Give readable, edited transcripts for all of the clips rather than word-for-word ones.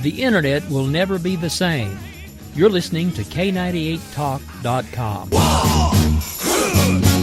The internet will never be the same. You're listening to K98Talk.com. Whoa!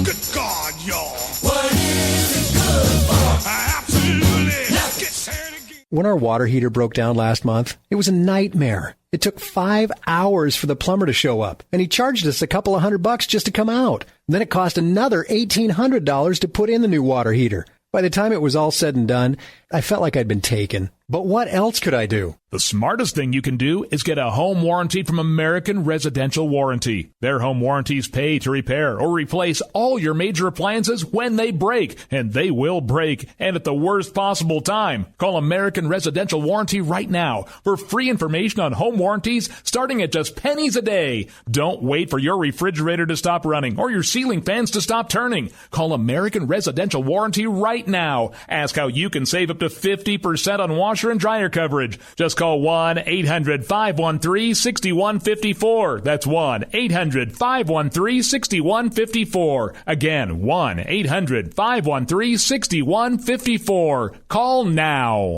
Good God, y'all. What is it good for? Absolutely. Let's get started again. When our water heater broke down last month, it was a nightmare. It took 5 hours for the plumber to show up, and he charged us a couple of $100 just to come out. Then it cost another $1,800 to put in the new water heater. By the time it was all said and done, I felt like I'd been taken. But what else could I do? The smartest thing you can do is get a home warranty from American Residential Warranty. Their home warranties pay to repair or replace all your major appliances when they break, and they will break, and at the worst possible time. Call American Residential Warranty right now for free information on home warranties starting at just pennies a day. Don't wait for your refrigerator to stop running or your ceiling fans to stop turning. Call American Residential Warranty right now. Ask how you can save up to 50% on washer and dryer coverage. Just call 1-800-513-6154. That's 1-800-513-6154. Again, 1-800-513-6154. Call now.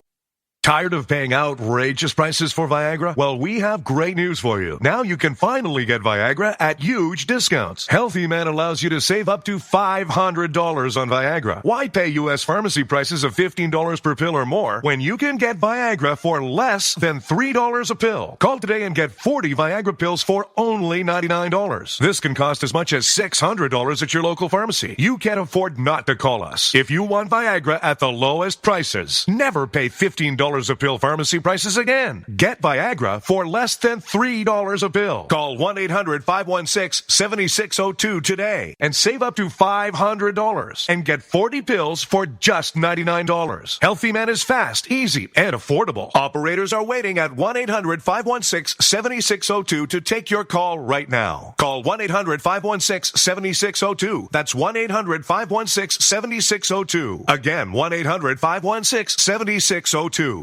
Tired of paying outrageous prices for Viagra? Well, we have great news for you. Now you can finally get Viagra at huge discounts. Healthy Man allows you to save up to $500 on Viagra. Why pay U.S. pharmacy prices of $15 per pill or more when you can get Viagra for less than $3 a pill? Call today and get 40 Viagra pills for only $99. This can cost as much as $600 at your local pharmacy. You can't afford not to call us. If you want Viagra at the lowest prices, never pay $15 a pill pharmacy prices again. Get Viagra for less than $3 a pill. Call 1-800-516-7602 today and save up to $500 and get 40 pills for just $99. Healthy Man is fast, easy, and affordable. Operators are waiting at 1-800-516-7602 to take your call right now. Call 1-800-516-7602. That's 1-800-516-7602. Again, 1-800-516-7602.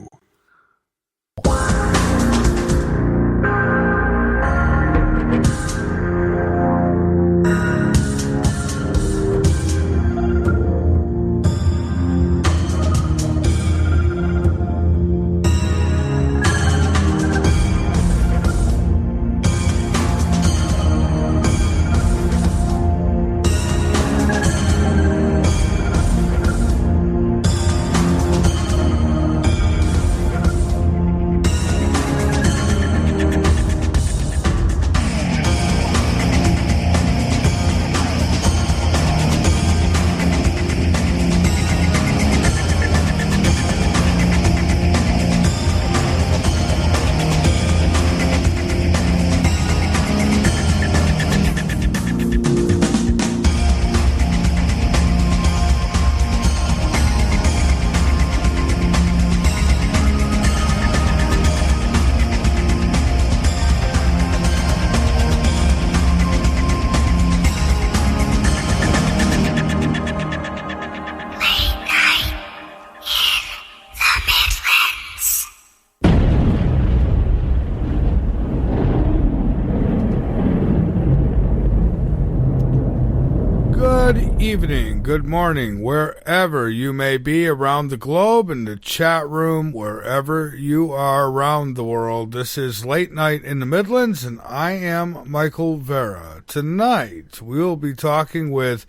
Evening, good morning, wherever you may be around the globe, in the chat room, wherever you are around the world. This is Late Night in the Midlands, and I am Michael Vera. Tonight, we'll be talking with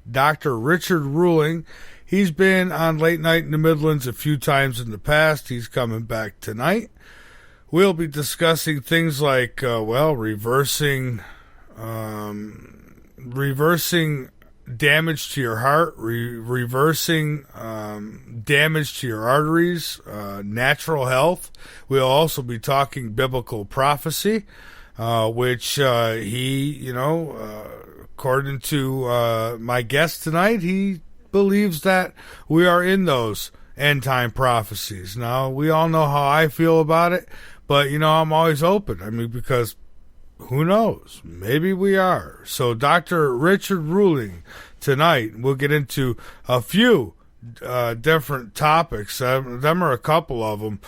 Dr. Richard Ruhling. He's been on Late Night in the Midlands a few times in the past. He's coming back tonight. We'll be discussing things like, reversing damage to your heart, reversing damage to your arteries, natural health. We'll also be talking biblical prophecy, which according to my guest tonight, he believes that we are in those end-time prophecies. Now, we all know how I feel about it, but, I'm always open. I mean, because who knows? Maybe we are. So Dr. Richard Ruhling tonight, we'll get into a few different topics. Them are a couple of them.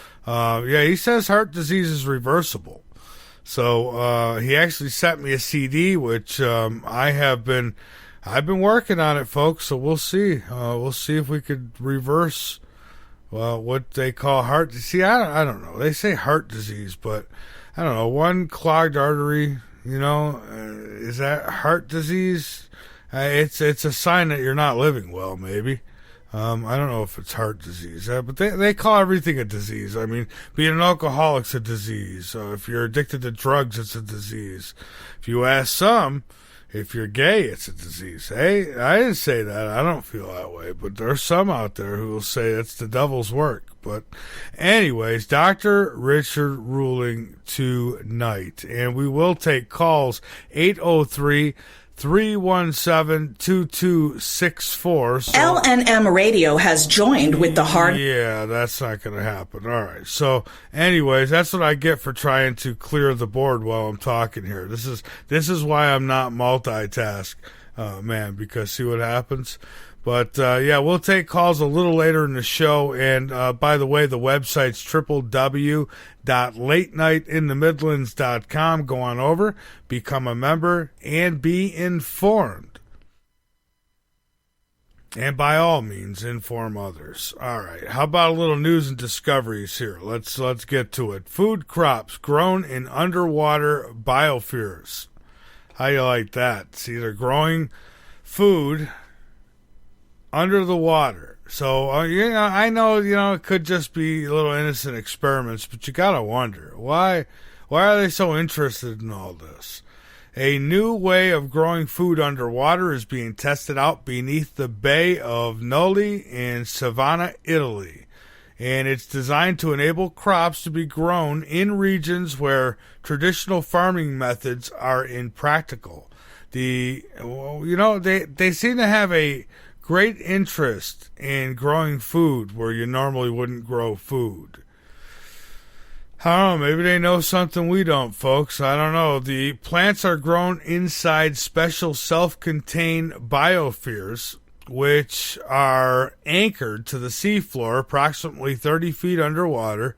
He says heart disease is reversible. So he actually sent me a CD, which I've been working on it, folks. So we'll see. We'll see if we could reverse well, what they call heart. See, I don't know. They say heart disease, but I don't know. One clogged artery, is that heart disease? It's a sign that you're not living well, maybe. I don't know if it's heart disease, but they call everything a disease. I mean, being an alcoholic's a disease. If you're addicted to drugs, it's a disease. If you ask some, if you're gay, it's a disease. Hey, I didn't say that. I don't feel that way. But there's some out there who will say it's the devil's work. But anyways, Dr. Richard Ruhling tonight. And we will take calls 803-317-2264. LNM Radio has joined with the hard... Yeah, that's not going to happen. All right. So, anyways, that's what I get for trying to clear the board while I'm talking here. This is why I'm not multitask, man, because see what happens? But, yeah, we'll take calls a little later in the show. And, by the way, the website's www.latenightinthemidlands.com. Go on over, become a member, and be informed. And by all means, inform others. All right. How about a little news and discoveries here? Let's get to it. Food crops grown in underwater biospheres. How you like that? See, they're growing food under the water. So, I know, it could just be little innocent experiments, but you gotta wonder, why are they so interested in all this? A new way of growing food underwater is being tested out beneath the Bay of Noli in Savannah, Italy. And it's designed to enable crops to be grown in regions where traditional farming methods are impractical. They seem to have a great interest in growing food where you normally wouldn't grow food. I don't know, maybe they know something we don't, folks. I don't know. The plants are grown inside special self-contained biospheres, which are anchored to the seafloor approximately 30 feet underwater.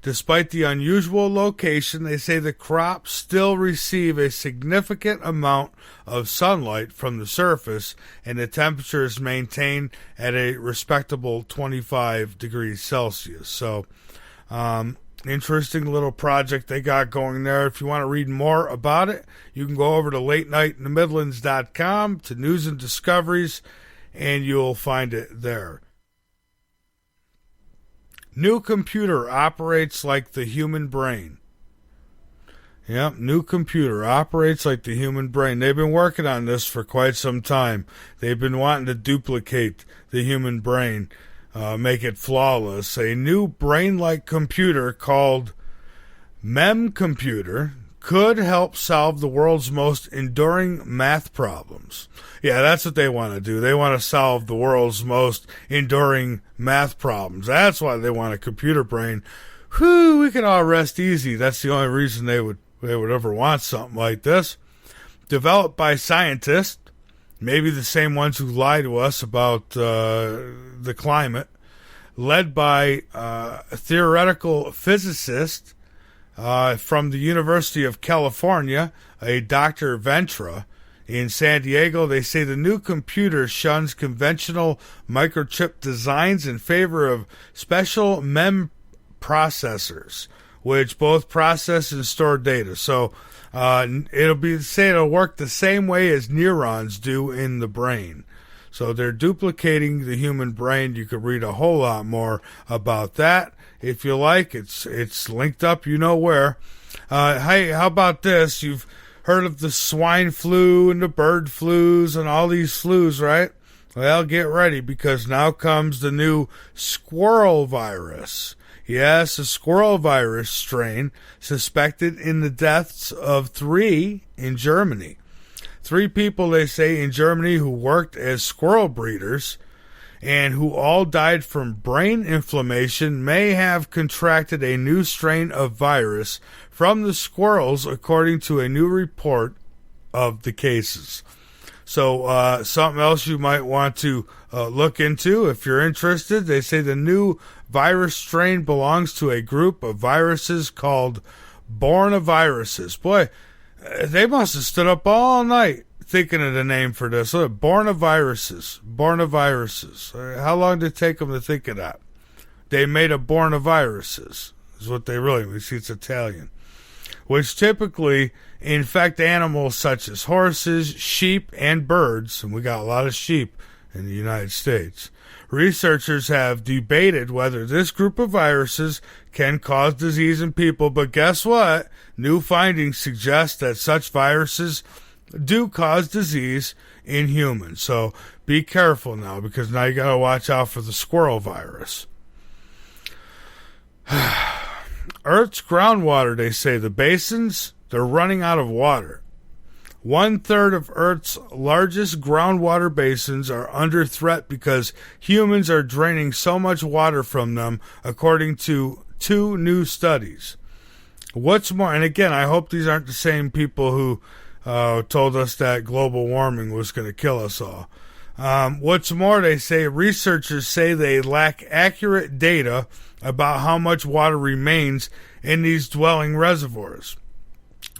Despite the unusual location, they say the crops still receive a significant amount of sunlight from the surface, and the temperature is maintained at a respectable 25 degrees Celsius. So, interesting little project they got going there. If you want to read more about it, you can go over to latenightinthemidlands.com to news and discoveries, and you'll find it there. New computer operates like the human brain. Yep, new computer operates like the human brain. They've been working on this for quite some time. They've been wanting to duplicate the human brain, make it flawless. A new brain-like computer called MEM Computer could help solve the world's most enduring math problems. Yeah, that's what they want to do. They want to solve the world's most enduring math problems. That's why they want a computer brain. Whew, we can all rest easy. That's the only reason they would ever want something like this. Developed by scientists, maybe the same ones who lie to us about the climate, led by a theoretical physicist from the University of California, a Dr. Ventra. In San Diego, they say the new computer shuns conventional microchip designs in favor of special MEM processors, which both process and store data. So it'll work the same way as neurons do in the brain. So they're duplicating the human brain. You could read a whole lot more about that if you like. It's linked up, you know where. Hey, how about this? You've heard of the swine flu and the bird flus and all these flus, right? Well, get ready, because now comes the new squirrel virus. Yes, a squirrel virus strain suspected in the deaths of 3 in Germany. 3 people, they say, in Germany who worked as squirrel breeders and who all died from brain inflammation may have contracted a new strain of virus from the squirrels, according to a new report of the cases. So something else you might want to look into if you're interested. They say the new virus strain belongs to a group of viruses called bornaviruses. Boy, they must have stood up all night thinking of the name for this. Look, bornaviruses. How long did it take them to think of that? they made abornaviruses, is what they really mean. See, it's Italian. Which typically infect animals such as horses, sheep, and birds, and we got a lot of sheep in the United States. Researchers have debated whether this group of viruses can cause disease in people, but guess what? New findings suggest that such viruses do cause disease in humans. So be careful now, because now you got to watch out for the squirrel virus. Earth's groundwater, they say, the basins, they're running out of water. 1/3 of Earth's largest groundwater basins are under threat because humans are draining so much water from them, according to 2 new studies. What's more, and again, I hope these aren't the same people who told us that global warming was going to kill us all. What's more, they say researchers say they lack accurate data about how much water remains in these dwelling reservoirs.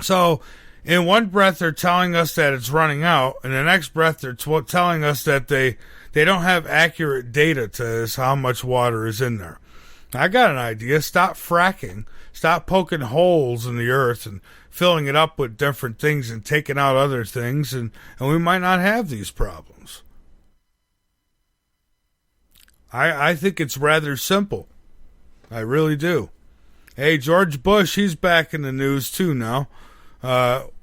So, in one breath, they're telling us that it's running out. In the next breath, they're telling us that they don't have accurate data to how much water is in there. I got an idea. Stop fracking. Stop poking holes in the earth and filling it up with different things and taking out other things, and we might not have these problems. I think it's rather simple. I really do. Hey, George Bush, he's back in the news too now.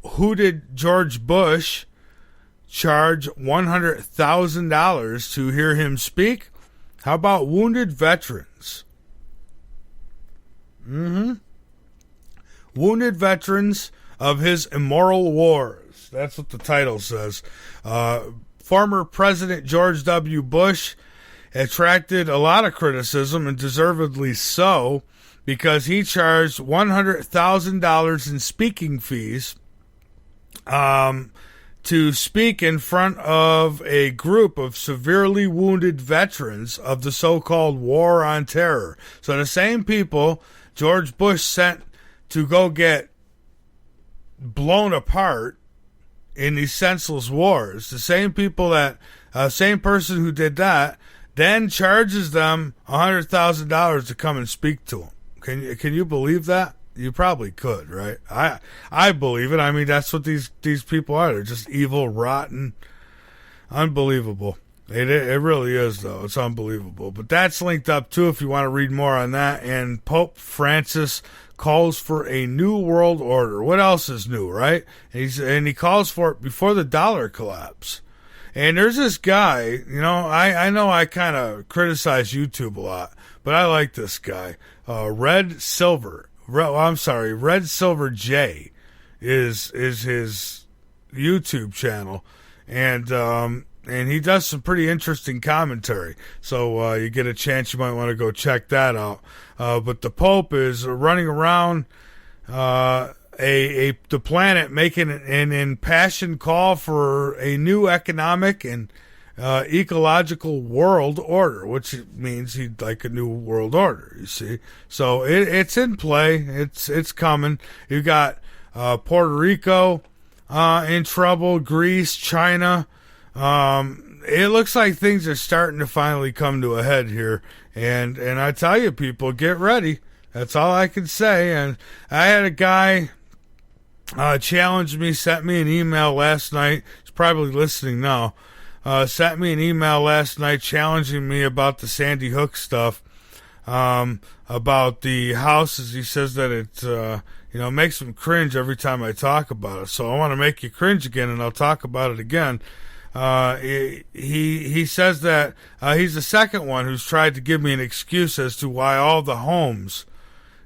Who did George Bush charge $100,000 to hear him speak? How about wounded veterans? Wounded veterans of his immoral wars. That's what the title says. Former President George W. Bush attracted a lot of criticism, and deservedly so, because he charged $100,000 in speaking fees to speak in front of a group of severely wounded veterans of the so-called War on Terror. So the same people George Bush sent to go get blown apart in these senseless wars, the same people that, same person who did that, then charges them $100,000 to come and speak to him. Can you believe that? You probably could, right? I believe it. I mean, that's what these people are. They're just evil, rotten, unbelievable. It really is, though. It's unbelievable. But that's linked up, too, if you want to read more on that. And Pope Francis calls for a new world order. What else is new, right? And he calls for it before the dollar collapse. And there's this guy, I know I kind of criticize YouTube a lot, but I like this guy. Red Silver J is his YouTube channel, and he does some pretty interesting commentary. So you get a chance, you might want to go check that out. But the Pope is running around the planet making an impassioned call for a new economic and ecological world order, which means he'd like a new world order, you see. So it's in play. It's coming. You got Puerto Rico in trouble, Greece, China. It looks like things are starting to finally come to a head here. And I tell you, people, get ready. That's all I can say. And I had a guy challenged me, sent me an email last night. He's probably listening now. Sent me an email last night challenging me about the Sandy Hook stuff, about the houses. He says that it, makes him cringe every time I talk about it. So I want to make you cringe again, and I'll talk about it again. He says that he's the second one who's tried to give me an excuse as to why all the homes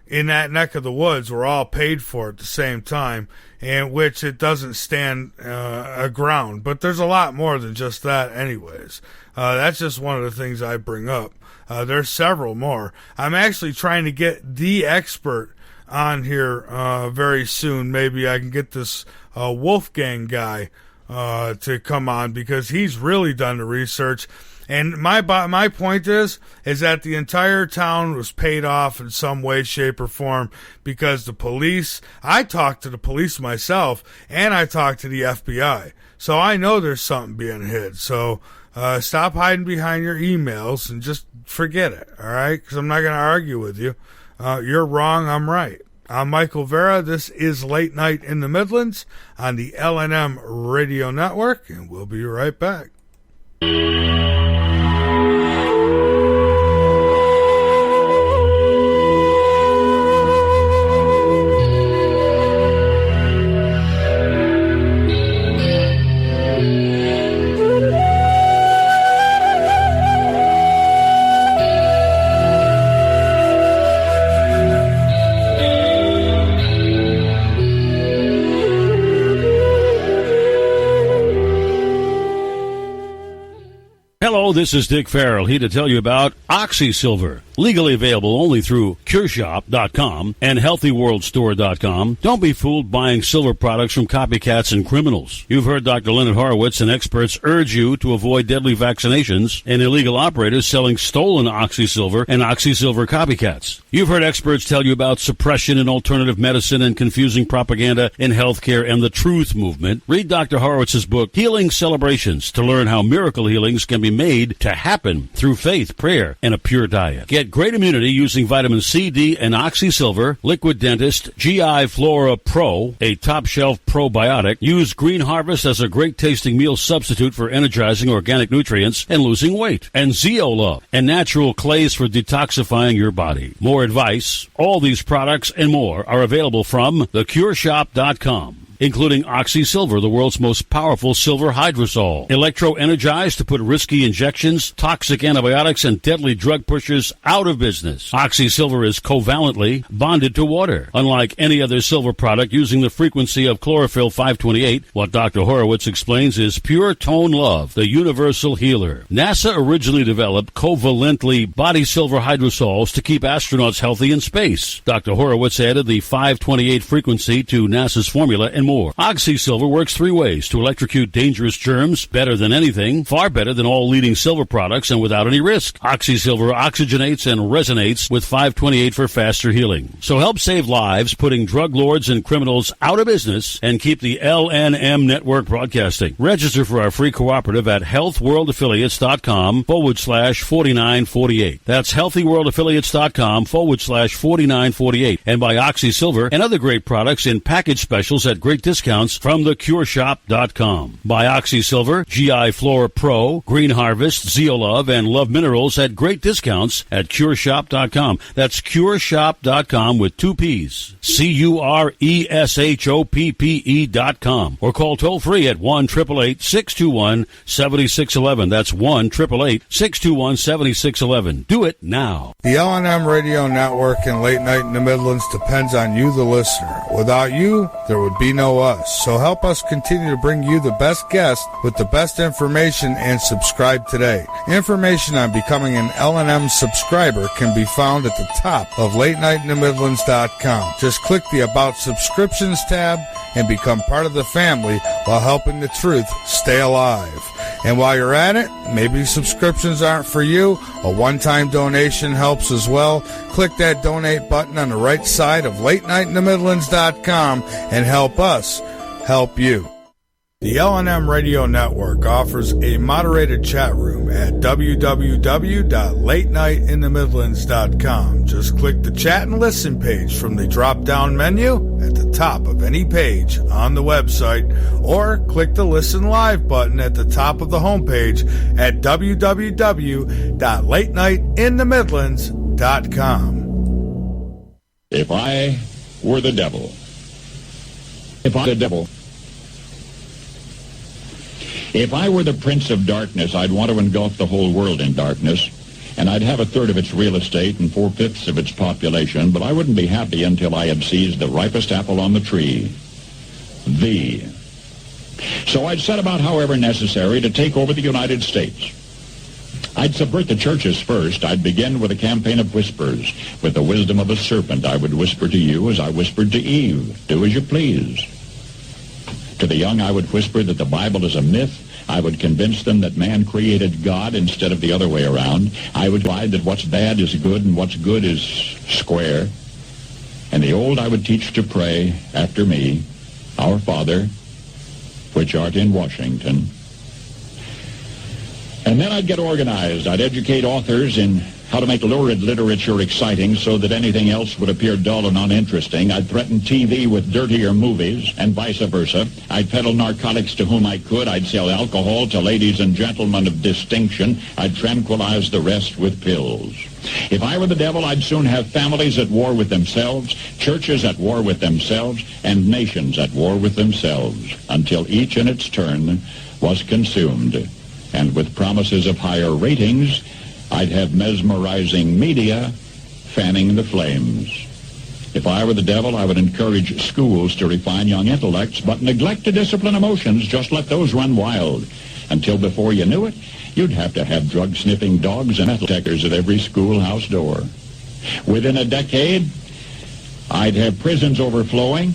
in that neck of the woods were all paid for at the same time, and which it doesn't stand a ground. But there's a lot more than just that anyways. That's just one of the things I bring up. There's several more. I'm actually trying to get the expert on here very soon. Maybe I can get this Wolfgang guy to come on, because he's really done the research. And my point is that the entire town was paid off in some way, shape, or form, because the police, I talked to the police myself, and I talked to the FBI. So I know there's something being hid. So Stop hiding behind your emails and just forget it, all right? Because I'm not going to argue with you. You're wrong, I'm right. I'm Michael Vera. This is Late Night in the Midlands on the LNM Radio Network, and we'll be right back. Hello, this is Dick Farrell, here to tell you about OxySilver. Legally available only through CureShop.com and HealthyWorldStore.com. Don't be fooled buying silver products from copycats and criminals. You've heard Dr. Leonard Horowitz and experts urge you to avoid deadly vaccinations and illegal operators selling stolen OxySilver and OxySilver copycats. You've heard experts tell you about suppression in alternative medicine and confusing propaganda in healthcare and the truth movement. Read Dr. Horowitz's book, Healing Celebrations, to learn how miracle healings can be made to happen through faith, prayer, and a pure diet. Get great immunity using vitamin C, D, and OxySilver, Liquid Dentist, GI Flora Pro, a top-shelf probiotic. Use Green Harvest as a great-tasting meal substitute for energizing organic nutrients and losing weight. And Zeolove, and natural clays for detoxifying your body. More advice, all these products and more are available from theCureShop.com. Including OxySilver, the world's most powerful silver hydrosol. Electro-energized to put risky injections, toxic antibiotics, and deadly drug pushers out of business. OxySilver is covalently bonded to water. Unlike any other silver product using the frequency of chlorophyll 528, what Dr. Horowitz explains is pure tone love, the universal healer. NASA originally developed covalently body silver hydrosols to keep astronauts healthy in space. Dr. Horowitz added the 528 frequency to NASA's formula and more. OxySilver works three ways to electrocute dangerous germs better than anything, far better than all leading silver products, and without any risk. OxySilver oxygenates and resonates with 528 for faster healing. So help save lives, putting drug lords and criminals out of business, and keep the LNM network broadcasting. Register for our free cooperative at healthworldaffiliates.com/4948. That's healthworldaffiliates.com/4948. And buy OxySilver and other great products in package specials at great discounts from theCureShop.com. Buy OxySilver, GI Flora Pro, Green Harvest, Zeolove, and Love Minerals at great discounts at CureShop.com. That's CureShop.com with two P's. CureShoppe.com. Or call toll free at 1-888-621-7611. That's 1-888-621-7611. Do it now. The LNM Radio Network and Late Night in the Midlands depends on you, the listener. Without you, there would be no us. So help us continue to bring you the best guests with the best information, and subscribe today. Information on becoming an LNM subscriber can be found at the top of LateNightInTheMidlands.com. Just click the About Subscriptions tab and become part of the family while helping the truth stay alive. And while you're at it, maybe subscriptions aren't for you. A one-time donation helps as well. Click that donate button on the right side of LateNightInTheMidlands.com and help us help you. The LNM Radio Network offers a moderated chat room at www.latenightintthemidlands.com. Just click the chat and listen page from the drop-down menu at the top of any page on the website, or click the Listen Live button at the top of the homepage at www.latenightintthemidlands.com. If I were the devil, if I were the prince of darkness, I'd want to engulf the whole world in darkness, and I'd have a third of its real estate and 4/5 of its population, but I wouldn't be happy until I had seized the ripest apple on the tree, thee. So I'd set about, however necessary, to take over the United States. I'd subvert the churches first. I'd begin with a campaign of whispers. With the wisdom of a serpent, I would whisper to you as I whispered to Eve, do as you please. To the young, I would whisper that the Bible is a myth. I would convince them that man created God instead of the other way around. I would lie that what's bad is good and what's good is square. And the old I would teach to pray after me, Our Father, which art in Washington. And then I'd get organized. I'd educate authors in how to make lurid literature exciting so that anything else would appear dull and uninteresting. I'd threaten TV with dirtier movies and vice versa. I'd peddle narcotics to whom I could. I'd sell alcohol to ladies and gentlemen of distinction. I'd tranquilize the rest with pills. If I were the devil, I'd soon have families at war with themselves, churches at war with themselves, and nations at war with themselves, until each in its turn was consumed. And with promises of higher ratings, I'd have mesmerizing media fanning the flames. If I were the devil, I would encourage schools to refine young intellects, but neglect to discipline emotions. Just let those run wild. Until before you knew it, you'd have to have drug-sniffing dogs and metal detectors at every schoolhouse door. Within a decade, I'd have prisons overflowing.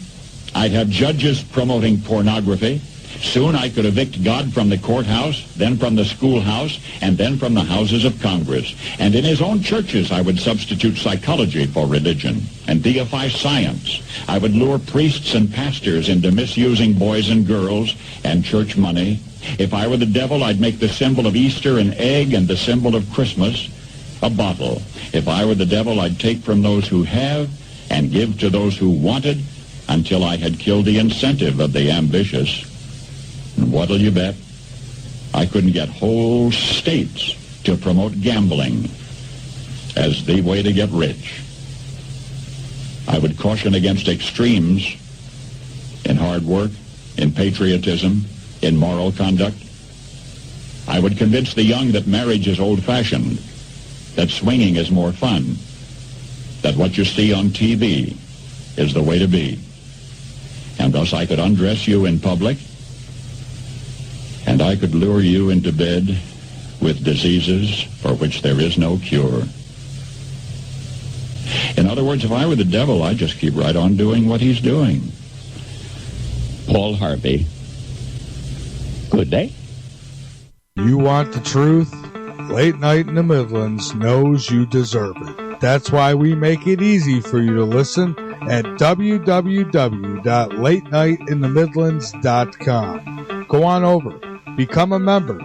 I'd have judges promoting pornography. Soon I could evict God from the courthouse, then from the schoolhouse, and then from the houses of Congress. And in his own churches, I would substitute psychology for religion and deify science. I would lure priests and pastors into misusing boys and girls and church money. If I were the devil, I'd make the symbol of Easter an egg and the symbol of Christmas a bottle. If I were the devil, I'd take from those who have and give to those who wanted until I had killed the incentive of the ambitious. And what'll you bet? I couldn't get whole states to promote gambling as the way to get rich. I would caution against extremes in hard work, in patriotism, in moral conduct. I would convince the young that marriage is old-fashioned, that swinging is more fun, that what you see on TV is the way to be. And thus I could undress you in public, and I could lure you into bed with diseases for which there is no cure. In other words, if I were the devil, I'd just keep right on doing what he's doing. Paul Harvey. Good day. You want the truth? Late Night in the Midlands knows you deserve it. That's why we make it easy for you to listen at www.latenightinthemidlands.com. Go on over, become a member,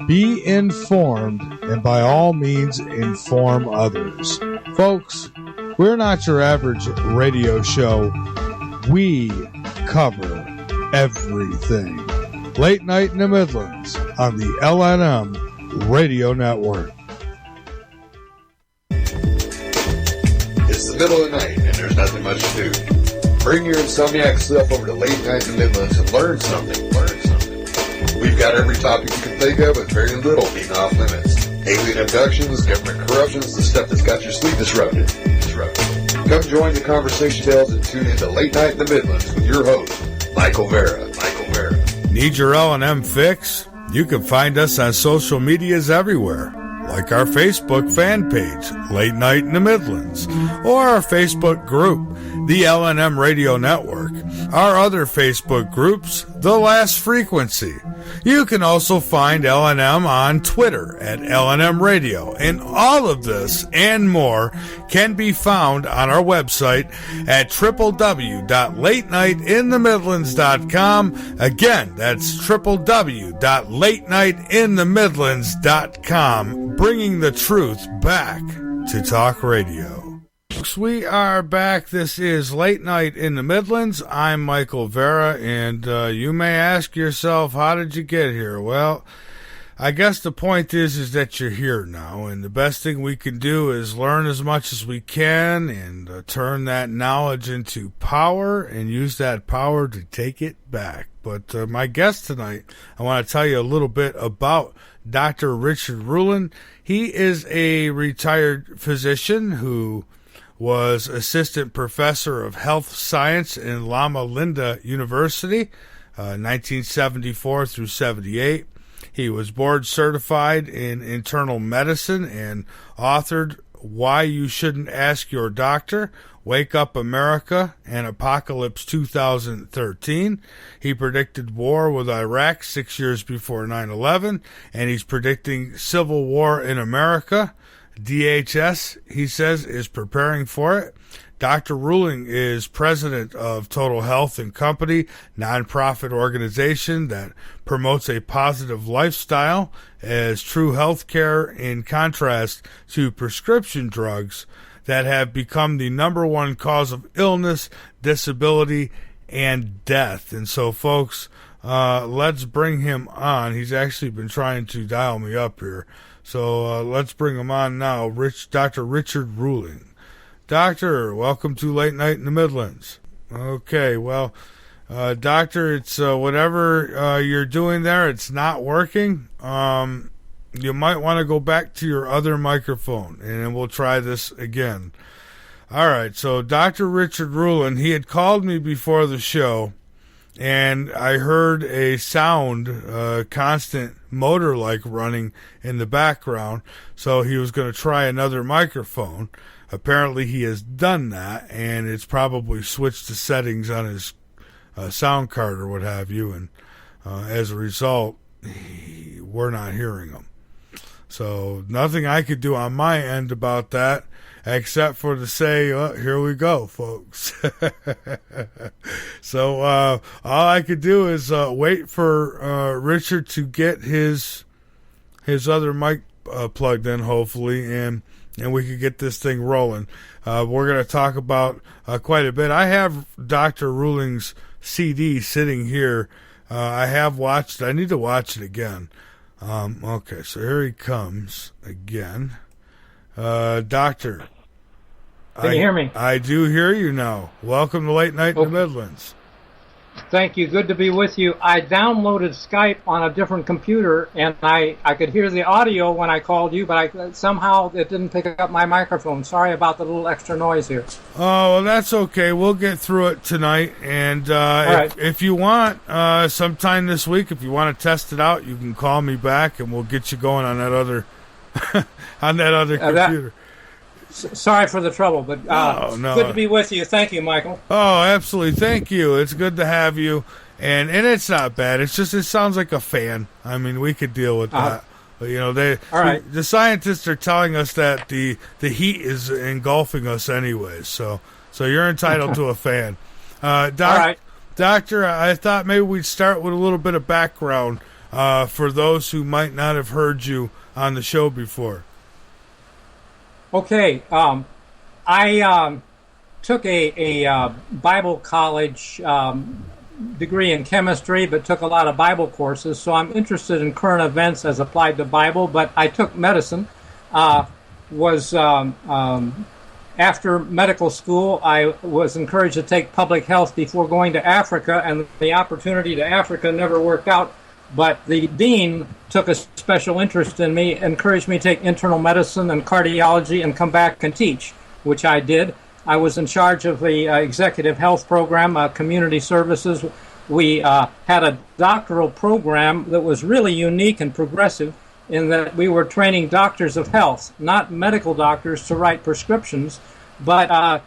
be informed, and by all means inform others. Folks, we're not your average radio show. We cover everything. Late Night in the Midlands on the LNM Radio Network. It's the middle of the night and there's nothing much to do. Bring your insomniac self over to Late Night in the Midlands and learn something. We've got every topic you can think of with very little being off limits. Alien abductions, government corruptions, the stuff that's got your sleep disrupted. Come join the conversation bells and tune in to Late Night in the Midlands with your host, Michael Vera. Need your L&M fix? You can find us on social medias everywhere, like our Facebook fan page, Late Night in the Midlands, or our Facebook group, the L&M Radio Network. Our other Facebook groups, The Last Frequency. You can also find L&M on Twitter at L&M Radio, and all of this and more can be found on our website at www.latenightinthemidlands.com. Again, that's www.latenightinthemidlands.com, bringing the truth back to talk radio. We are back. This is Late Night in the Midlands. I'm Michael Vera, and you may ask yourself, how did you get here? Well, I guess the point is that you're here now, and the best thing we can do is learn as much as we can and turn that knowledge into power and use that power to take it back. But my guest tonight, I want to tell you a little bit about Dr. Richard Ruhling. He is a retired physician who was assistant professor of health science in Loma Linda University, 1974 through 78. He was board certified in internal medicine and authored Why You Shouldn't Ask Your Doctor, Wake Up America, and Apocalypse 2013. He predicted war with Iraq 6 years before 9/11, and he's predicting civil war in America. DHS, he says, is preparing for it. Dr. Ruhling is president of Total Health and Company, nonprofit organization that promotes a positive lifestyle as true health care, in contrast to prescription drugs that have become the number one cause of illness, disability, and death. And so, folks, let's bring him on. He's actually been trying to dial me up here. So let's bring him on now, Dr. Richard Ruhling. Doctor, welcome to Late Night in the Midlands. Okay, well, Doctor, it's whatever you're doing there, it's not working. You might want to go back to your other microphone, and then we'll try this again. All right, so Dr. Richard Ruhling, he had called me before the show, and I heard a sound, constant motor-like running in the background, so he was going to try another microphone. Apparently he has done that, and it's probably switched the settings on his sound card or what have you, and as a result, we're not hearing him. So nothing I could do on my end about that, except for to say, here we go, folks. So all I could do is wait for Richard to get his other mic plugged in, hopefully, and we could get this thing rolling. We're going to talk about quite a bit. I have Dr. Ruhling's CD sitting here. I have watched it. I need to watch it again. Okay, so here he comes again. Doctor. Can you hear me? I do hear you now. Welcome to Late Night in the Midlands. Thank you. Good to be with you. I downloaded Skype on a different computer, and I could hear the audio when I called you, but somehow it didn't pick up my microphone. Sorry about the little extra noise here. Oh, well, that's okay. We'll get through it tonight. And if you want, sometime this week, if you want to test it out, you can call me back, and we'll get you going on that other computer. Sorry for the trouble, but no. Good to be with you. Thank you, Michael. Oh, absolutely. Thank you. It's good to have you. And it's not bad. It's just, it sounds like a fan. I mean, we could deal with that. But, you know, the scientists are telling us that the heat is engulfing us anyways. So you're entitled to a fan. Doctor, I thought maybe we'd start with a little bit of background for those who might not have heard you on the show before. Okay, I took a Bible college degree in chemistry, but took a lot of Bible courses, so I'm interested in current events as applied to Bible, but I took medicine. After medical school, I was encouraged to take public health before going to Africa, and the opportunity to Africa never worked out. But the dean took a special interest in me, encouraged me to take internal medicine and cardiology and come back and teach, which I did. I was in charge of the executive health program, community services. We had a doctoral program that was really unique and progressive in that we were training doctors of health, not medical doctors to write prescriptions, but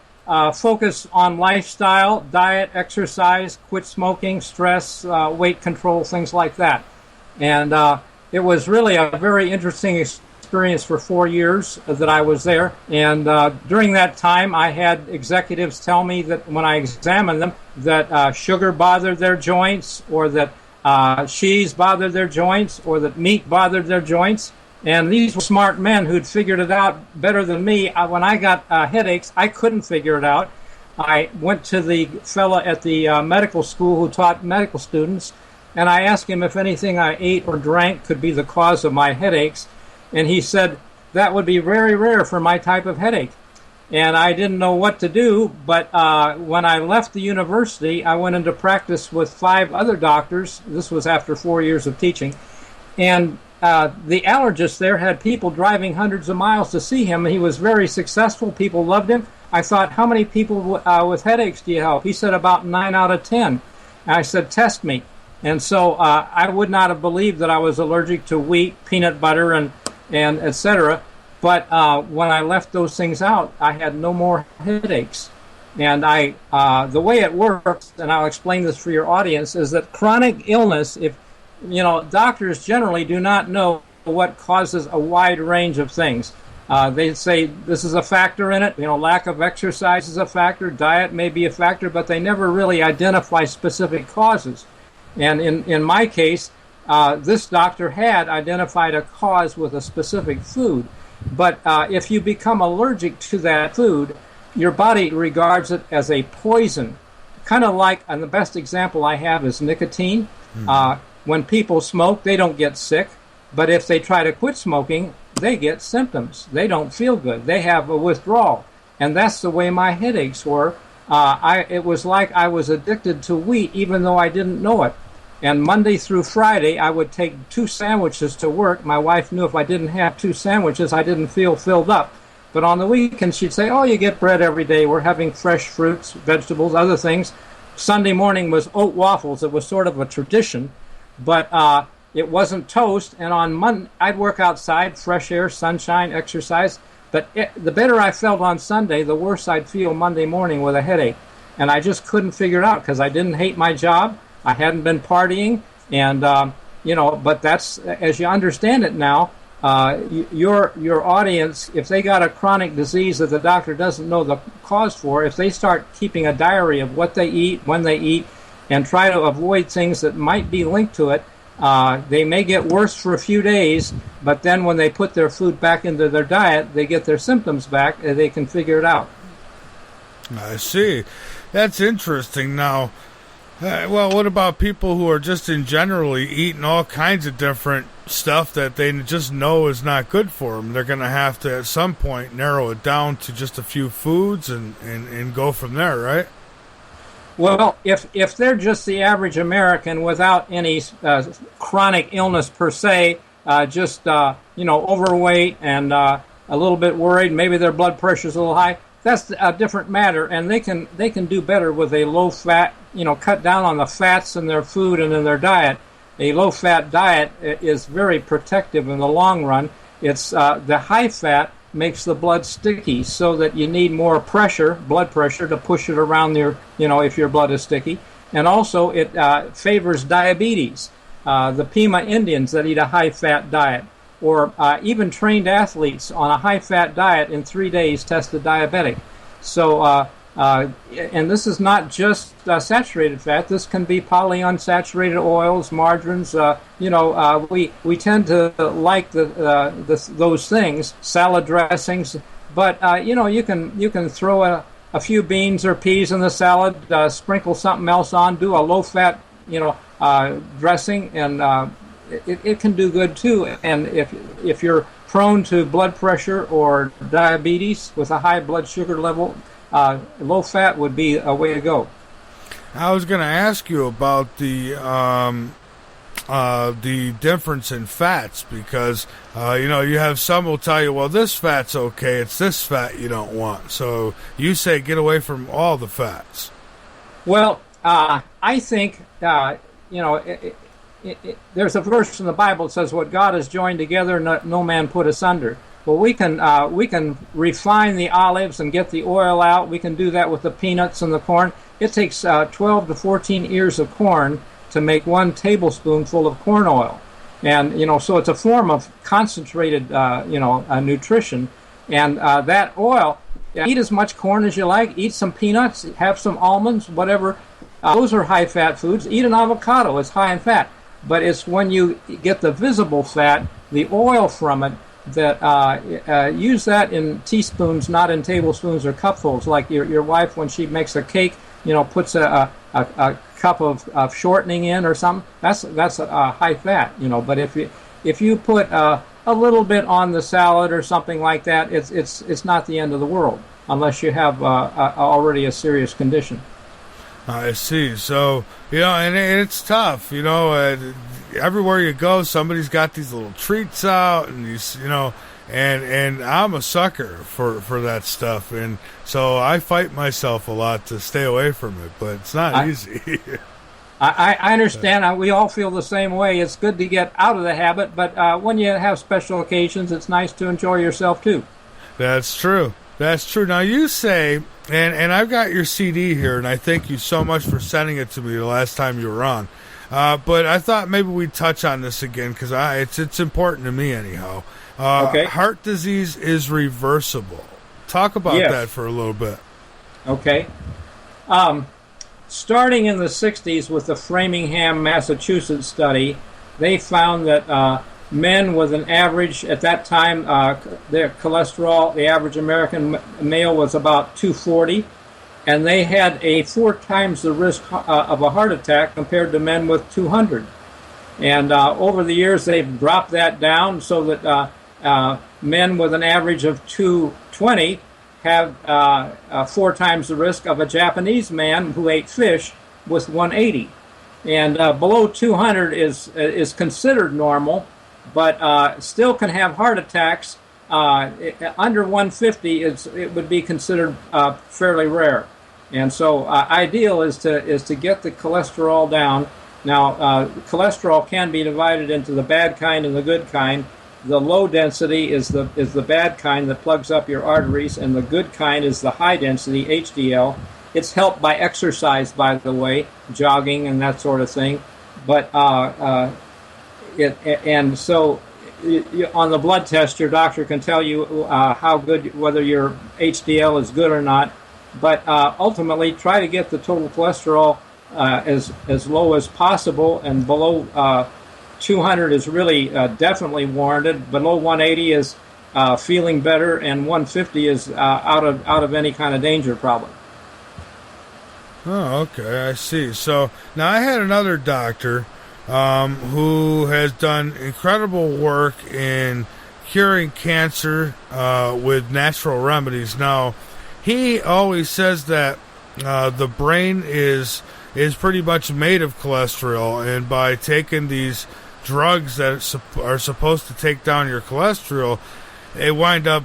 focus on lifestyle, diet, exercise, quit smoking, stress, weight control, things like that. And it was really a very interesting experience for 4 years that I was there. And during that time, I had executives tell me that when I examined them, that sugar bothered their joints, or that cheese bothered their joints, or that meat bothered their joints. And these were smart men who'd figured it out better than me. When I got headaches, I couldn't figure it out. I went to the fellow at the medical school who taught medical students, and I asked him if anything I ate or drank could be the cause of my headaches. And he said that would be very rare for my type of headache. And I didn't know what to do, but when I left the university, I went into practice with 5 other doctors. This was after 4 years of teaching. And the allergist there had people driving hundreds of miles to see him. He was very successful. People loved him. I thought, how many people with headaches do you help? He said about 9 out of 10. And I said, test me. And so I would not have believed that I was allergic to wheat, peanut butter, and etc. But when I left those things out, I had no more headaches. And the way it works, and I'll explain this for your audience, is that chronic illness, doctors generally do not know what causes a wide range of things. They say this is a factor in it. Lack of exercise is a factor. Diet may be a factor, but they never really identify specific causes. And in my case, this doctor had identified a cause with a specific food. But if you become allergic to that food, your body regards it as a poison. Kind of like, and the best example I have is nicotine. When people smoke, they don't get sick. But if they try to quit smoking, they get symptoms. They don't feel good. They have a withdrawal. And that's the way my headaches were. It was like I was addicted to wheat, even though I didn't know it. And Monday through Friday, I would take 2 sandwiches to work. My wife knew if I didn't have 2 sandwiches, I didn't feel filled up. But on the weekend, she'd say, oh, you get bread every day. We're having fresh fruits, vegetables, other things. Sunday morning was oat waffles. It was sort of a tradition. But it wasn't toast. And on Monday, I'd work outside, fresh air, sunshine, exercise. But the better I felt on Sunday, the worse I'd feel Monday morning with a headache. And I just couldn't figure it out because I didn't hate my job. I hadn't been partying. And, but that's, as you understand it now, your audience, if they got a chronic disease that the doctor doesn't know the cause for, if they start keeping a diary of what they eat, when they eat, and try to avoid things that might be linked to it, they may get worse for a few days, but then when they put their food back into their diet, they get their symptoms back, and they can figure it out. I see. That's interesting. Now, what about people who are just in generally eating all kinds of different stuff that they just know is not good for them? They're going to have to, at some point, narrow it down to just a few foods and go from there, right? Well, if they're just the average American without any chronic illness per se, just overweight and a little bit worried, maybe their blood pressure's a little high, that's a different matter, and they can do better with a low-fat, cut down on the fats in their food and in their diet. A low-fat diet is very protective in the long run. It's the high-fat makes the blood sticky, so that you need more blood pressure, to push it around if your blood is sticky. And also it favors diabetes. The Pima Indians that eat a high-fat diet, or even trained athletes on a high-fat diet in 3 days tested diabetic. So, and this is not just saturated fat. This can be polyunsaturated oils, margarines. We tend to like those things, salad dressings. But you can throw a few beans or peas in the salad, sprinkle something else on, do a low-fat dressing, and it can do good too. And if you're prone to blood pressure or diabetes with a high blood sugar level, low fat would be a way to go. I was going to ask you about the difference in fats, because you have some will tell you, well, this fat's okay, it's this fat you don't want. So you say get away from all the fats. Well, I think there's a verse in the Bible that says, "What God has joined together, no man put asunder." Well, we can refine the olives and get the oil out. We can do that with the peanuts and the corn. It takes 12 to 14 ears of corn to make 1 tablespoonful of corn oil, and so it's a form of concentrated nutrition. And that oil, eat as much corn as you like. Eat some peanuts. Have some almonds. Whatever. Those are high-fat foods. Eat an avocado. It's high in fat. But it's when you get the visible fat, the oil from it, that use that in teaspoons, not in tablespoons or cupfuls. Like your wife, when she makes a cake, puts a cup of shortening in or something. That's high fat, But if you put a little bit on the salad or something like that, it's not the end of the world, unless you have already a serious condition. I see. So, and it's tough, everywhere you go, somebody's got these little treats out, and these, and I'm a sucker for that stuff. And so I fight myself a lot to stay away from it, but it's not easy. I understand. We all feel the same way. It's good to get out of the habit, but when you have special occasions, it's nice to enjoy yourself too. That's true. That's true. Now you say, and I've got your CD here, and I thank you so much for sending it to me the last time you were on. But I thought maybe we'd touch on this again because it's important to me anyhow. Okay. Heart disease is reversible. Talk about that for a little bit. Okay. Starting in the 60s with the Framingham, Massachusetts study, they found that men with an average, at that time, their cholesterol, the average American male was about 240, and they had 4 times the risk of a heart attack compared to men with 200. And over the years, they've dropped that down so that men with an average of 220 have 4 times the risk of a Japanese man who ate fish with 180. And below 200 is considered normal, but still can have heart attacks. Under 150, it would be considered fairly rare. And so ideal is to get the cholesterol down. Now, cholesterol can be divided into the bad kind and the good kind. The low density is the bad kind that plugs up your arteries, and the good kind is the high density, HDL. It's helped by exercise, by the way, jogging and that sort of thing. But on the blood test, your doctor can tell you how good, whether your HDL is good or not. But ultimately, try to get the total cholesterol as low as possible, and below 200 is really definitely warranted. Below 180 is feeling better, and 150 is out of any kind of danger problem. Oh, okay, I see. So now I had another doctor who has done incredible work in curing cancer with natural remedies. Now, he always says that the brain is pretty much made of cholesterol, and by taking these drugs that are supposed to take down your cholesterol, it wind up,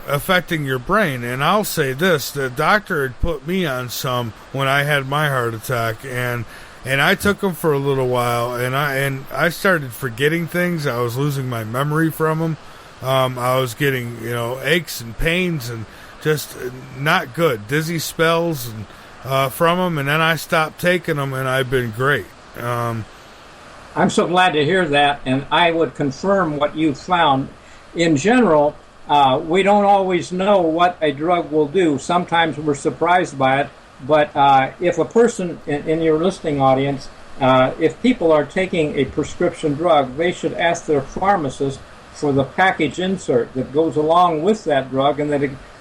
affecting your brain. And I'll say this: the doctor had put me on some when I had my heart attack, and I took them for a little while, and I started forgetting things. I was losing my memory from them. I was getting aches and pains and just not good, dizzy spells and from them, and then I stopped taking them, and I've been great. I'm so glad to hear that, and I would confirm what you found. In general, we don't always know what a drug will do. Sometimes we're surprised by it, but if a person in your listening audience, if people are taking a prescription drug, they should ask their pharmacist for the package insert that goes along with that drug, and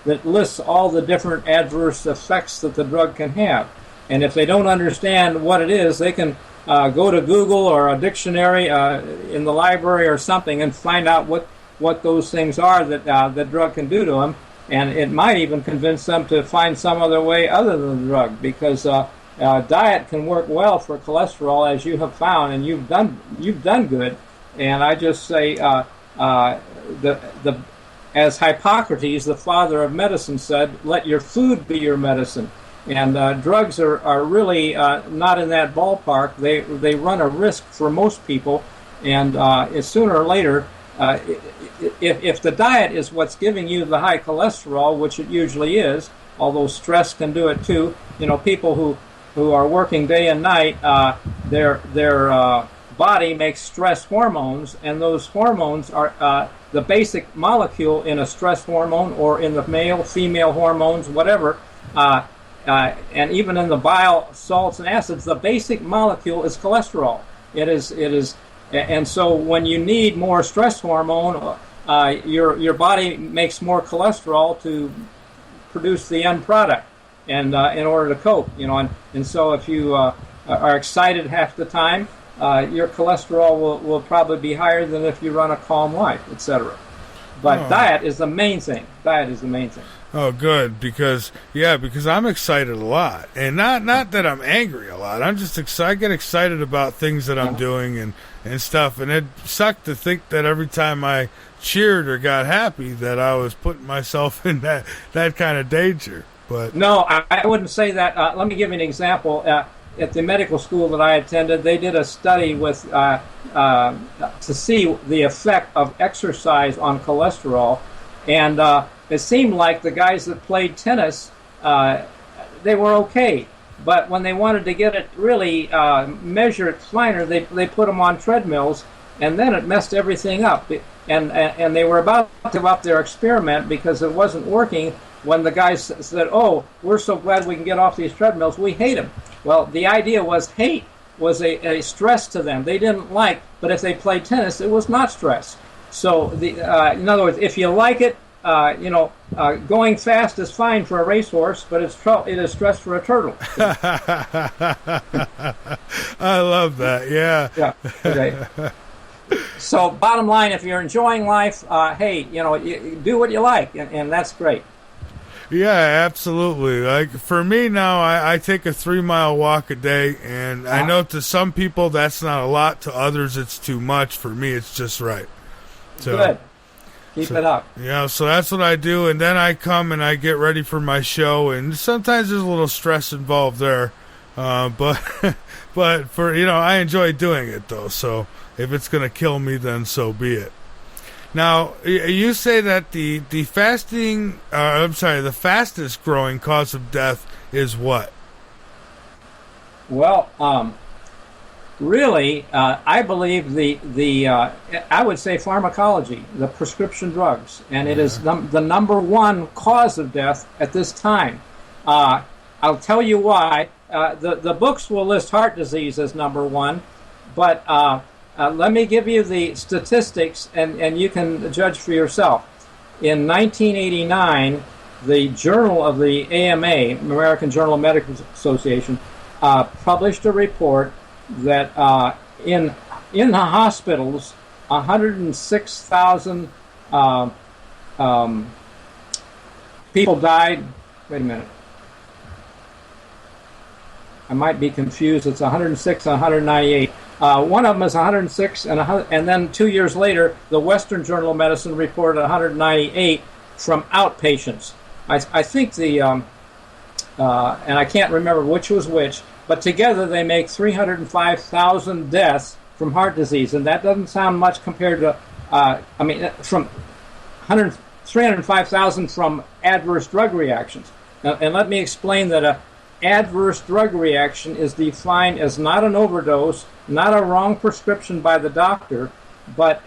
that lists all the different adverse effects that the drug can have. And if they don't understand what it is, they can go to Google or a dictionary in the library or something and find out what those things are that the drug can do to them. And it might even convince them to find some other way other than the drug, because diet can work well for cholesterol, as you have found, and you've done good. And I just say, as Hippocrates, the father of medicine, said, let your food be your medicine. And drugs are really not in that ballpark. They run a risk for most people, and sooner or later, if the diet is what's giving you the high cholesterol, which it usually is, although stress can do it too. People who are working day and night, their body makes stress hormones, and those hormones are the basic molecule in a stress hormone, or in the male, female hormones, whatever. And even in the bile salts and acids, the basic molecule is cholesterol. It is, and so when you need more stress hormone, your body makes more cholesterol to produce the end product, and in order to cope, and so if you are excited half the time, your cholesterol will probably be higher than if you run a calm life, etc. But diet is the main thing. Oh, good, because I'm excited a lot, and not that I'm angry a lot. I'm just excited. I get excited about things that I'm doing and stuff, and it sucked to think that every time I cheered or got happy that I was putting myself in that kind of danger. But no, I wouldn't say that. Let me give you an example. At the medical school that I attended, they did a study with to see the effect of exercise on cholesterol, and it seemed like the guys that played tennis, they were okay. But when they wanted to get it really measure it finer, they put them on treadmills, and then it messed everything up. And they were about to give up their experiment because it wasn't working when the guys said, "Oh, we're so glad we can get off these treadmills. We hate them." Well, the idea was hate was a stress to them. They didn't like, but if they played tennis, it was not stress. So, in other words, if you like it, going fast is fine for a racehorse, but it is stress for a turtle. I love that. Yeah. Yeah. Okay. So, bottom line, if you're enjoying life, hey, you do what you like, and that's great. Yeah, absolutely. Like for me now, I take a 3-mile walk a day, and I know to some people that's not a lot. To others, it's too much. For me, it's just right. So, good. Keep it up. Yeah, so that's what I do, and then I come and I get ready for my show, and sometimes there's a little stress involved there, but for I enjoy doing it though. So if it's gonna kill me, then so be it. Now, you say that the fastest growing cause of death is what? Well, really, I believe I would say pharmacology, the prescription drugs, and it is the number one cause of death at this time. I'll tell you why. The books will list heart disease as number one, but let me give you the statistics, and you can judge for yourself. In 1989, the Journal of the AMA, American Journal of Medical Association, published a report that in the hospitals, 106,000 people died. Wait a minute. I might be confused. It's 106 and 198. One of them is 106, and then 2 years later, the Western Journal of Medicine reported 198 from outpatients. I think and I can't remember which was which, but together they make 305,000 deaths from heart disease, and that doesn't sound much compared to, from 305,000 from adverse drug reactions. And let me explain that a adverse drug reaction is defined as not an overdose, not a wrong prescription by the doctor, but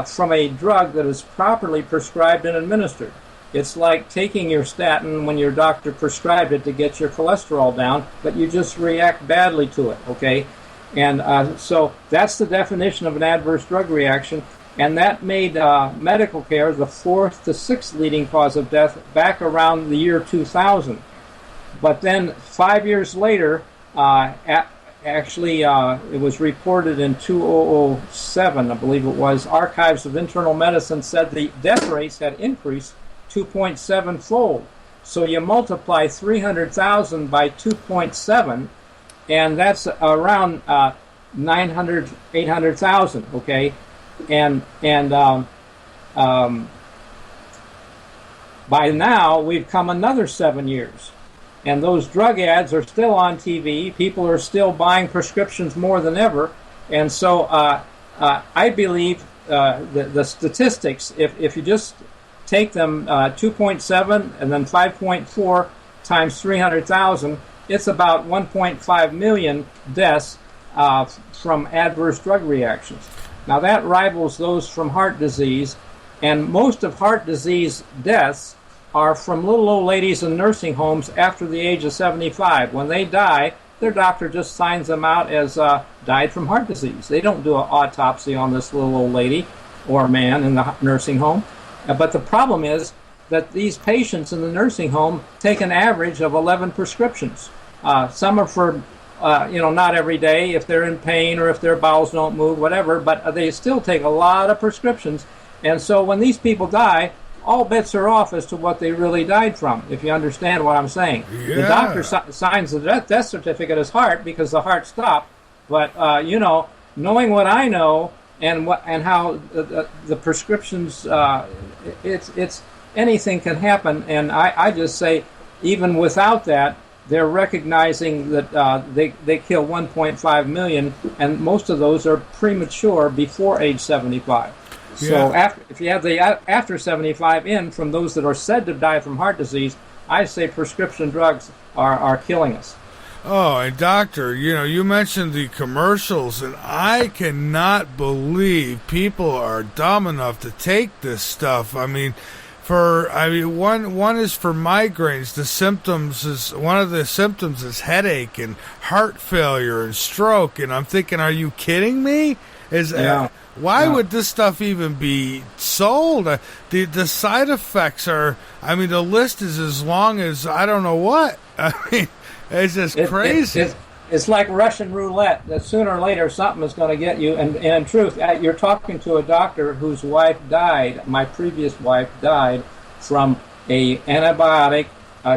from a drug that is properly prescribed and administered. It's like taking your statin when your doctor prescribed it to get your cholesterol down, but you just react badly to it, okay? And so that's the definition of an adverse drug reaction, and that made medical care the fourth to sixth leading cause of death back around the year 2000. But then 5 years later, it was reported in 2007, I believe it was, Archives of Internal Medicine said the death rates had increased 2.7-fold. So you multiply 300,000 by 2.7, and that's around 800,000, okay? And by now, we've come another 7 years. And those drug ads are still on TV. People are still buying prescriptions more than ever. And so I believe the statistics, if you just take them 2.7 and then 5.4 times 300,000, it's about 1.5 million deaths from adverse drug reactions. Now that rivals those from heart disease, and most of heart disease deaths are from little old ladies in nursing homes after the age of 75. When they die, their doctor just signs them out as died from heart disease. They don't do an autopsy on this little old lady or man in the nursing home. But the problem is that these patients in the nursing home take an average of 11 prescriptions. Some are for, not every day if they're in pain or if their bowels don't move, whatever, but they still take a lot of prescriptions. And so when these people die, all bets are off as to what they really died from, if you understand what I'm saying. Yeah. The doctor signs the death certificate as heart because the heart stopped. But, knowing what I know and how the prescriptions, it's anything can happen. And I just say, even without that, they're recognizing that they kill 1.5 million, and most of those are premature before age 75. So if you have the after 75 in from those that are said to die from heart disease, I say prescription drugs are killing us. Oh, and doctor, you mentioned the commercials, and I cannot believe people are dumb enough to take this stuff. I mean, one is for migraines. One of the symptoms is headache and heart failure and stroke. And I'm thinking, are you kidding me? Why would this stuff even be sold? The side effects are, the list is as long as I don't know what. I mean, it's just crazy. It's like Russian roulette. That sooner or later something is going to get you. And in truth, you're talking to a doctor whose wife died. My previous wife died from a antibiotic.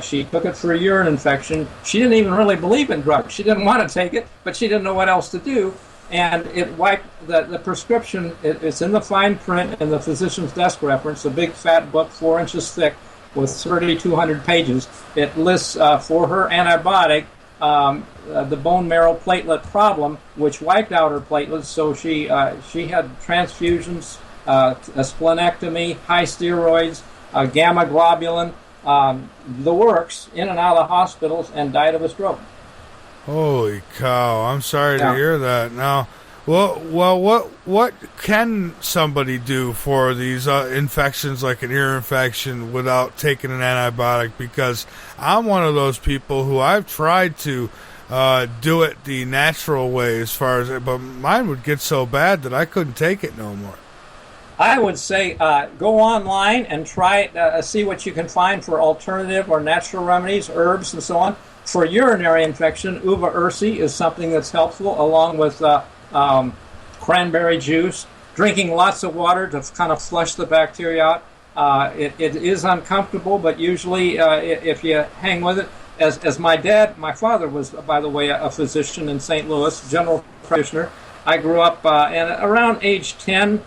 She took it for a urine infection. She didn't even really believe in drugs. She didn't want to take it, but she didn't know what else to do. And it wiped the prescription. It's in the fine print in the physician's desk reference, a big fat book 4 inches thick with 3,200 pages. It lists for her antibiotic the bone marrow platelet problem, which wiped out her platelets. So she had transfusions, a splenectomy, high steroids, gamma globulin, the works, in and out of hospitals, and died of a stroke. Holy cow! I'm sorry to hear that. Now, what can somebody do for these infections, like an ear infection, without taking an antibiotic? Because I'm one of those people who I've tried to do it the natural way, but mine would get so bad that I couldn't take it no more. I would say go online and try it, see what you can find for alternative or natural remedies, herbs, and so on. For urinary infection, uva ursi is something that's helpful, along with cranberry juice, drinking lots of water to kind of flush the bacteria out. It is uncomfortable, but usually if you hang with it, as my father was, by the way, a physician in St. Louis, general practitioner. I grew up, and around age 10,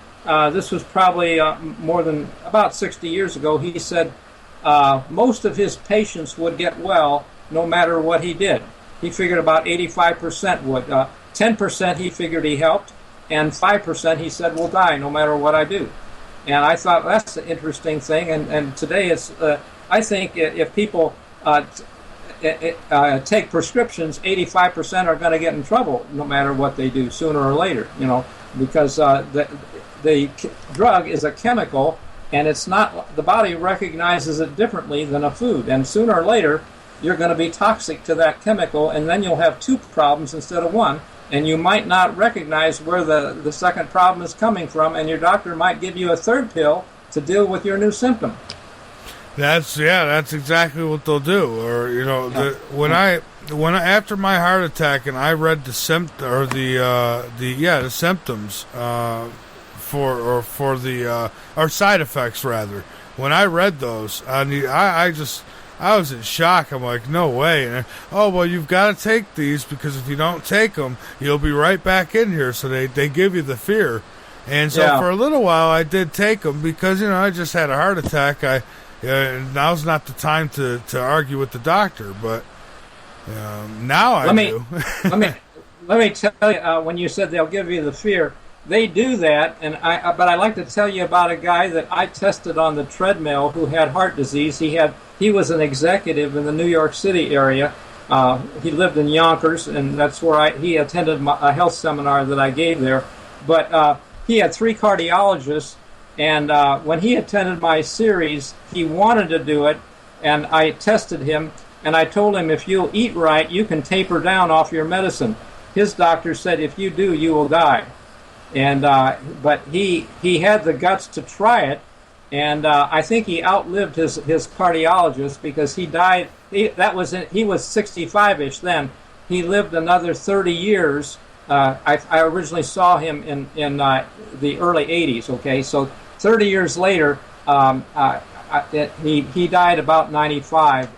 this was probably more than about 60 years ago, he said most of his patients would get well no matter what he did. He figured about 85% would. 10% he figured he helped, and 5% he said will die no matter what I do. And I thought that's an interesting thing. And today it's, I think if people take prescriptions, 85% are going to get in trouble no matter what they do sooner or later, because the drug is a chemical, and it's not, the body recognizes it differently than a food. And sooner or later, you're going to be toxic to that chemical, and then you'll have 2 problems instead of 1, and you might not recognize where the second problem is coming from, and your doctor might give you a 3rd pill to deal with your new symptom. That's exactly what they'll do. Or after my heart attack, and I read the symptoms or side effects rather. When I read those, I was in shock. I'm like, no way. And, you've got to take these, because if you don't take them, you'll be right back in here. So they give you the fear. And so for a little while, I did take them because, I just had a heart attack. Now's not the time to argue with the doctor, but now I do. let me tell you, when you said they'll give you the fear, they do that, but I'd like to tell you about a guy that I tested on the treadmill who had heart disease. He was an executive in the New York City area. He lived in Yonkers, and that's where he attended a health seminar that I gave there. But he had 3 cardiologists, and when he attended my series, he wanted to do it, and I tested him, and I told him, if you'll eat right, you can taper down off your medicine. His doctor said, if you do, you will die. And but he had the guts to try it, and I think he outlived his cardiologist, because he died. He was 65-ish then. He lived another 30 years. I originally saw him in the early 80s. Okay, so 30 years later, he died about 95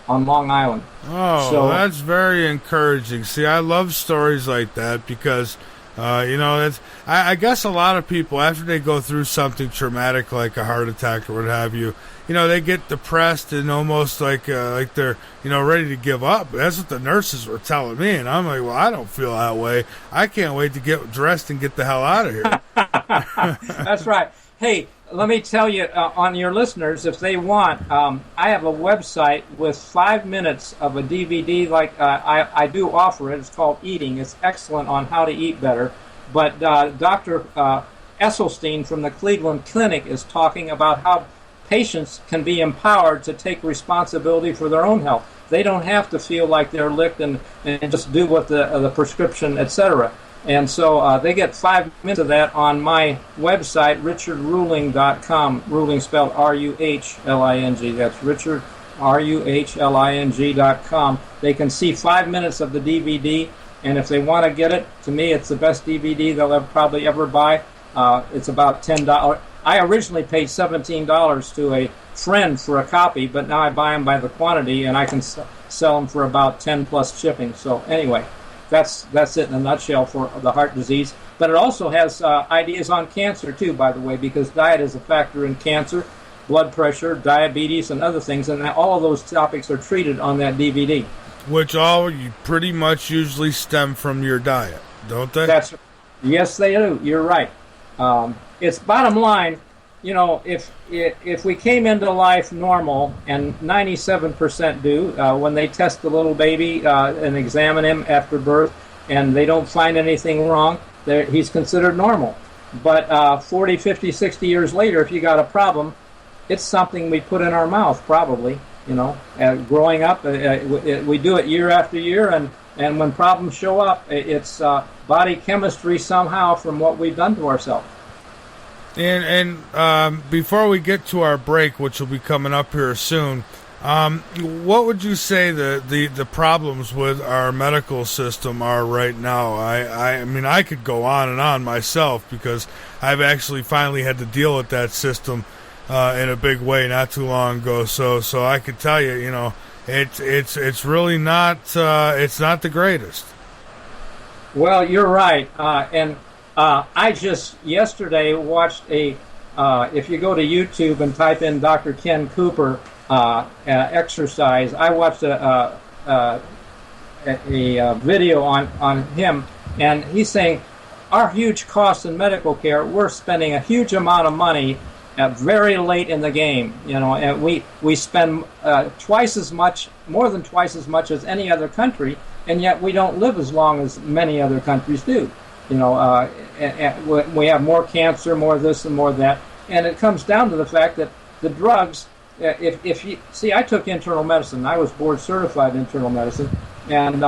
on Long Island. Oh, so that's very encouraging. See, I love stories like that, because I guess a lot of people, after they go through something traumatic like a heart attack or what have you, they get depressed and almost like they're ready to give up. That's what the nurses were telling me, and I'm like, well, I don't feel that way. I can't wait to get dressed and get the hell out of here. That's right. Hey, let me tell you, on your listeners, if they want, I have a website with 5 minutes of a DVD. Like I do offer it. It's called Eating. It's excellent on how to eat better. But Dr. Esselstyn from the Cleveland Clinic is talking about how patients can be empowered to take responsibility for their own health. They don't have to feel like they're licked and just do what the prescription, etc. And so they get 5 minutes of that on my website, richardruhling.com. Ruhling spelled R-U-H-L-I-N-G. That's Richard, R-U-H-L-I-N-G.com. They can see 5 minutes of the DVD, and if they want to get it, to me it's the best DVD they'll probably ever buy. It's about $10. I originally paid $17 to a friend for a copy, but now I buy them by the quantity, and I can sell them for about 10 plus shipping. So anyway, that's it in a nutshell for the heart disease. But it also has ideas on cancer too, by the way, because diet is a factor in cancer, blood pressure, diabetes, and other things, and all of those topics are treated on that DVD. Which all you pretty much usually stem from your diet, don't they? Yes, they do. You're right. It's bottom line, you know, if we came into life normal, and 97% do, when they test the little baby and examine him after birth, and they don't find anything wrong, he's considered normal. But 40, 50, 60 years later, if you got a problem, it's something we put in our mouth, probably. You know, growing up, we do it year after year, and when problems show up, it's body chemistry somehow from what we've done to ourselves. And before we get to our break, which will be coming up here soon, what would you say the problems with our medical system are right now? I mean, I could go on and on myself because I've actually finally had to deal with that system in a big way not too long ago. So I could tell you, you know, it's really not it's not the greatest. Well, you're right, and I just yesterday watched if you go to YouTube and type in Dr. Ken Cooper exercise, I watched a video on him, and he's saying our huge costs in medical care, we're spending a huge amount of money very late in the game, you know, and we spend more than twice as much as any other country, and yet we don't live as long as many other countries do. You know, and we have more cancer, more this and more that, and it comes down to the fact that the drugs. If you see, I took internal medicine. I was board certified in internal medicine, and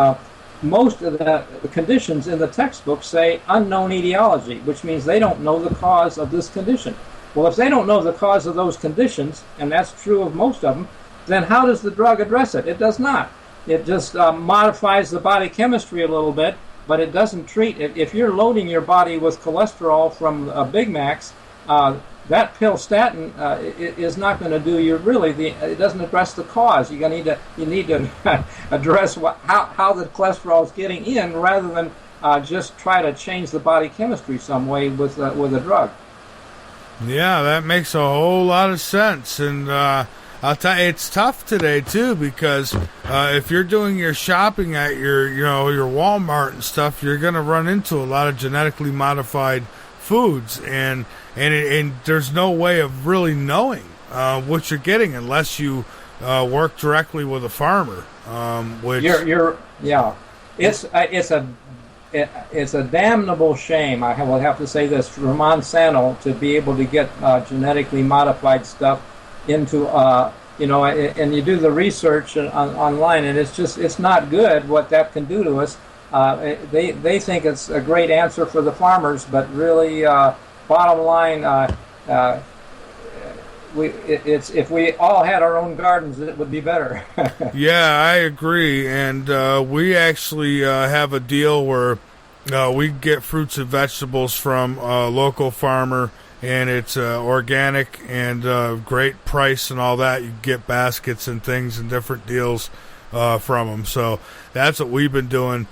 most of the conditions in the textbooks say unknown etiology, which means they don't know the cause of this condition. Well, if they don't know the cause of those conditions, and that's true of most of them, then how does the drug address it? It does not. It just modifies the body chemistry a little bit, but it doesn't treat it. If you're loading your body with cholesterol from Big Macs, that pill statin is not going to do you it doesn't address the cause. You need to address how the cholesterol is getting in, rather than just try to change the body chemistry some way with a drug. Yeah, that makes a whole lot of sense, and I'll tell you, it's tough today too, because if you're doing your shopping at your Walmart and stuff, you're going to run into a lot of genetically modified foods, and there's no way of really knowing what you're getting unless you work directly with a farmer. It's a damnable shame. I will have to say this for Monsanto to be able to get genetically modified stuff into and you do the research online, and it's not good what that can do to us. They think it's a great answer for the farmers, but really, bottom line, if we all had our own gardens, it would be better. Yeah, I agree, and we actually have a deal where we get fruits and vegetables from a local farmer, and it's organic and great price and all that. You get baskets and things and different deals from them. So that's what we've been doing,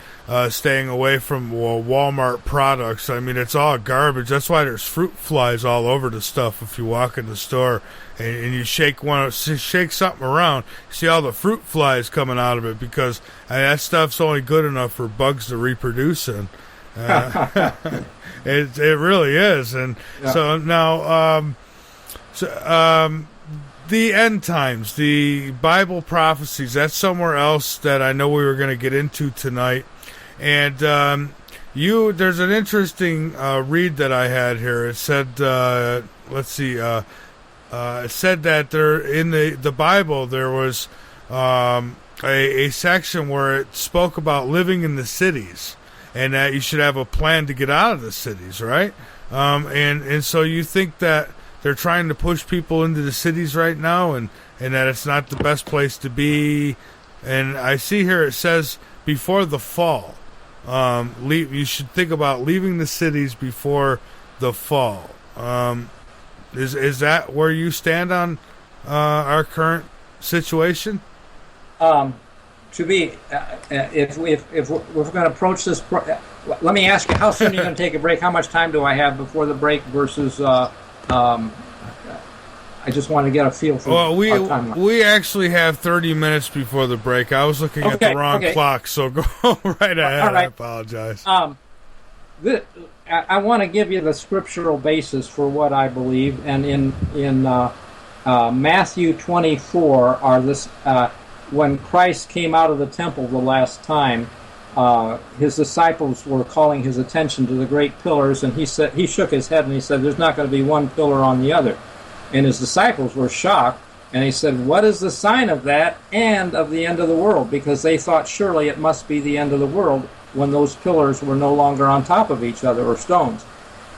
staying away from Walmart products. I mean, it's all garbage. That's why there's fruit flies all over the stuff. If you walk in the store and you shake something around, you see all the fruit flies coming out of it, because that stuff's only good enough for bugs to reproduce in. It really is. And so now So, the end times, the Bible prophecies, that's somewhere else that I know we were going to get into tonight. And there's an interesting read that I had here. It said, it said that there in the Bible there was a section where it spoke about living in the cities, and that you should have a plan to get out of the cities, right? And so you think that they're trying to push people into the cities right now, and that it's not the best place to be. And I see here it says before the fall, you should think about leaving the cities before the fall. Is that where you stand on our current situation? To be, if we're going to approach this, let me ask you, how soon are you going to take a break? How much time do I have before the break versus? I just want to get a feel for. Well, we actually have 30 minutes before the break. I was looking at the wrong clock, so go right ahead. All right. I apologize. I want to give you the scriptural basis for what I believe, and in Matthew 24 are this. When Christ came out of the temple the last time, his disciples were calling his attention to the great pillars, and he shook his head and he said, "There's not going to be one pillar on the other." And his disciples were shocked, and he said, "What is the sign of that and of the end of the world?" Because they thought surely it must be the end of the world when those pillars were no longer on top of each other, or stones.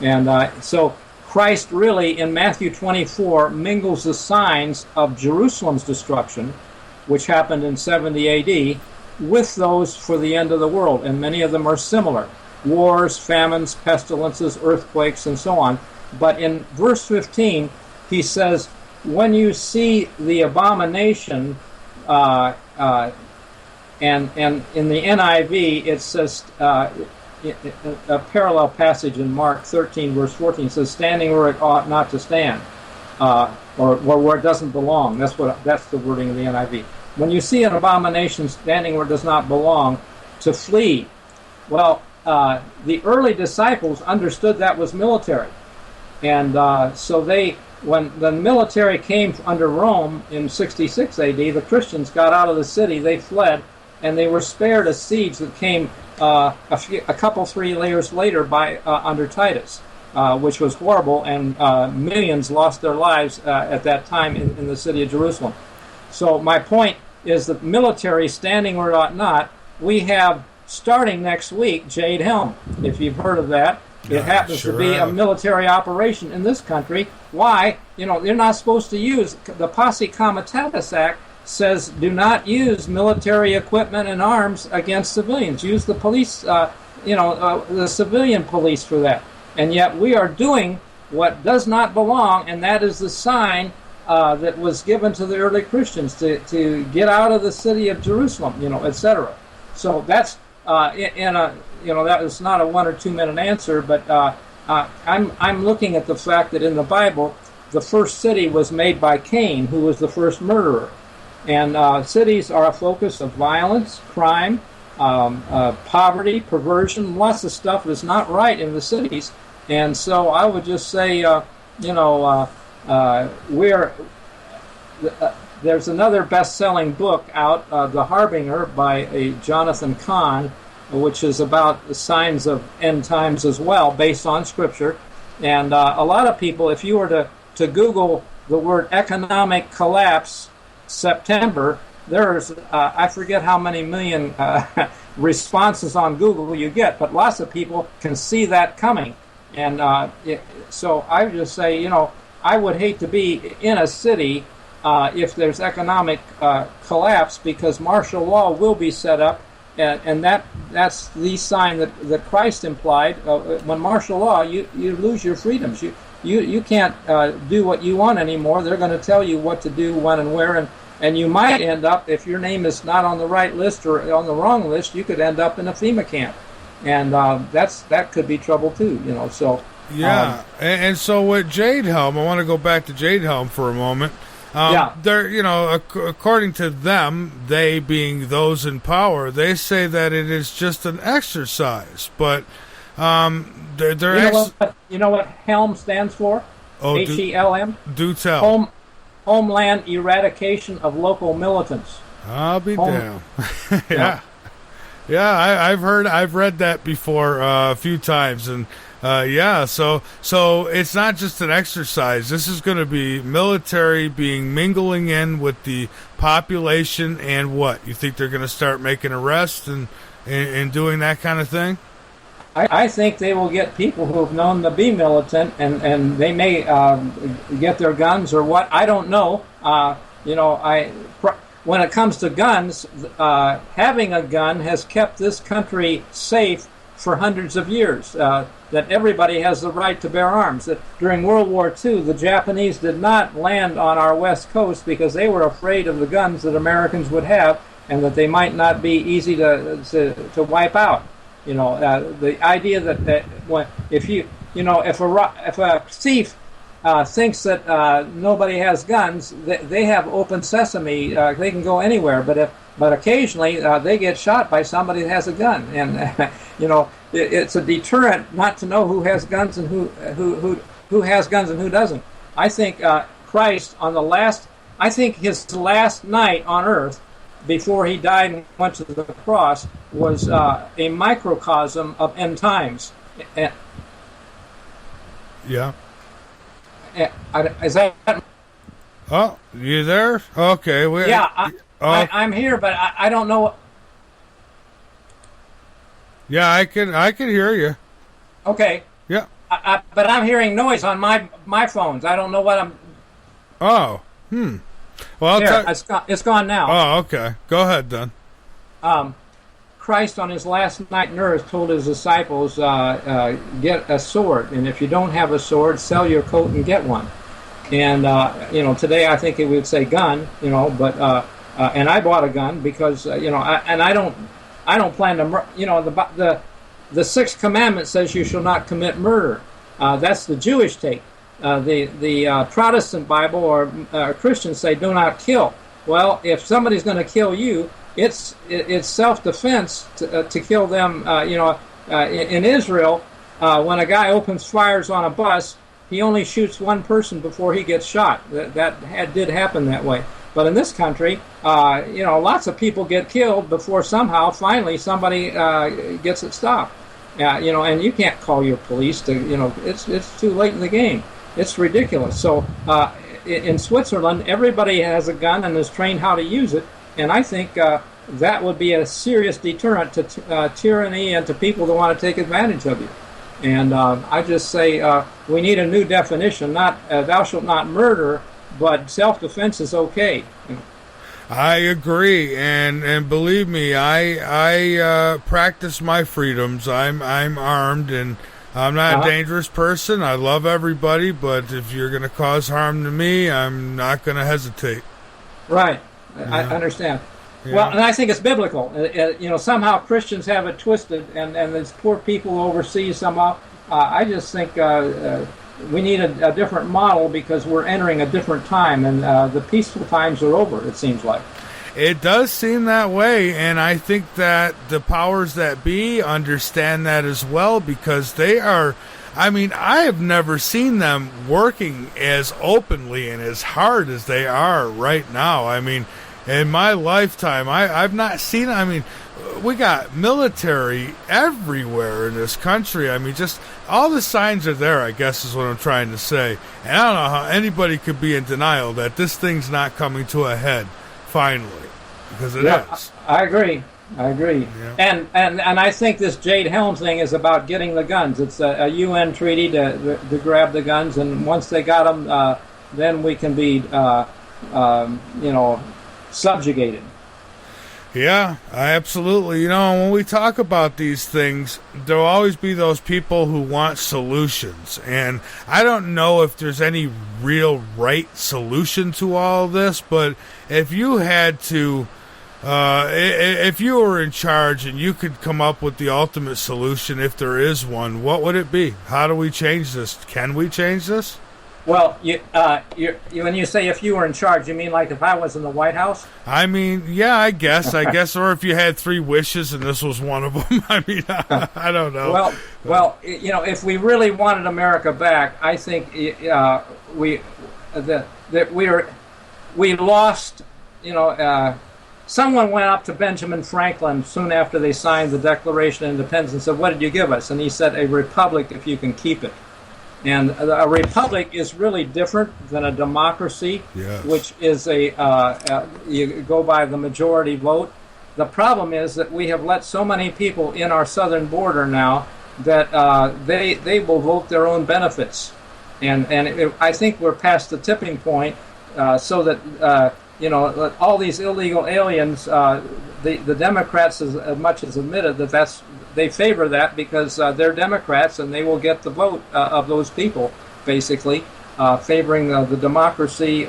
And so Christ really, in Matthew 24, mingles the signs of Jerusalem's destruction, which happened in 70 A.D., with those for the end of the world, and many of them are similar. Wars, famines, pestilences, earthquakes, and so on. But in verse 15, he says, when you see the abomination, and in the NIV, it says, a parallel passage in Mark 13, verse 14, says, standing where it ought not to stand, or where it doesn't belong. That's the wording of the NIV. When you see an abomination standing where it does not belong, to flee. Well, the early disciples understood that was military. And so when the military came under Rome in 66 AD, the Christians got out of the city, they fled, and they were spared a siege that came a couple, 3 layers later by under Titus, which was horrible, and millions lost their lives at that time in the city of Jerusalem. So my point is that military standing where it ought not. We have, starting next week, Jade Helm, if you've heard of that. It happens to be a military operation in this country. Why? They're not supposed to use, the Posse Comitatus Act says do not use military equipment and arms against civilians. Use the police, the civilian police for that. And yet we are doing what does not belong, and that is the sign that was given to the early Christians to get out of the city of Jerusalem, etc. So that's that is not a 1 or 2 minute answer, but I'm looking at the fact that in the Bible, the first city was made by Cain, who was the first murderer. And cities are a focus of violence, crime, poverty, perversion, lots of stuff that's not right in the cities. And so I would just say, there's another best-selling book out, The Harbinger, by Jonathan Cahn, which is about the signs of end times as well, based on Scripture. And a lot of people, if you were to Google the word economic collapse September, there's, I forget how many million responses on Google you get, but lots of people can see that coming. And so I would just say, I would hate to be in a city if there's economic collapse, because martial law will be set up, and that's the sign that Christ implied. When martial law, you lose your freedoms. You can't do what you want anymore. They're going to tell you what to do, when and where, and you might end up, if your name is not on the right list or on the wrong list, you could end up in a FEMA camp, and that could be trouble too. So yeah, and so with Jade Helm, I want to go back to Jade Helm for a moment. They're, according to them, they being those in power, they say that it is just an exercise. But you know what Helm stands for? HELM. Do tell. Homeland Eradication of Local Militants. I'll be damned. Yeah. Yeah, I've read that before a few times, and so it's not just an exercise. This is going to be military mingling in with the population, and what? You think they're going to start making arrests and doing that kind of thing? I think they will get people who have known to be militant, and they may get their guns or what. I don't know. When it comes to guns, having a gun has kept this country safe for hundreds of years. That everybody has the right to bear arms. That during World War II, the Japanese did not land on our west coast because they were afraid of the guns that Americans would have, and that they might not be easy to wipe out. The idea that if a thief thinks that nobody has guns, they have open sesame. They can go anywhere. But occasionally they get shot by somebody that has a gun, and it's a deterrent not to know who has guns and who has guns and who doesn't. I think Christ I think his last night on earth, before he died and went to the cross, was a microcosm of end times. Yeah. Is that? Oh, you there? Okay. I'm here, but I don't know. Yeah, I can hear you. Okay. Yeah. But I'm hearing noise on my phones. I don't know what I'm. Oh. Well, it's gone now. Oh, okay. Go ahead then. Christ on his last night on earth told his disciples, get a sword, and if you don't have a sword, sell your coat and get one. And today I think it would say gun, but and I bought a gun because I don't plan to the sixth commandment says you shall not commit murder. That's the Jewish take. The Protestant Bible or Christians say do not kill. Well, if somebody's going to kill you, it's self-defense to kill them. In Israel, when a guy opens fires on a bus, he only shoots one person before he gets shot. That did happen that way. But in this country, lots of people get killed before finally somebody gets it stopped. And you can't call your police to, it's too late in the game. It's ridiculous. So in Switzerland, everybody has a gun and is trained how to use it. And I think that would be a serious deterrent to tyranny and to people that want to take advantage of you. And I just say we need a new definition, not thou shalt not murder, but self-defense is okay. I agree, and believe me, I practice my freedoms. I'm armed, and I'm not a dangerous person. I love everybody, but if you're going to cause harm to me, I'm not going to hesitate. Right. I understand. Yeah. Well, and I think it's biblical. Somehow Christians have it twisted, and there's poor people overseas somehow. I just think we need a different model because we're entering a different time, and the peaceful times are over, it seems like. It does seem that way, and I think that the powers that be understand that as well, because they are, I have never seen them working as openly and as hard as they are right now. In my lifetime, I've not seen, we got military everywhere in this country. Just all the signs are there, I guess is what I'm trying to say. And I don't know how anybody could be in denial that this thing's not coming to a head finally, because it is. I agree. Yeah. And I think this Jade Helm thing is about getting the guns. It's a UN treaty to grab the guns, and once they got them, then we can be, subjugated. Yeah, absolutely. When we talk about these things, there'll always be those people who want solutions. And I don't know if there's any real right solution to all of this, but if you had to, if you were in charge and you could come up with the ultimate solution, if there is one, what would it be? How do we change this? Can we change this? Well, when you say if you were in charge, you mean like if I was in the White House? I mean, yeah, I guess, or if you had 3 wishes and this was one of them. I mean, I don't know. Well, if we really wanted America back, I think we lost. Someone went up to Benjamin Franklin soon after they signed the Declaration of Independence and said, "What did you give us?" And he said, "A republic if you can keep it." And a republic is really different than a democracy, yes, which is you go by the majority vote. The problem is that we have let so many people in our southern border now that they will vote their own benefits. And I think we're past the tipping point so that, all these illegal aliens, the Democrats as much as admitted that they favor that because they're Democrats and they will get the vote of those people, basically, favoring the democracy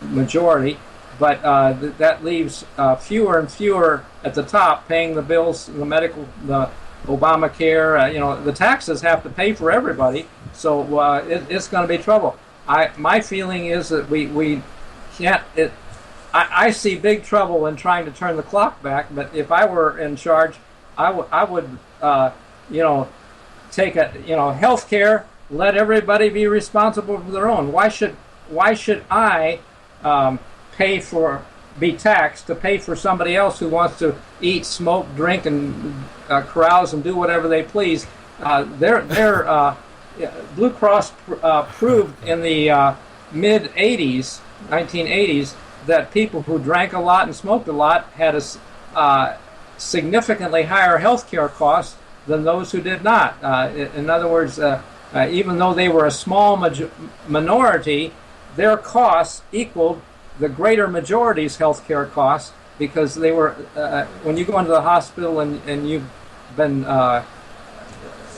majority. But that leaves fewer and fewer at the top paying the bills, the medical, the Obamacare. The taxes have to pay for everybody, so it's going to be trouble. My feeling is that we can't. I see big trouble in trying to turn the clock back. But if I were in charge, I would take health care. Let everybody be responsible for their own. Why should I be taxed to pay for somebody else who wants to eat, smoke, drink, and carouse and do whatever they please? Blue Cross proved in the mid 1980s, that people who drank a lot and smoked a lot had a significantly higher health care costs than those who did not. In other words, even though they were a small minority, their costs equaled the greater majority's health care costs because they were, when you go into the hospital and you've been,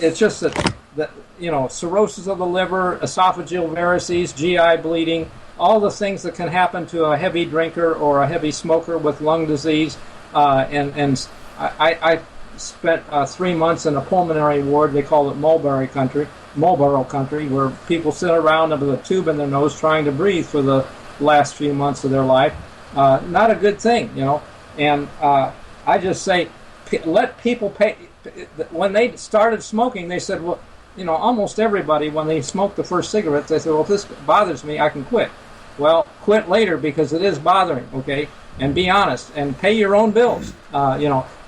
it's just that cirrhosis of the liver, esophageal varices, GI bleeding, all the things that can happen to a heavy drinker or a heavy smoker with lung disease. And I spent 3 months in a pulmonary ward. They call it Marlboro country, where people sit around with a tube in their nose trying to breathe for the last few months of their life. Not a good thing, And I just say, let people pay. When they started smoking, they said, well, almost everybody, when they smoked the first cigarette, they said, well, if this bothers me, I can quit. Well, quit later because it is bothering, okay? And be honest and pay your own bills.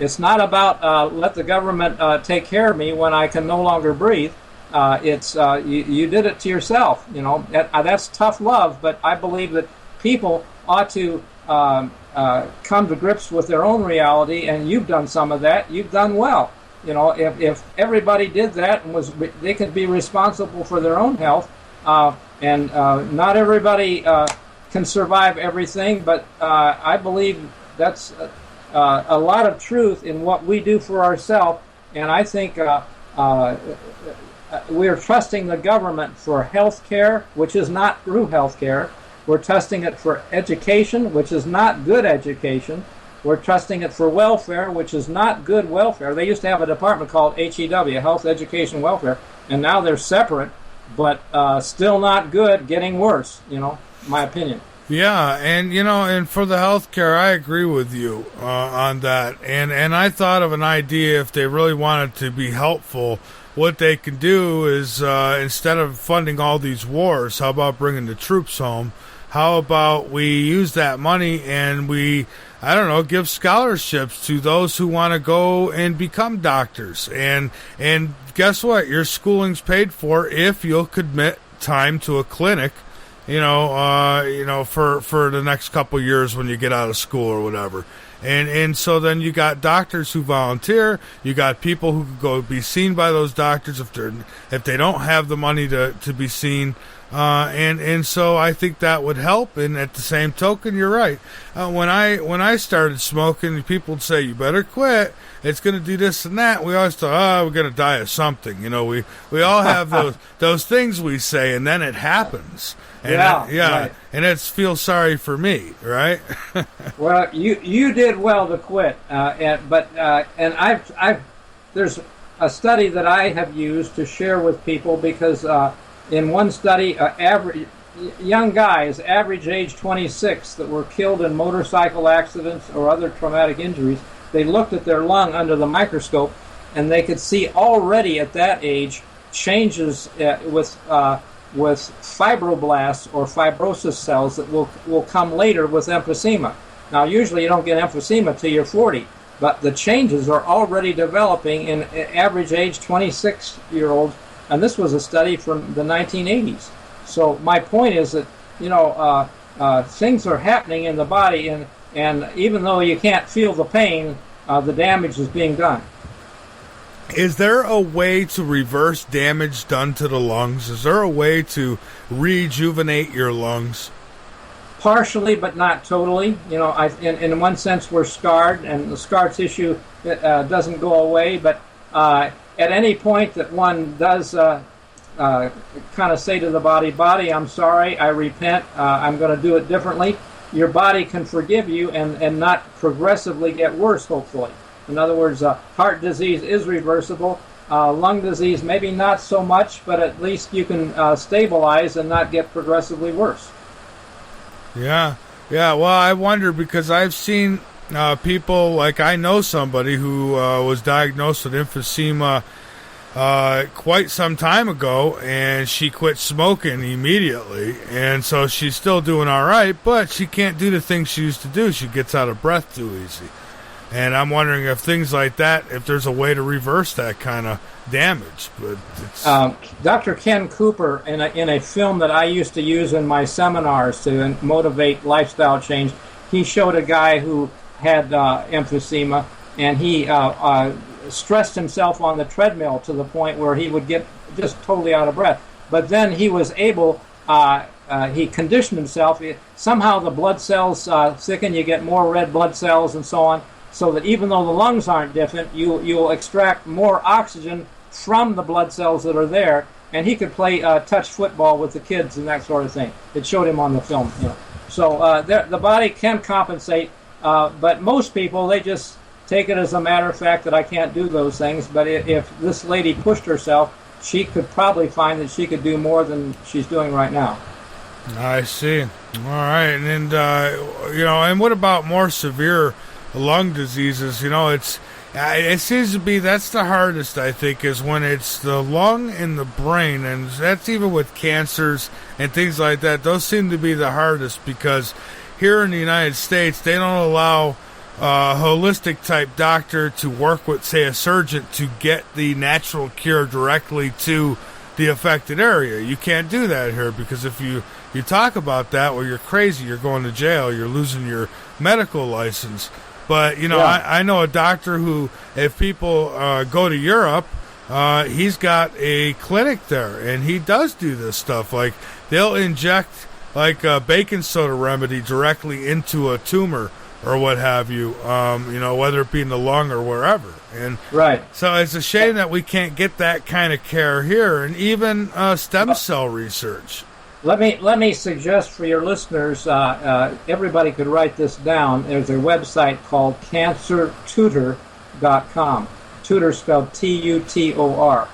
It's not about let the government take care of me when I can no longer breathe. It's you did it to yourself. That's tough love, but I believe that people ought to come to grips with their own reality, and you've done some of that. You've done well. If everybody did that and they could be responsible for their own health. And not everybody can survive everything, but I believe that's a lot of truth in what we do for ourselves. And I think we're trusting the government for health care, which is not true health care. We're trusting it for education, which is not good education. We're trusting it for welfare, which is not good welfare. They used to have a department called HEW, Health, Education, Welfare, and now they're separate. But still not good, getting worse, my opinion. Yeah, and for the healthcare, I agree with you on that. And I thought of an idea, if they really wanted to be helpful, what they can do is instead of funding all these wars, how about bringing the troops home? How about we use that money and we, give scholarships to those who want to go and become doctors. And guess what? Your schooling's paid for if you'll commit time to a clinic, for the next couple of years when you get out of school or whatever. And so then you got doctors who volunteer. You got people who could go be seen by those doctors if they don't have the money to be seen. And so I think that would help. And at the same token, you're right. When I started smoking, people would say, "You better quit. It's going to do this and that." We always thought, we're going to die of something. We all have those things we say, and then it happens. And right. And it feels sorry for me, right? Well, you did well to quit, and I've there's a study that I have used to share with people because in one study, young guys, average age 26, that were killed in motorcycle accidents or other traumatic injuries, they looked at their lung under the microscope, and they could see already at that age changes with fibroblasts or fibrosis cells that will come later with emphysema. Now, usually you don't get emphysema till you're 40, but the changes are already developing in average age 26-year-olds, and this was a study from the 1980s. So my point is that, things are happening in the body, and even though you can't feel the pain, the damage is being done. Is there a way to reverse damage done to the lungs? Is there a way to rejuvenate your lungs? Partially, but not totally. In one sense, we're scarred, and the scar tissue doesn't go away. But at any point that one does kind of say to the body, I'm sorry, I repent, I'm going to do it differently, your body can forgive you and not progressively get worse, hopefully. In other words, heart disease is reversible. Lung disease, maybe not so much, but at least you can stabilize and not get progressively worse. Yeah. Well, I wonder because I've seen people, like I know somebody who was diagnosed with emphysema quite some time ago, and she quit smoking immediately, and so she's still doing all right, but she can't do the things she used to do. She gets out of breath too easy. And I'm wondering if things like that, if there's a way to reverse that kind of damage. But Dr. Ken Cooper, in a film that I used to use in my seminars to motivate lifestyle change, he showed a guy who had emphysema, and he stressed himself on the treadmill to the point where he would get just totally out of breath. But then he was able, he conditioned himself. Somehow the blood cells thicken, you get more red blood cells and so on, so that even though the lungs aren't different, you'll extract more oxygen from the blood cells that are there, and he could play touch football with the kids and that sort of thing. It showed him on the film. So the body can compensate, but most people, they just take it as a matter of fact that I can't do those things. But if this lady pushed herself, she could probably find that she could do more than she's doing right now. I see. All right, and and what about more severe lung diseases? It seems to be that's the hardest, I think, is when it's the lung and the brain, and that's even with cancers and things like that. Those seem to be the hardest because here in the United States, they don't allow a holistic type doctor to work with, say, a surgeon to get the natural cure directly to the affected area. You can't do that here because if you talk about that, well, you're crazy, you're going to jail, you're losing your medical license. But, I know a doctor who, if people go to Europe, he's got a clinic there, and he does do this stuff. Like, they'll inject, like, a baking soda remedy directly into a tumor or what have you, whether it be in the lung or wherever. And right. So it's a shame that we can't get that kind of care here, and even stem cell research. Let me suggest for your listeners, everybody could write this down. There's a website called cancertutor.com. Tutor spelled Tutor.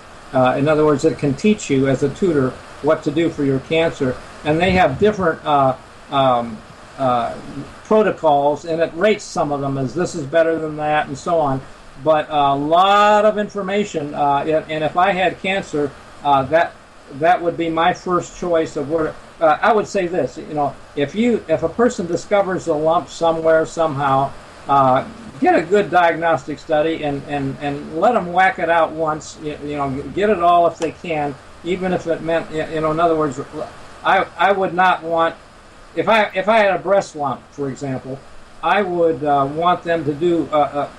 In other words, it can teach you as a tutor what to do for your cancer. And they have different protocols, and it rates some of them as this is better than that and so on. But a lot of information. And if I had cancer, that would be my first choice of where. I would say this: if a person discovers a lump somewhere somehow, get a good diagnostic study and let them whack it out once. Get it all if they can, even if it meant. In other words, I would not want if I had a breast lump, for example, I would want them to do to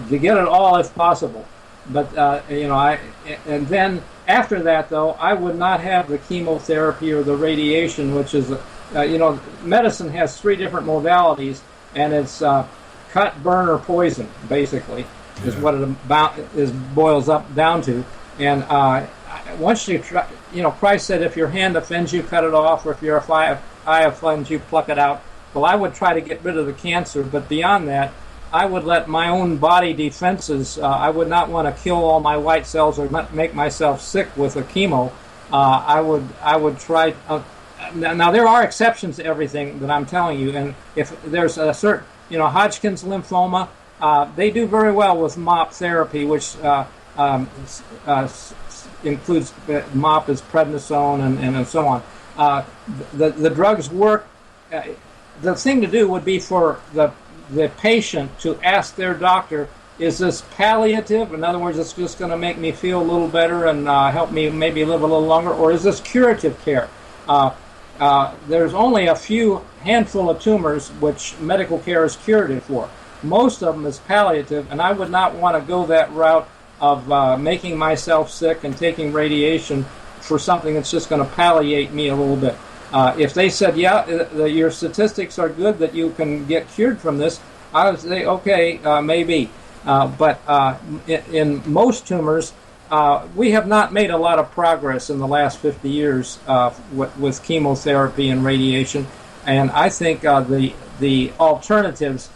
get it all if possible. But and then after that, though, I would not have the chemotherapy or the radiation, which is medicine has 3 different modalities, and it's cut, burn, or poison, basically, is what it boils up down to. And once you try, Christ said, if your hand offends you, cut it off, or if your eye offends you, pluck it out. Well, I would try to get rid of the cancer, but beyond that, I would let my own body defenses, I would not want to kill all my white cells or make myself sick with a chemo. I would try. Now there are exceptions to everything that I'm telling you, and if there's a certain, Hodgkin's lymphoma, they do very well with MOP therapy, which includes MOP is prednisone and so on. The drugs work. The thing to do would be for the patient to ask their doctor, is this palliative? In other words, it's just going to make me feel a little better and help me maybe live a little longer, or is this curative care? There's only a few handful of tumors which medical care is curative for. Most of them is palliative, and I would not want to go that route of making myself sick and taking radiation for something that's just going to palliate me a little bit. If they said, your statistics are good that you can get cured from this, I would say, okay, maybe. But in most tumors, we have not made a lot of progress in the last 50 years with chemotherapy and radiation. And I think the alternatives,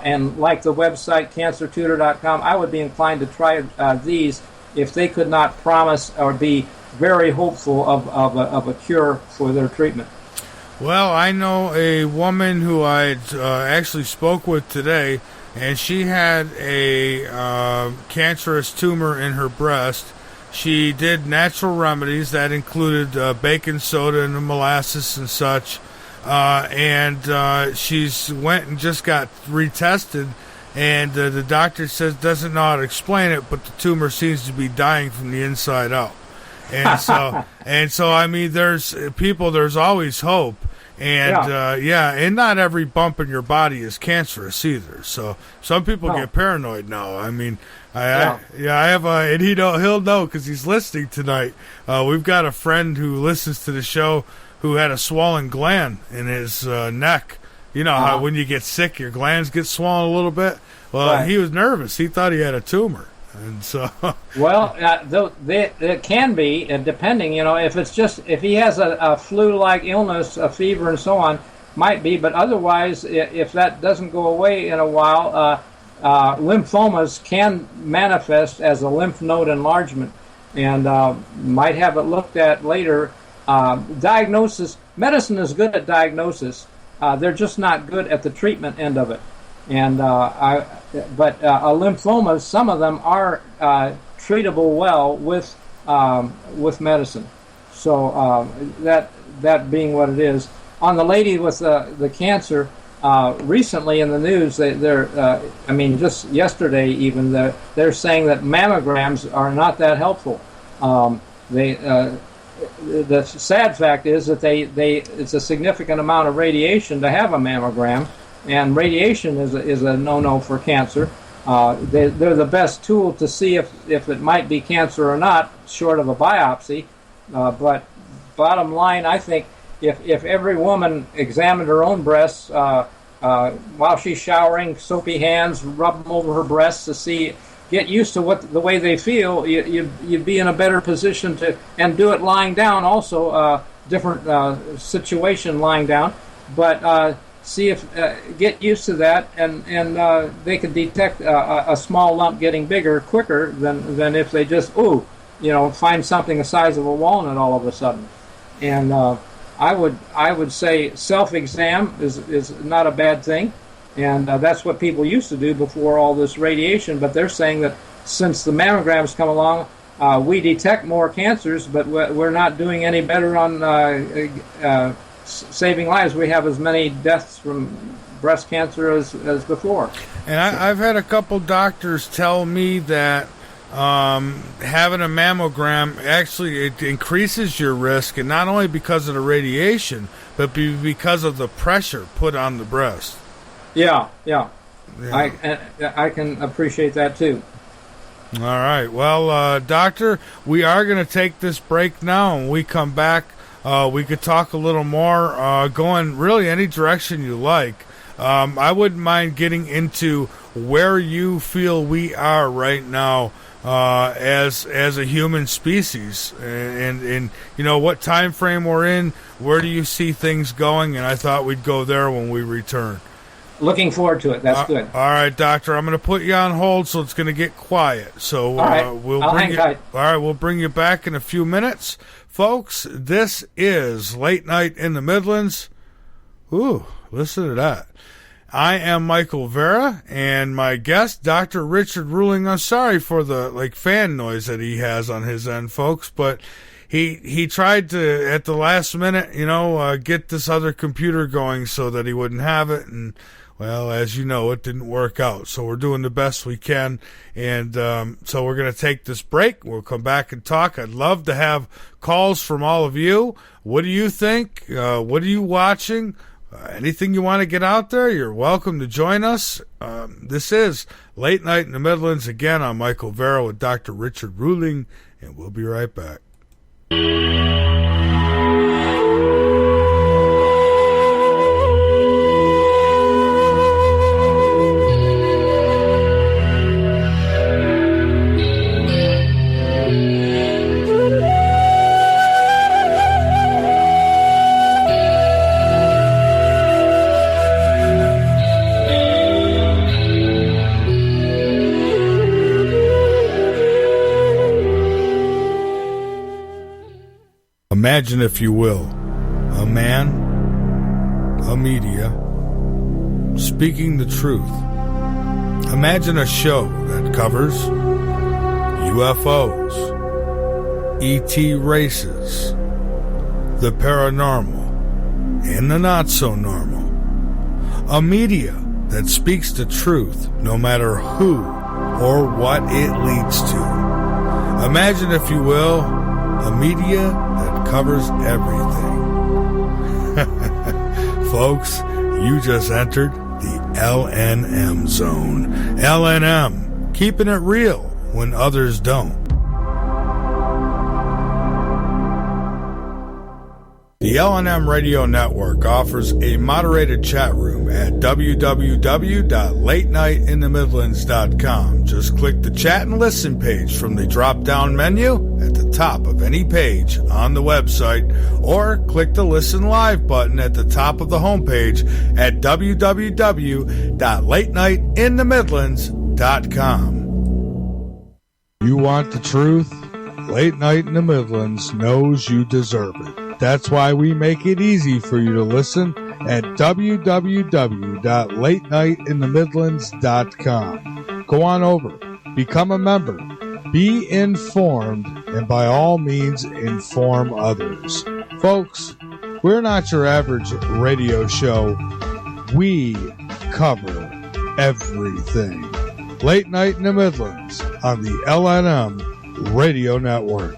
and like the website cancertutor.com, I would be inclined to try these if they could not promise or be very hopeful of a cure for their treatment. Well, I know a woman who I actually spoke with today, and she had a cancerous tumor in her breast. She did natural remedies that included baking soda and molasses and such. And she's went and just got retested, and the doctor says doesn't know how to explain it, but the tumor seems to be dying from the inside out. And so I mean, there's always hope, and and not every bump in your body is cancerous either. So some people get paranoid now. I mean, I have and he'll know because he's listening tonight. We've got a friend who listens to the show who had a swollen gland in his neck. You know how when you get sick, your glands get swollen a little bit? Well, he was nervous. He thought he had a tumor. And so... Well, it can be, depending, if he has a flu-like illness, a fever and so on, might be. But otherwise, if that doesn't go away in a while, lymphomas can manifest as a lymph node enlargement and might have it looked at later. Diagnosis, medicine is good at diagnosis. They're just not good at the treatment end of it. And but lymphomas, some of them are treatable well with medicine. So that being what it is. On the lady with the cancer, recently in the news, just yesterday even, they're saying that mammograms are not that helpful. The sad fact is that it's a significant amount of radiation to have a mammogram, and radiation is a no-no for cancer. They're the best tool to see if it might be cancer or not, short of a biopsy. But bottom line, I think if every woman examined her own breasts while she's showering, soapy hands, rub them over her breasts to get used to the way they feel, you'd be in a better position and do it lying down also, different situation lying down, but get used to that, and they could detect a small lump getting bigger quicker than if they just find something the size of a walnut all of a sudden. And I would say self-exam is not a bad thing. And that's what people used to do before all this radiation. But they're saying that since the mammograms come along, we detect more cancers, but we're not doing any better on saving lives. We have as many deaths from breast cancer as before. And I've had a couple doctors tell me that having a mammogram actually it increases your risk, and not only because of the radiation, but because of the pressure put on the breast. Yeah. I can appreciate that too. All right. Well, Doctor, we are going to take this break now, and when we come back, we could talk a little more, going really any direction you like. I wouldn't mind getting into where you feel we are right now as a human species, and what time frame we're in. Where do you see things going? And I thought we'd go there when we return. looking forward to it. That's good. All right, Doctor. I'm going to put you on hold, so it's going to get quiet. So all right. I'll hang tight. All right, we'll bring you back in a few minutes. Folks, this is Late Night in the Midlands. Ooh, listen to that. I am Michael Vera, and my guest, Dr. Richard Ruhling. I'm sorry for the fan noise that he has on his end, folks, but he tried to, at the last minute, get this other computer going so that he wouldn't have it, and well, as you know, it didn't work out. So we're doing the best we can. And so we're going to take this break. We'll come back and talk. I'd love to have calls from all of you. What do you think? What are you watching? Anything you want to get out there, you're welcome to join us. This is Late Night in the Midlands. Again, I'm Michael Vera with Dr. Richard Ruhling, and we'll be right back. Imagine, if you will, a man, a media, speaking the truth. Imagine a show that covers UFOs, ET races, the paranormal, and the not-so-normal. A media that speaks the truth no matter who or what it leads to. Imagine, if you will, a media that covers everything. Folks, you just entered the LNM zone. LNM, keeping it real when others don't. The LNM Radio Network offers a moderated chat room at www.latenightinthemidlands.com. Just click the chat and listen page from the drop-down menu at the top of any page on the website, or click the Listen Live button at the top of the homepage at www.latenightinthemidlands.com. You want the truth? Late Night in the Midlands knows you deserve it. That's why we make it easy for you to listen at www.latenightinthemidlands.com. Go on over, become a member, be informed, and by all means, inform others. Folks, we're not your average radio show. We cover everything. Late Night in the Midlands on the LNM Radio Network.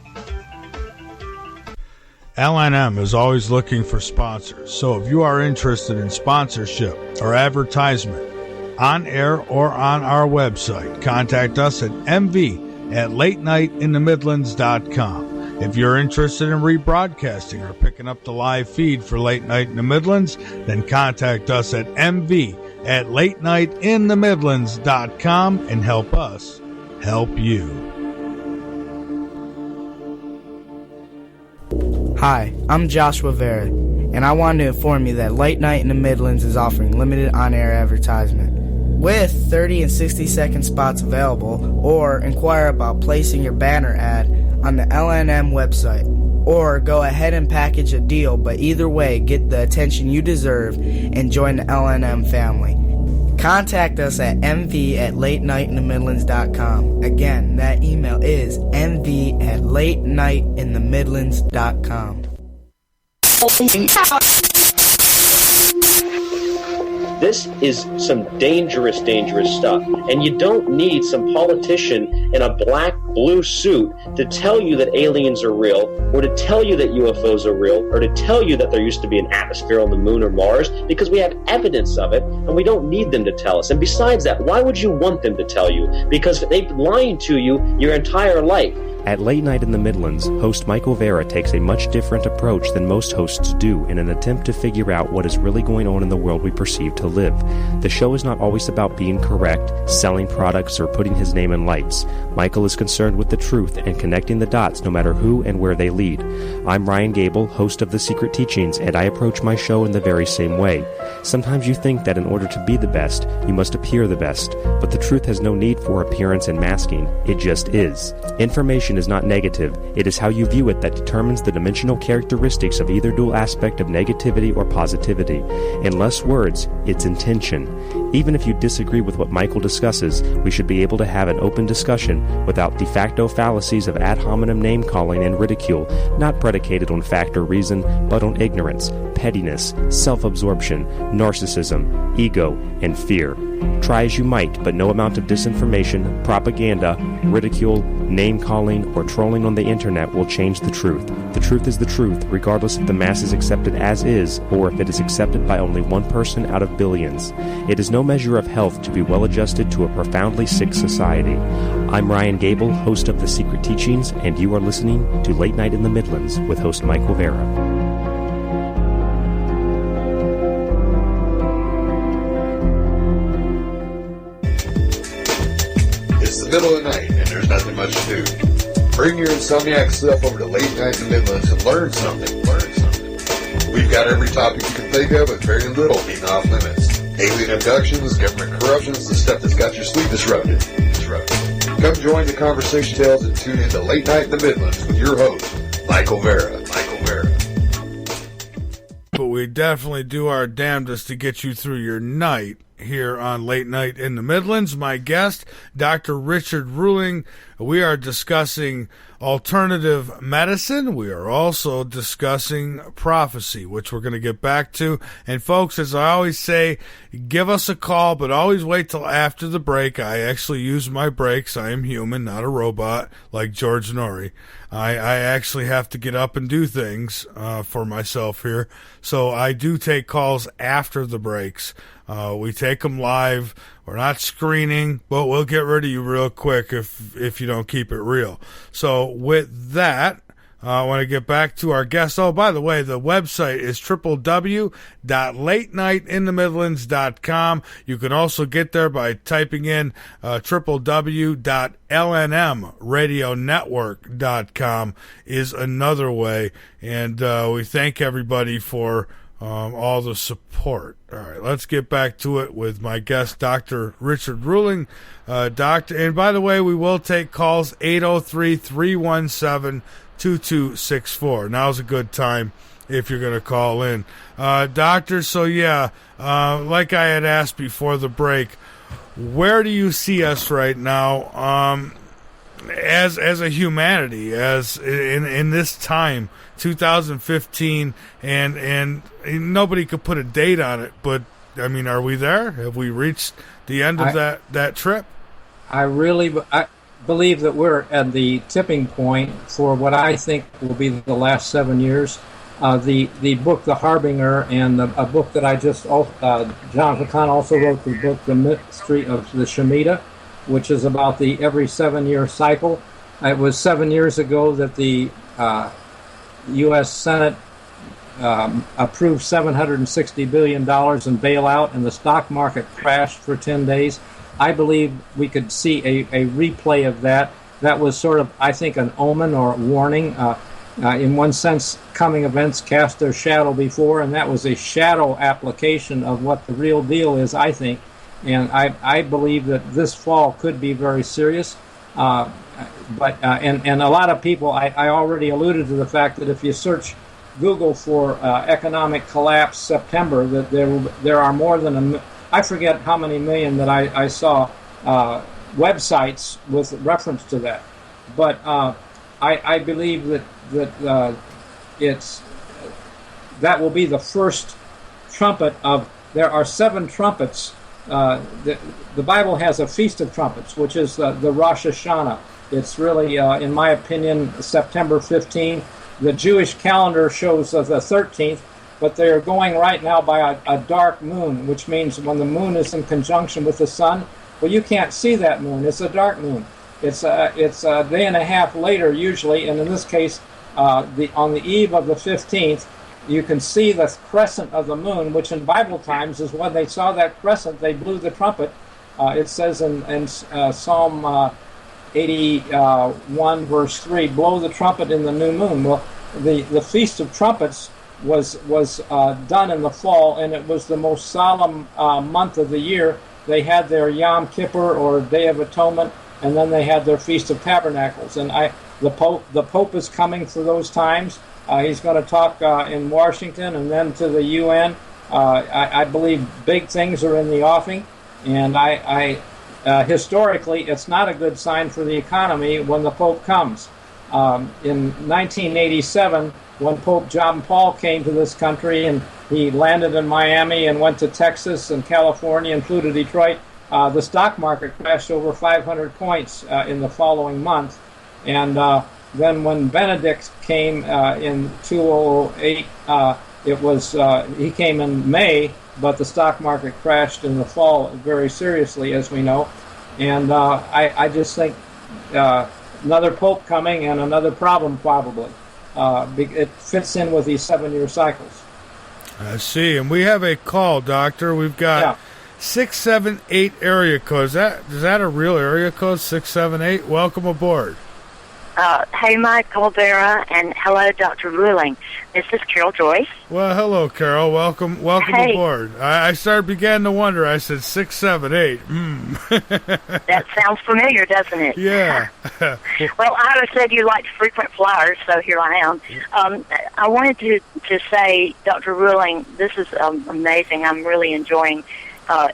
LNM is always looking for sponsors, so if you are interested in sponsorship or advertisement on air or on our website, contact us at mv@latenightinthemidlands.com. If you're interested in rebroadcasting or picking up the live feed for Late Night in the Midlands, then contact us at mv@latenightinthemidlands.com and help us help you. Hi, I'm Joshua Vera, and I wanted to inform you that Late Night in the Midlands is offering limited on-air advertisement. With 30 and 60-second spots available, or inquire about placing your banner ad on the LNM website. Or go ahead and package a deal, but either way, get the attention you deserve and join the LNM family. Contact us at mv@latenightinthemidlands.com. Again, that email is mv@latenightinthemidlands.com. This is some dangerous, dangerous stuff. And you don't need some politician in a black, blue suit to tell you that aliens are real, or to tell you that UFOs are real, or to tell you that there used to be an atmosphere on the moon or Mars, because we have evidence of it, and we don't need them to tell us. And besides that, why would you want them to tell you? Because they've been lying to you your entire life. At Late Night in the Midlands, host Michael Vera takes a much different approach than most hosts do in an attempt to figure out what is really going on in the world we perceive to live. The show is not always about being correct, selling products, or putting his name in lights. Michael is concerned with the truth and connecting the dots no matter who and where they lead. I'm Ryan Gable, host of The Secret Teachings, and I approach my show in the very same way. Sometimes you think that in order to be the best, you must appear the best, but the truth has no need for appearance and masking. It just is. Information is not negative. It is how you view it that determines the dimensional characteristics of either dual aspect of negativity or positivity. In less words, it's intention. Even if you disagree with what Michael discusses, we should be able to have an open discussion without de facto fallacies of ad hominem name-calling and ridicule, not predicated on fact or reason, but on ignorance, pettiness, self-absorption, narcissism, ego, and fear. Try as you might, but no amount of disinformation, propaganda, ridicule, name-calling, or trolling on the internet will change the truth. The truth is the truth, regardless if the masses accept it as is, or if it is accepted by only one person out of billions. It is no measure of health to be well-adjusted to a profoundly sick society. I'm Ryan Gable, host of The Secret Teachings, and you are listening to Late Night in the Midlands with host Michael Vera. It's the middle of the night, and there's nothing much to do. Bring your insomniac self over to Late Night in the Midlands and learn something. We've got every topic you can think of, with very little being off limits. Alien abductions, government corruptions, the stuff that's got your sleep disrupted. Come join the conversation tales and tune in to Late Night in the Midlands with your host, Michael Vera. But we definitely do our damnedest to get you through your night here on Late Night in the Midlands. My guest, Dr. Richard Ruhling. We are discussing alternative medicine. We are also discussing prophecy, which we're going to get back to. And folks, as I always say, give us a call, but always wait till after the break. I actually use my breaks. I am human, not a robot like George Norrie. I actually have to get up and do things for myself here. So I do take calls after the breaks. We take them live. We're not screening, but we'll get rid of you real quick if you don't keep it real. So with that, I want to get back to our guest. Oh, by the way, the website is www.latenightinthe.midlands.com. You can also get there by typing in www.lnmradionetwork.com is another way. And we thank everybody for all the support. All right, let's get back to it with my guest, Dr. Richard Ruhling. Doctor, and by the way, we will take calls 803-317-2264. Now's a good time if you're going to call in. Doctor, so yeah, like I had asked before the break, where do you see us right now as a humanity, as in this time, 2015, and nobody could put a date on it, but I mean, are we there? Have we reached the end of that trip? I believe that we're at the tipping point for what I think will be the last 7 years. The book The Harbinger, and a book that I just Jonathan Kahn also wrote, the book The Mystery of the Shemitah, which is about the every 7-year cycle. It was 7 years ago that the U.S. Senate approved $760 billion in bailout, and the stock market crashed for 10 days. I believe we could see a replay of that. That was sort of, I think, an omen or warning. In one sense, coming events cast their shadow before, and that was a shadow application of what the real deal is, I think. And I believe that this fall could be very serious. But a lot of people, I already alluded to the fact that if you search Google for economic collapse September, that there are more than I forget how many million that I saw websites with reference to that. But I believe that that will be the first trumpet of. There are 7 trumpets. The Bible has a Feast of Trumpets, which is the Rosh Hashanah. It's really, in my opinion, September 15. The Jewish calendar shows the 13th, but they're going right now by a dark moon, which means when the moon is in conjunction with the sun, well, you can't see that moon. It's a dark moon. It's a day and a half later usually, and in this case, on the eve of the 15th, you can see the crescent of the moon, which in Bible times is when they saw that crescent, they blew the trumpet. It says in Psalm 81 verse 3, blow the trumpet in the new moon. Well, the Feast of Trumpets was done in the fall, and it was the most solemn month of the year. They had their Yom Kippur, or Day of Atonement, and then they had their Feast of Tabernacles. And the Pope is coming for those times. He's going to talk in Washington and then to the UN. I believe big things are in the offing, and historically, it's not a good sign for the economy when the Pope comes. In 1987, when Pope John Paul came to this country and he landed in Miami and went to Texas and California and flew to Detroit, the stock market crashed over 500 points in the following month. And then when Benedict came in 2008, he came in May, but the stock market crashed in the fall very seriously, as we know. And I just think another pope coming and another problem probably. It fits in with these 7-year cycles. I see. And we have a call, Doctor. We've got 678 area code. Is that a real area code, 678? Welcome aboard. Hey, Michael Vera, and hello, Dr. Ruhling. This is Carol Joyce. Well, hello, Carol. Welcome aboard. I began to wonder. I said 678. That sounds familiar, doesn't it? Yeah. Well, I said you liked frequent flyers, so here I am. I wanted to say, Dr. Ruhling, this is amazing. I'm really enjoying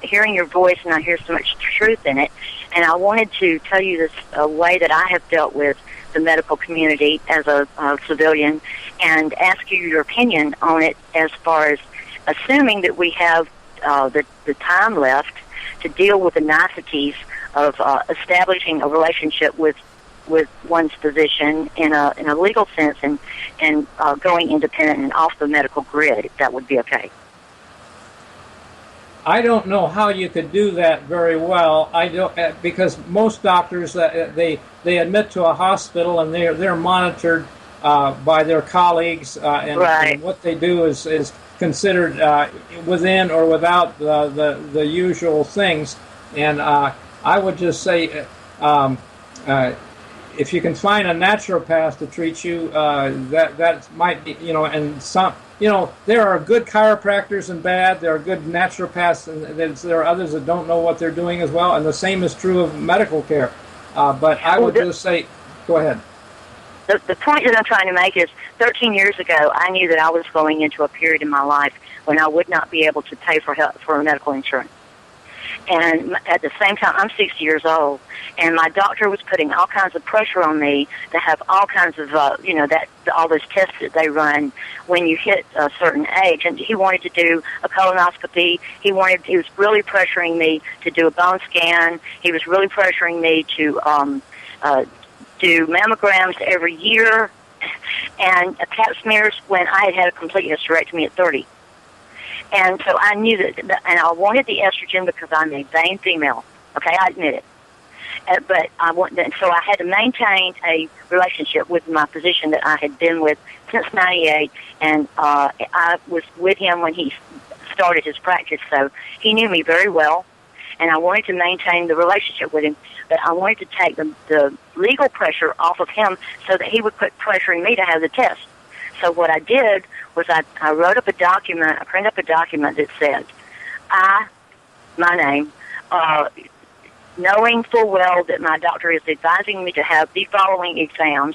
hearing your voice, and I hear so much truth in it. And I wanted to tell you this way that I have dealt with the medical community as a civilian, and ask you your opinion on it as far as assuming that we have the time left to deal with the niceties of establishing a relationship with one's physician in a legal sense, and going independent and off the medical grid, if that would be okay. I don't know how you could do that very well. I don't, because most doctors they admit to a hospital and they're monitored by their colleagues, and what they do is considered within or without the usual things. And I would just say, if you can find a naturopath to treat you, that might be, and some. There are good chiropractors and bad. There are good naturopaths, and there are others that don't know what they're doing as well. And the same is true of medical care. But I would just say, go ahead. The point that I'm trying to make is 13 years ago, I knew that I was going into a period in my life when I would not be able to pay for medical insurance. And at the same time, I'm 60 years old, and my doctor was putting all kinds of pressure on me to have all kinds of, all those tests that they run when you hit a certain age. And he wanted to do a colonoscopy. He was really pressuring me to do a bone scan. He was really pressuring me to do mammograms every year and pap smears when I had a complete hysterectomy at 30. And so I knew that, and I wanted the estrogen because I'm a vain female. Okay, I admit it. But so I had to maintain a relationship with my physician that I had been with since '98, and I was with him when he started his practice, so he knew me very well, and I wanted to maintain the relationship with him. But I wanted to take the legal pressure off of him so that he would quit pressuring me to have the test. So what I did was I wrote up a document, I printed up a document that said, my name, knowing full well that my doctor is advising me to have the following exams,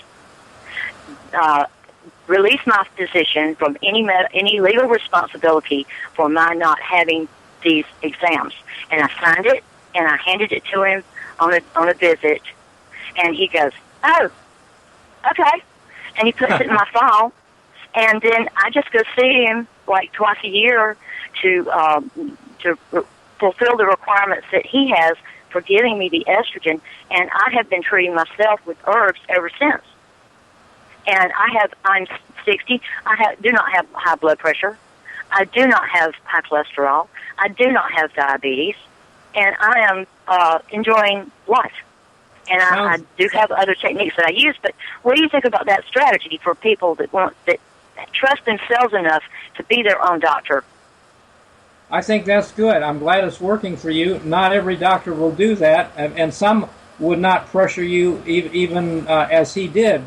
release my physician from any legal responsibility for my not having these exams. And I signed it, and I handed it to him on a visit, and he goes, "Oh, okay," and he puts it in my file. And then I just go see him like twice a year to fulfill the requirements that he has for giving me the estrogen. And I have been treating myself with herbs ever since. And I'm 60. I do not have high blood pressure. I do not have high cholesterol. I do not have diabetes. And I am enjoying life. And I do have other techniques that I use, but what do you think about that strategy for people that trust themselves enough to be their own doctor? I think that's good. I'm glad it's working for you. Not every doctor will do that, and some would not pressure you even as he did.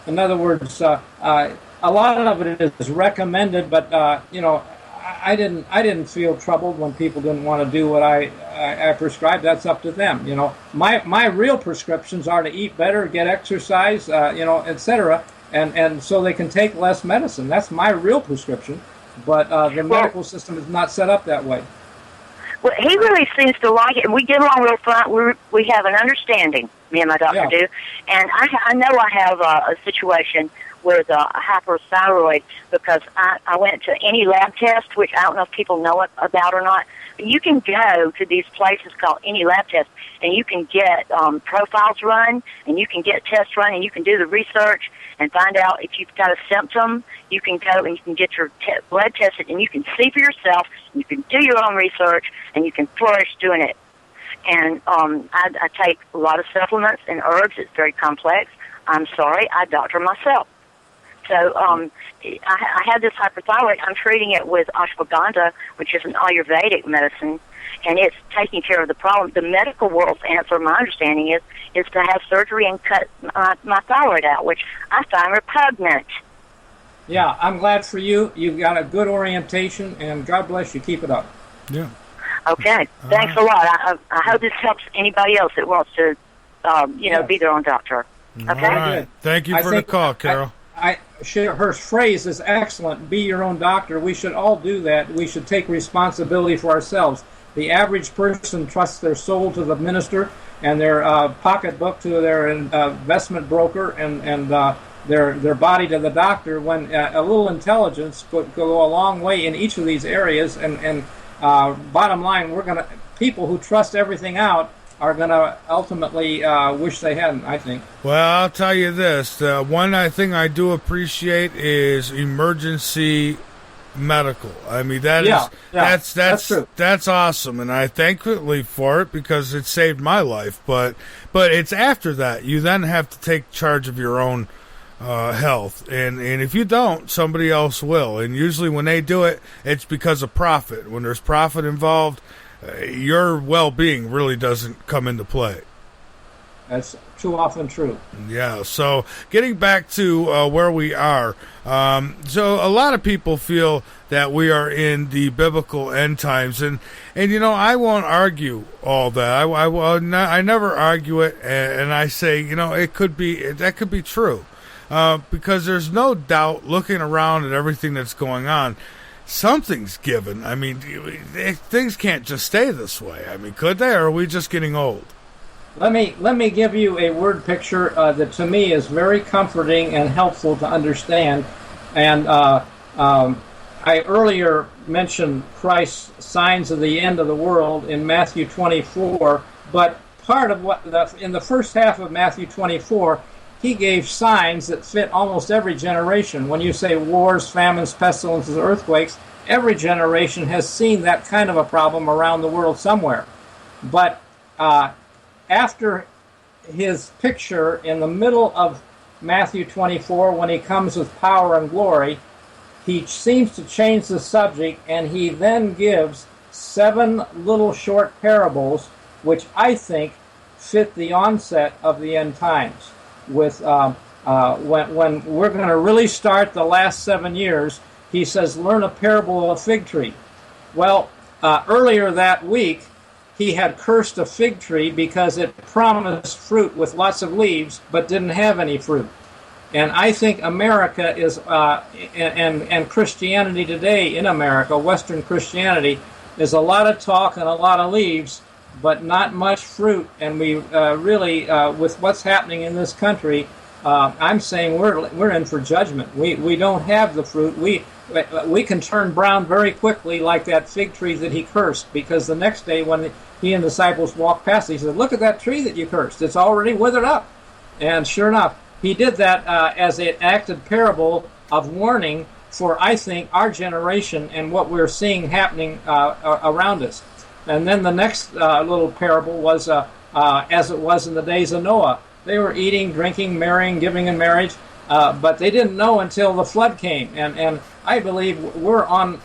In other words, a lot of it is recommended, but I didn't feel troubled when people didn't want to do what I prescribed. That's up to them. My real prescriptions are to eat better, get exercise, etc., and so they can take less medicine. That's my real prescription. But the medical system is not set up that way. Well, he really seems to like it, and we get along real fine. We have an understanding, me and my doctor do. And I know I have a situation with hyperthyroid because I went to any lab test, which I don't know if people know about or not. But you can go to these places called any lab test, and you can get profiles run, and you can get tests run, and you can do the research and find out if you've got a symptom. You can go and you can get your blood tested, and you can see for yourself. You can do your own research, and you can flourish doing it. And I take a lot of supplements and herbs. It's very complex. I'm sorry, I doctor myself. So I have this hyperthyroid. I'm treating it with ashwagandha, which is an Ayurvedic medicine, and it's taking care of the problem. The medical world's answer, my understanding is to have surgery and cut my thyroid out, which I find repugnant. Yeah, I'm glad for you. You've got a good orientation, and God bless you. Keep it up. Yeah. Okay. Thanks a lot. I hope this helps anybody else that wants to, be their own doctor. Okay. All right. Thank you for the call, Carol. Her phrase is excellent. Be your own doctor. We should all do that. We should take responsibility for ourselves. The average person trusts their soul to the minister and their pocketbook to their investment broker and their body to the doctor. When a little intelligence could go a long way in each of these areas. And bottom line, people who trust everything out are going to ultimately wish they hadn't, I think. Well, I'll tell you this. One thing I do appreciate is emergency medical. I mean, that's true. That's awesome, and I thankfully for it because it saved my life. But it's after that you then have to take charge of your own health, and if you don't, somebody else will. And usually when they do it, it's because of profit. When there's profit involved, your well-being really doesn't come into play. That's too often true. Yeah, so getting back to where we are, so a lot of people feel that we are in the biblical end times, and I won't argue all that. I never argue it, and I say, it could be, that could be true, because there's no doubt looking around at everything that's going on, something's given. I mean, things can't just stay this way. I mean, could they, or are we just getting old? Let me give you a word picture that to me is very comforting and helpful to understand. And I earlier mentioned Christ's signs of the end of the world in Matthew 24, but part of in the first half of Matthew 24, he gave signs that fit almost every generation. When you say wars, famines, pestilences, earthquakes, every generation has seen that kind of a problem around the world somewhere. But after his picture in the middle of Matthew 24, when he comes with power and glory, he seems to change the subject, and he then gives 7 little short parables, which I think fit the onset of the end times. With when we're going to really start the last 7 years, he says, learn a parable of a fig tree. Well, earlier that week, he had cursed a fig tree because it promised fruit with lots of leaves, but didn't have any fruit. And I think America is, and Christianity today in America, Western Christianity, is a lot of talk and a lot of leaves, but not much fruit. And we really, with what's happening in this country, I'm saying we're in for judgment. We don't have the fruit. We can turn brown very quickly, like that fig tree that he cursed, because the next day when he and the disciples walked past, he said, "Look at that tree that you cursed. It's already withered up." And sure enough, he did that as an acted parable of warning for, I think, our generation and what we're seeing happening around us. And then the next little parable was as it was in the days of Noah. They were eating, drinking, marrying, giving in marriage, but they didn't know until the flood came. And I believe we're on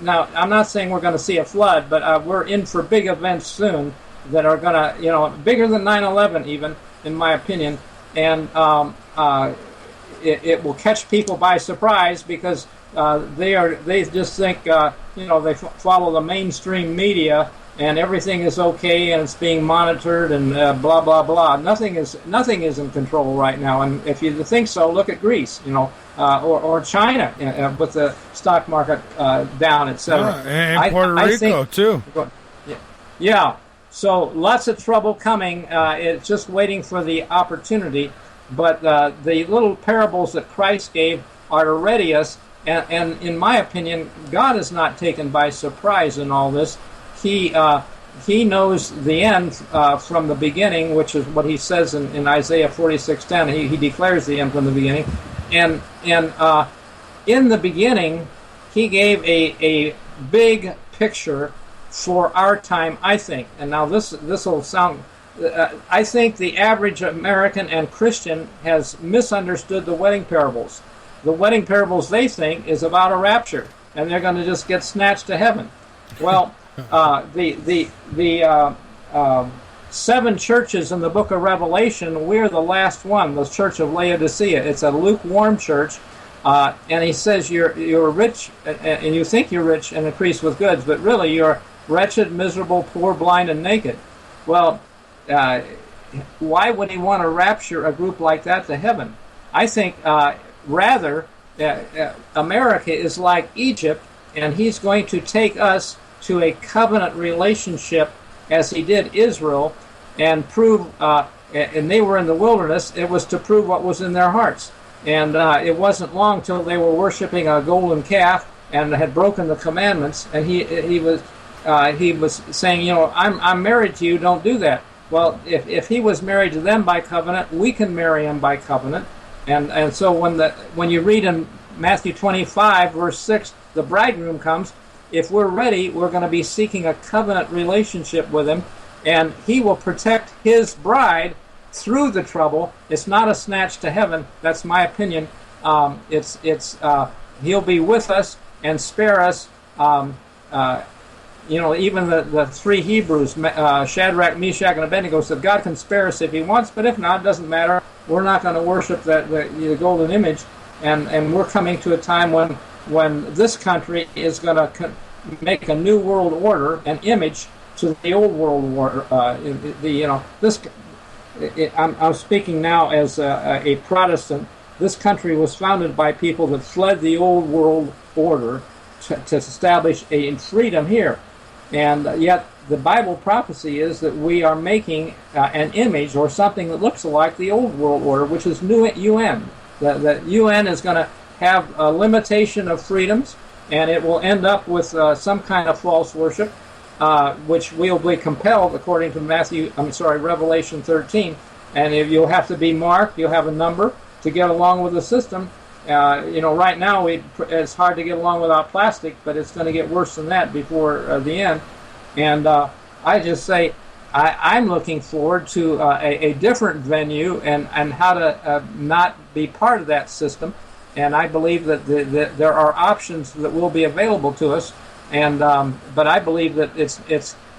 now. I'm not saying we're going to see a flood, but we're in for big events soon that are going to, bigger than 9/11 even, in my opinion. And it will catch people by surprise because they just think they follow the mainstream media and everything is okay and it's being monitored and blah blah blah. Nothing is in control right now. And if you think so, look at Greece, or China with the stock market down, etc. And Puerto Rico too. Yeah. So lots of trouble coming. It's just waiting for the opportunity. But the little parables that Christ gave are to ready us. And in my opinion, God is not taken by surprise in all this. He knows the end from the beginning, which is what he says in Isaiah 46:10. He declares the end from the beginning. And in the beginning, he gave a big picture for our time, I think. And now this will sound... I think the average American and Christian has misunderstood the wedding parables. The wedding parables, they think, is about a rapture, and they're going to just get snatched to heaven. Well, the 7 churches in the book of Revelation, we're the last one, the church of Laodicea. It's a lukewarm church, and he says you're rich, and you think you're rich and increase with goods, but really you're wretched, miserable, poor, blind, and naked. Well, why would he want to rapture a group like that to heaven? I think rather America is like Egypt, and he's going to take us to a covenant relationship as he did Israel and prove, and they were in the wilderness, it was to prove what was in their hearts. And it wasn't long till they were worshiping a golden calf and had broken the commandments, and he was saying, I'm married to you, don't do that. Well, if he was married to them by covenant, we can marry him by covenant. And so when you read in Matthew 25, verse 6, the bridegroom comes, if we're ready, we're going to be seeking a covenant relationship with him, and he will protect his bride through the trouble. It's not a snatch to heaven. That's my opinion. He'll be with us and spare us. Even the 3 Hebrews, Shadrach, Meshach, and Abednego, said God can spare us if he wants, but if not, it doesn't matter. We're not going to worship the golden image, and we're coming to a time when this country is going to make a new world order, an image to the old world order. I'm speaking now as a Protestant. This country was founded by people that fled the old world order to establish a freedom here. And yet the Bible prophecy is that we are making an image or something that looks like the old world order, which is new UN. The UN is going to have a limitation of freedoms, and it will end up with some kind of false worship, which we'll be compelled, according to Revelation 13. And if you'll have to be marked, you'll have a number to get along with the system. Right now it's hard to get along without plastic, but it's going to get worse than that before the end. And I just say I'm looking forward to a different venue and how to not be part of that system. And I believe that there are options that will be available to us. And but I believe that it's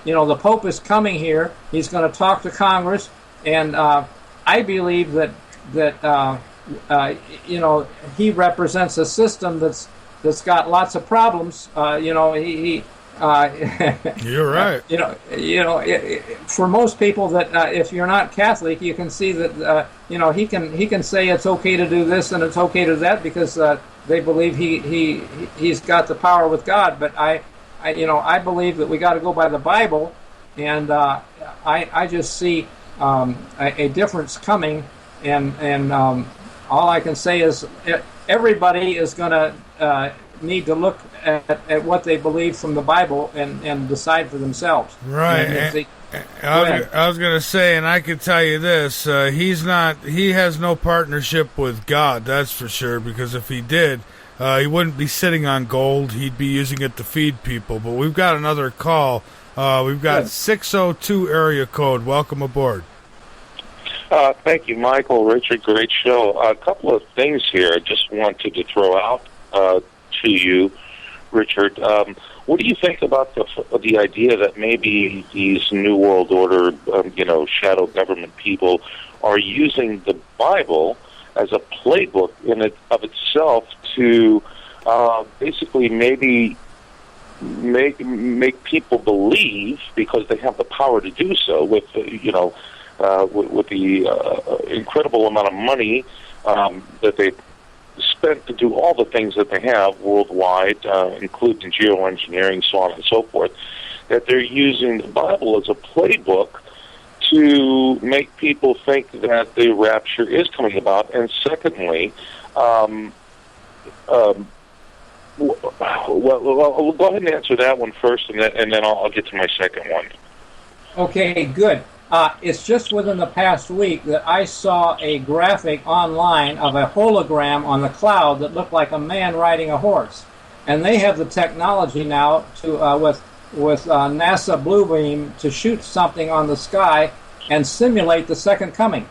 the Pope is coming here. He's going to talk to Congress, and I believe that he represents a system that's got lots of problems. You're right. For most people that if you're not Catholic, you can see that he can say it's okay to do this and it's okay to do that because they believe he's got the power with God. But I believe that we got to go by the Bible, and I just see a difference coming, and all I can say is everybody is going to need to look at what they believe from the Bible and decide for themselves. Right. I was going to say, and I can tell you this, he has no partnership with God, that's for sure, because if he did, he wouldn't be sitting on gold, he'd be using it to feed people. But we've got another call. We've got 602 area code. Welcome aboard. Thank you, Michael, Richard. Great show. A couple of things here I just wanted to throw out to you, Richard. What do you think about the idea that maybe these New World Order, shadow government people are using the Bible as a playbook in it of itself to basically maybe make people believe, because they have the power to do so with with the incredible amount of money that they spent to do all the things that they have worldwide, including geoengineering, so on and so forth, that they're using the Bible as a playbook to make people think that the rapture is coming about. And secondly, well, go ahead and answer that one first, and then I'll get to my second one. Okay, good. It's just within the past week that I saw a graphic online of a hologram on the cloud that looked like a man riding a horse. And they have the technology now to with NASA Bluebeam to shoot something on the sky and simulate the second coming.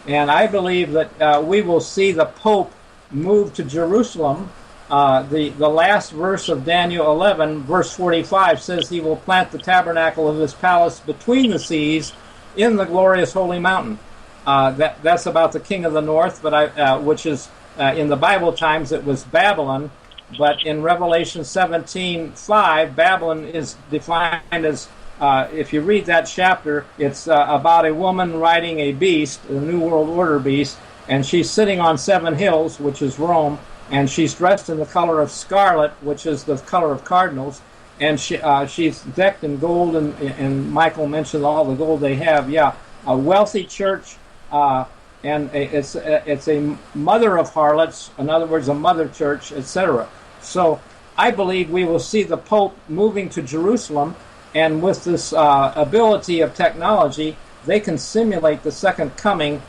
And I believe that we will see the Pope move to Jerusalem. The last verse of Daniel 11, verse 45, says he will plant the tabernacle of his palace between the seas in the glorious holy mountain. That's about the king of the north, but which is in the Bible times it was Babylon, but in Revelation 17:5, Babylon is defined as, if you read that chapter, it's about a woman riding a beast, the New World Order beast, and she's sitting on 7 hills, which is Rome, and she's dressed in the color of scarlet, which is the color of cardinals, and she's decked in gold, and Michael mentioned all the gold they have. Yeah, a wealthy church, and it's a mother of harlots, in other words, a mother church, etc. So I believe we will see the Pope moving to Jerusalem, and with this ability of technology, they can simulate the second coming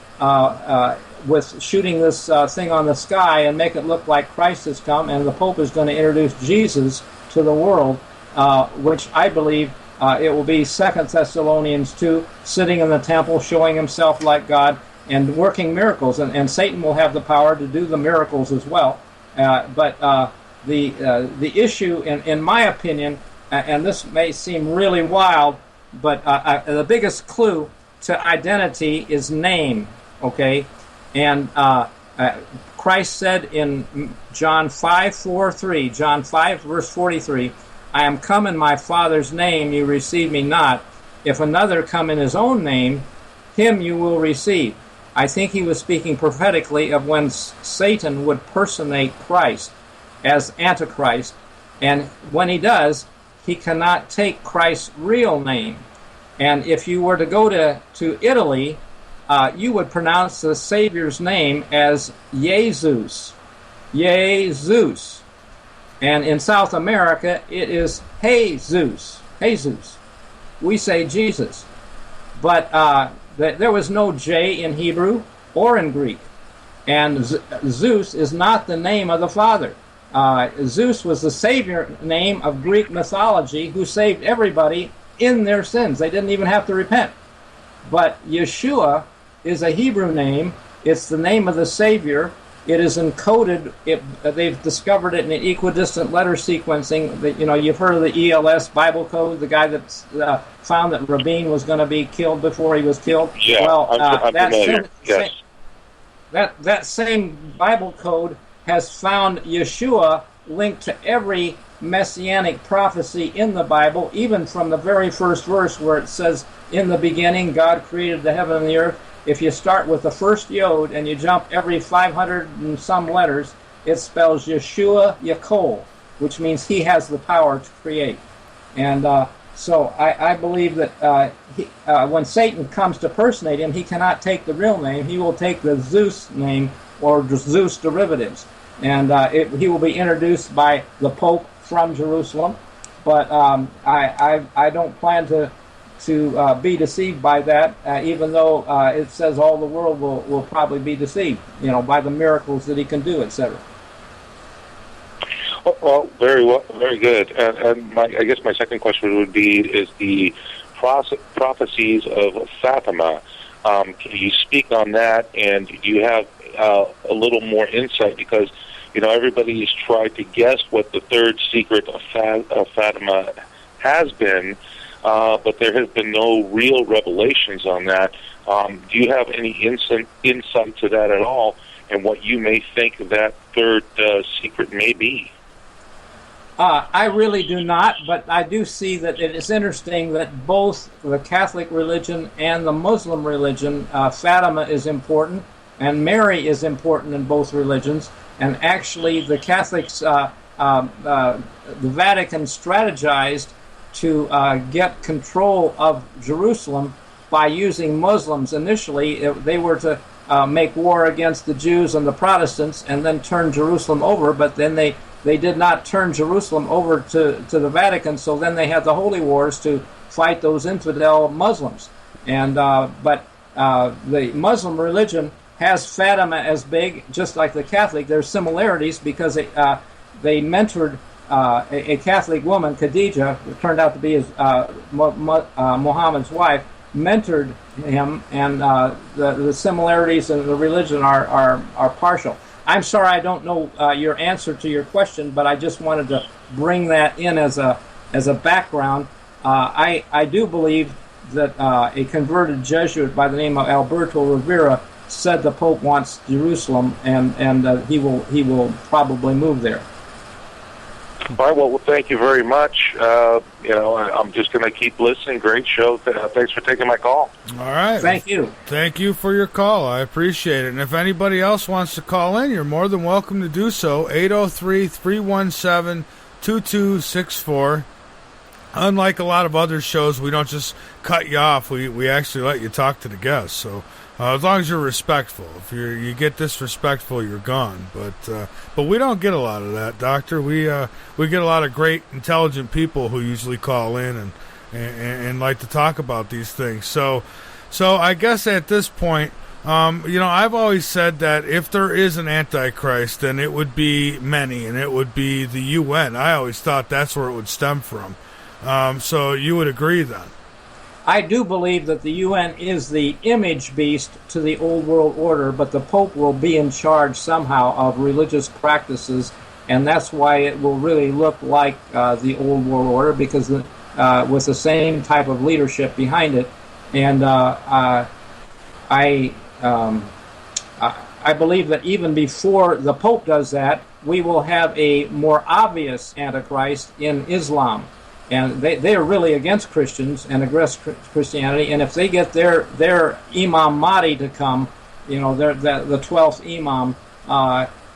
with shooting this thing on the sky and make it look like Christ has come, and the Pope is going to introduce Jesus to the world, which I believe it will be 2 Thessalonians 2, sitting in the temple, showing himself like God, and working miracles. And Satan will have the power to do the miracles as well. But the issue, in my opinion, and this may seem really wild, but the biggest clue to identity is name, okay? And Christ said in John 5:43, John 5, verse 43, I am come in my Father's name, you receive me not. If another come in his own name, him you will receive. I think he was speaking prophetically of when Satan would personate Christ as Antichrist. And when he does, he cannot take Christ's real name. And if you were to go to Italy, you would pronounce the Savior's name as Jesus. Jesus. And in South America, it is Jesus. Jesus. We say Jesus. But there was no J in Hebrew or in Greek. And Zeus is not the name of the Father. Zeus was the savior name of Greek mythology who saved everybody in their sins. They didn't even have to repent. But Yeshua is a Hebrew name. It's the name of the Savior. It is encoded. They've discovered it in equidistant letter sequencing. You've heard of the ELS Bible code, the guy that found that Rabin was going to be killed before he was killed. Yeah, well, I'm familiar. Yes. That same Bible code has found Yeshua linked to every messianic prophecy in the Bible, even from the very first verse where it says, in the beginning God created the heaven and the earth. If you start with the first yod and you jump every 500 and some letters, it spells Yeshua Yakol, which means he has the power to create. And so I believe that when Satan comes to personate him, he cannot take the real name. He will take the Zeus name or Zeus derivatives. And he will be introduced by the Pope from Jerusalem. But I don't plan to be deceived by that, even though it says all the world will probably be deceived, by the miracles that he can do, etc. Well, very good. And I guess my second question would be: is the prophecies of Fatima? Can you speak on that? And do you have a little more insight? Because everybody has tried to guess what the third secret of Fatima has been, but there has been no real revelations on that. Do you have any insight to that at all, and what you may think that third secret may be? I really do not, but I do see that it is interesting that both the Catholic religion and the Muslim religion, Fatima is important, and Mary is important in both religions. And actually, the Catholics, the Vatican strategized to get control of Jerusalem by using Muslims. Initially, they were to make war against the Jews and the Protestants and then turn Jerusalem over, but then they did not turn Jerusalem over to the Vatican, so then they had the Holy Wars to fight those infidel Muslims. And but the Muslim religion has Fatima as big, just like the Catholic. There's similarities because they mentored a Catholic woman, Khadijah, who turned out to be his, Muhammad's wife, mentored him, and the similarities in the religion are partial. I'm sorry I don't know your answer to your question, but I just wanted to bring that in as a background. I do believe that a converted Jesuit by the name of Alberto Rivera said the Pope wants Jerusalem, and he will probably move there. All right, well, thank you very much. I'm just going to keep listening. Great show. Thanks for taking my call. All right. Thank you. Thank you for your call. I appreciate it. And if anybody else wants to call in, you're more than welcome to do so. 803-317-2264. Unlike a lot of other shows, we don't just cut you off. We actually let you talk to the guests. So as long as you're respectful. If you get disrespectful, you're gone. But we don't get a lot of that, Doctor. We get a lot of great, intelligent people who usually call in and like to talk about these things. So I guess at this point, I've always said that if there is an Antichrist, then it would be many, and it would be the UN. I always thought that's where it would stem from. So you would agree then? I do believe that the UN is the image beast to the old world order, but the Pope will be in charge somehow of religious practices, and that's why it will really look like the old world order, because with the same type of leadership behind it. And I believe that even before the Pope does that, we will have a more obvious Antichrist in Islam. And they are really against Christians and against Christianity. And if they get their Imam Mahdi to come, the 12th Imam,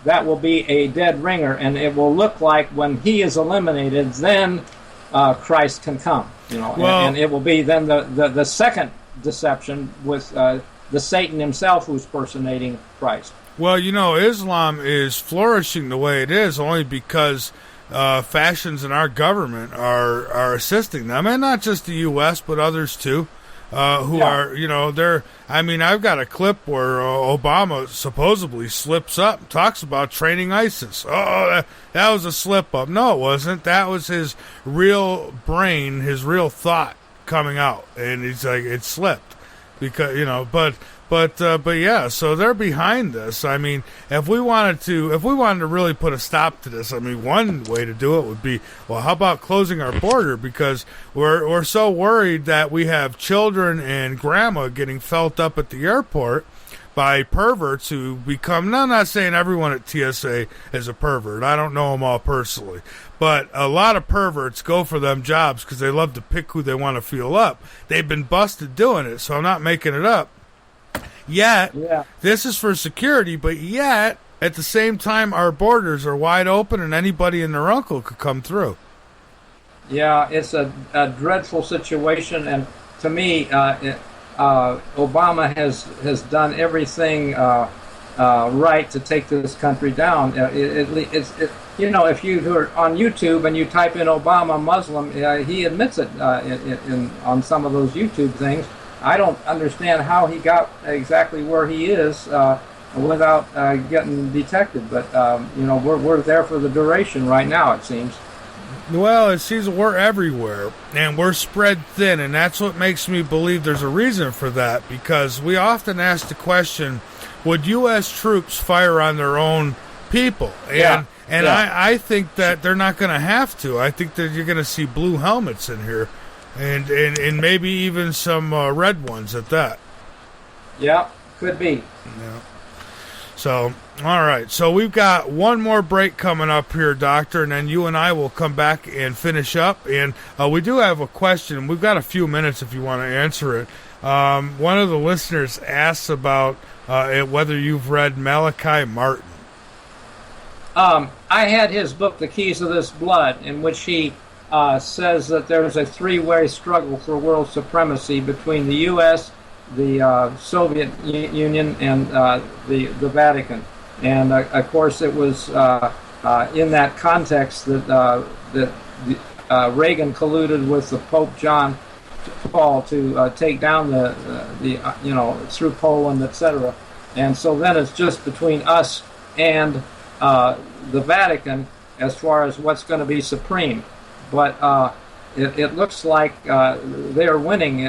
that will be a dead ringer. And it will look like when he is eliminated, then Christ can come. And it will be then the second deception with the Satan himself who's personating Christ. Well, Islam is flourishing the way it is only because fashions in our government are assisting them, and not just the U.S. but others too, who are I've got a clip where Obama supposedly slips up, talks about training ISIS. Oh, that was a slip up. No, it wasn't. That was his real brain, his real thought coming out, and he's like, it slipped because But yeah, so they're behind this. I mean, if we wanted to really put a stop to this, I mean, one way to do it would be, well, how about closing our border? Because we're so worried that we have children and grandma getting felt up at the airport by perverts who become, I'm not saying everyone at TSA is a pervert. I don't know them all personally. But a lot of perverts go for them jobs because they love to pick who they want to feel up. They've been busted doing it, so I'm not making it up. Yet, this is for security, but yet, at the same time, our borders are wide open and anybody and their uncle could come through. Yeah, it's a dreadful situation, and to me, Obama has done everything right to take this country down. If you are on YouTube and you type in Obama Muslim, he admits it on some of those YouTube things. I don't understand how he got exactly where he is without getting detected. But we're there for the duration right now, it seems. Well, it seems we're everywhere, and we're spread thin, and that's what makes me believe there's a reason for that, because we often ask the question, would U.S. troops fire on their own people? And I think that they're not going to have to. I think that you're going to see blue helmets in here, and maybe even some red ones at that. Yeah, could be. Yeah. So, all right. So we've got one more break coming up here, Doctor, and then you and I will come back and finish up. And we do have a question. We've got a few minutes if you want to answer it. One of the listeners asks about whether you've read Malachi Martin. I had his book, The Keys of This Blood, in which he says that there's a three-way struggle for world supremacy between the U.S., the Soviet Union, and the Vatican. And of course, it was in that context that Reagan colluded with the Pope John Paul to take down the through Poland, etc. And so then it's just between us and the Vatican as far as what's going to be supreme. But it looks like they are winning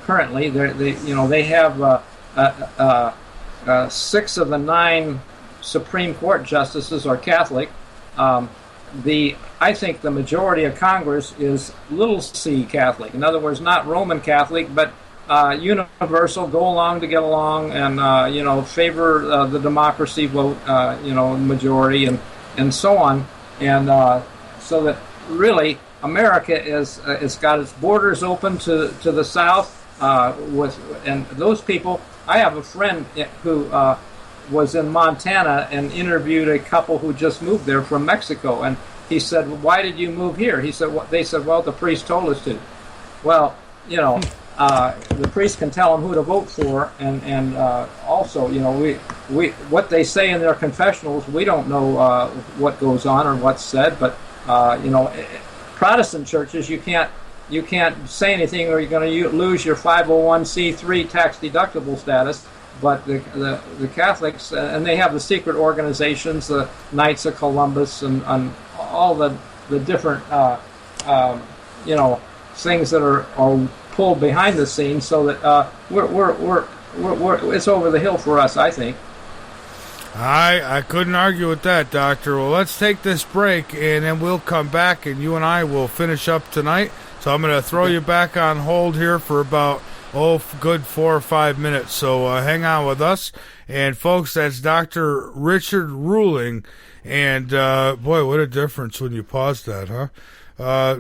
currently. They have 6 of the 9 Supreme Court justices are Catholic. I think the majority of Congress is little c Catholic. In other words, not Roman Catholic, but universal, go along to get along, and favor the democracy vote, majority, and so on, and so that really America it's got its borders open to the south and those people. I have a friend who was in Montana and interviewed a couple who just moved there from Mexico, and he said, "Why did you move here?" He said, "They said, well, the priest told us to." Well, the priest can tell them who to vote for, and also, we what they say in their confessionals, we don't know what goes on or what's said, but Protestant churches, you can't say anything, or you're going to lose your 501c3 tax deductible status. But the Catholics, and they have the secret organizations, the Knights of Columbus, and all the different things that are pulled behind the scenes, so that we're it's over the hill for us, I think. I couldn't argue with that, Doctor. Well, let's take this break, and then we'll come back, and you and I will finish up tonight. So I'm going to throw you back on hold here for about, good 4 or 5 minutes. So hang on with us. And, folks, that's Dr. Richard Ruhling. And, boy, what a difference when you pause that, huh?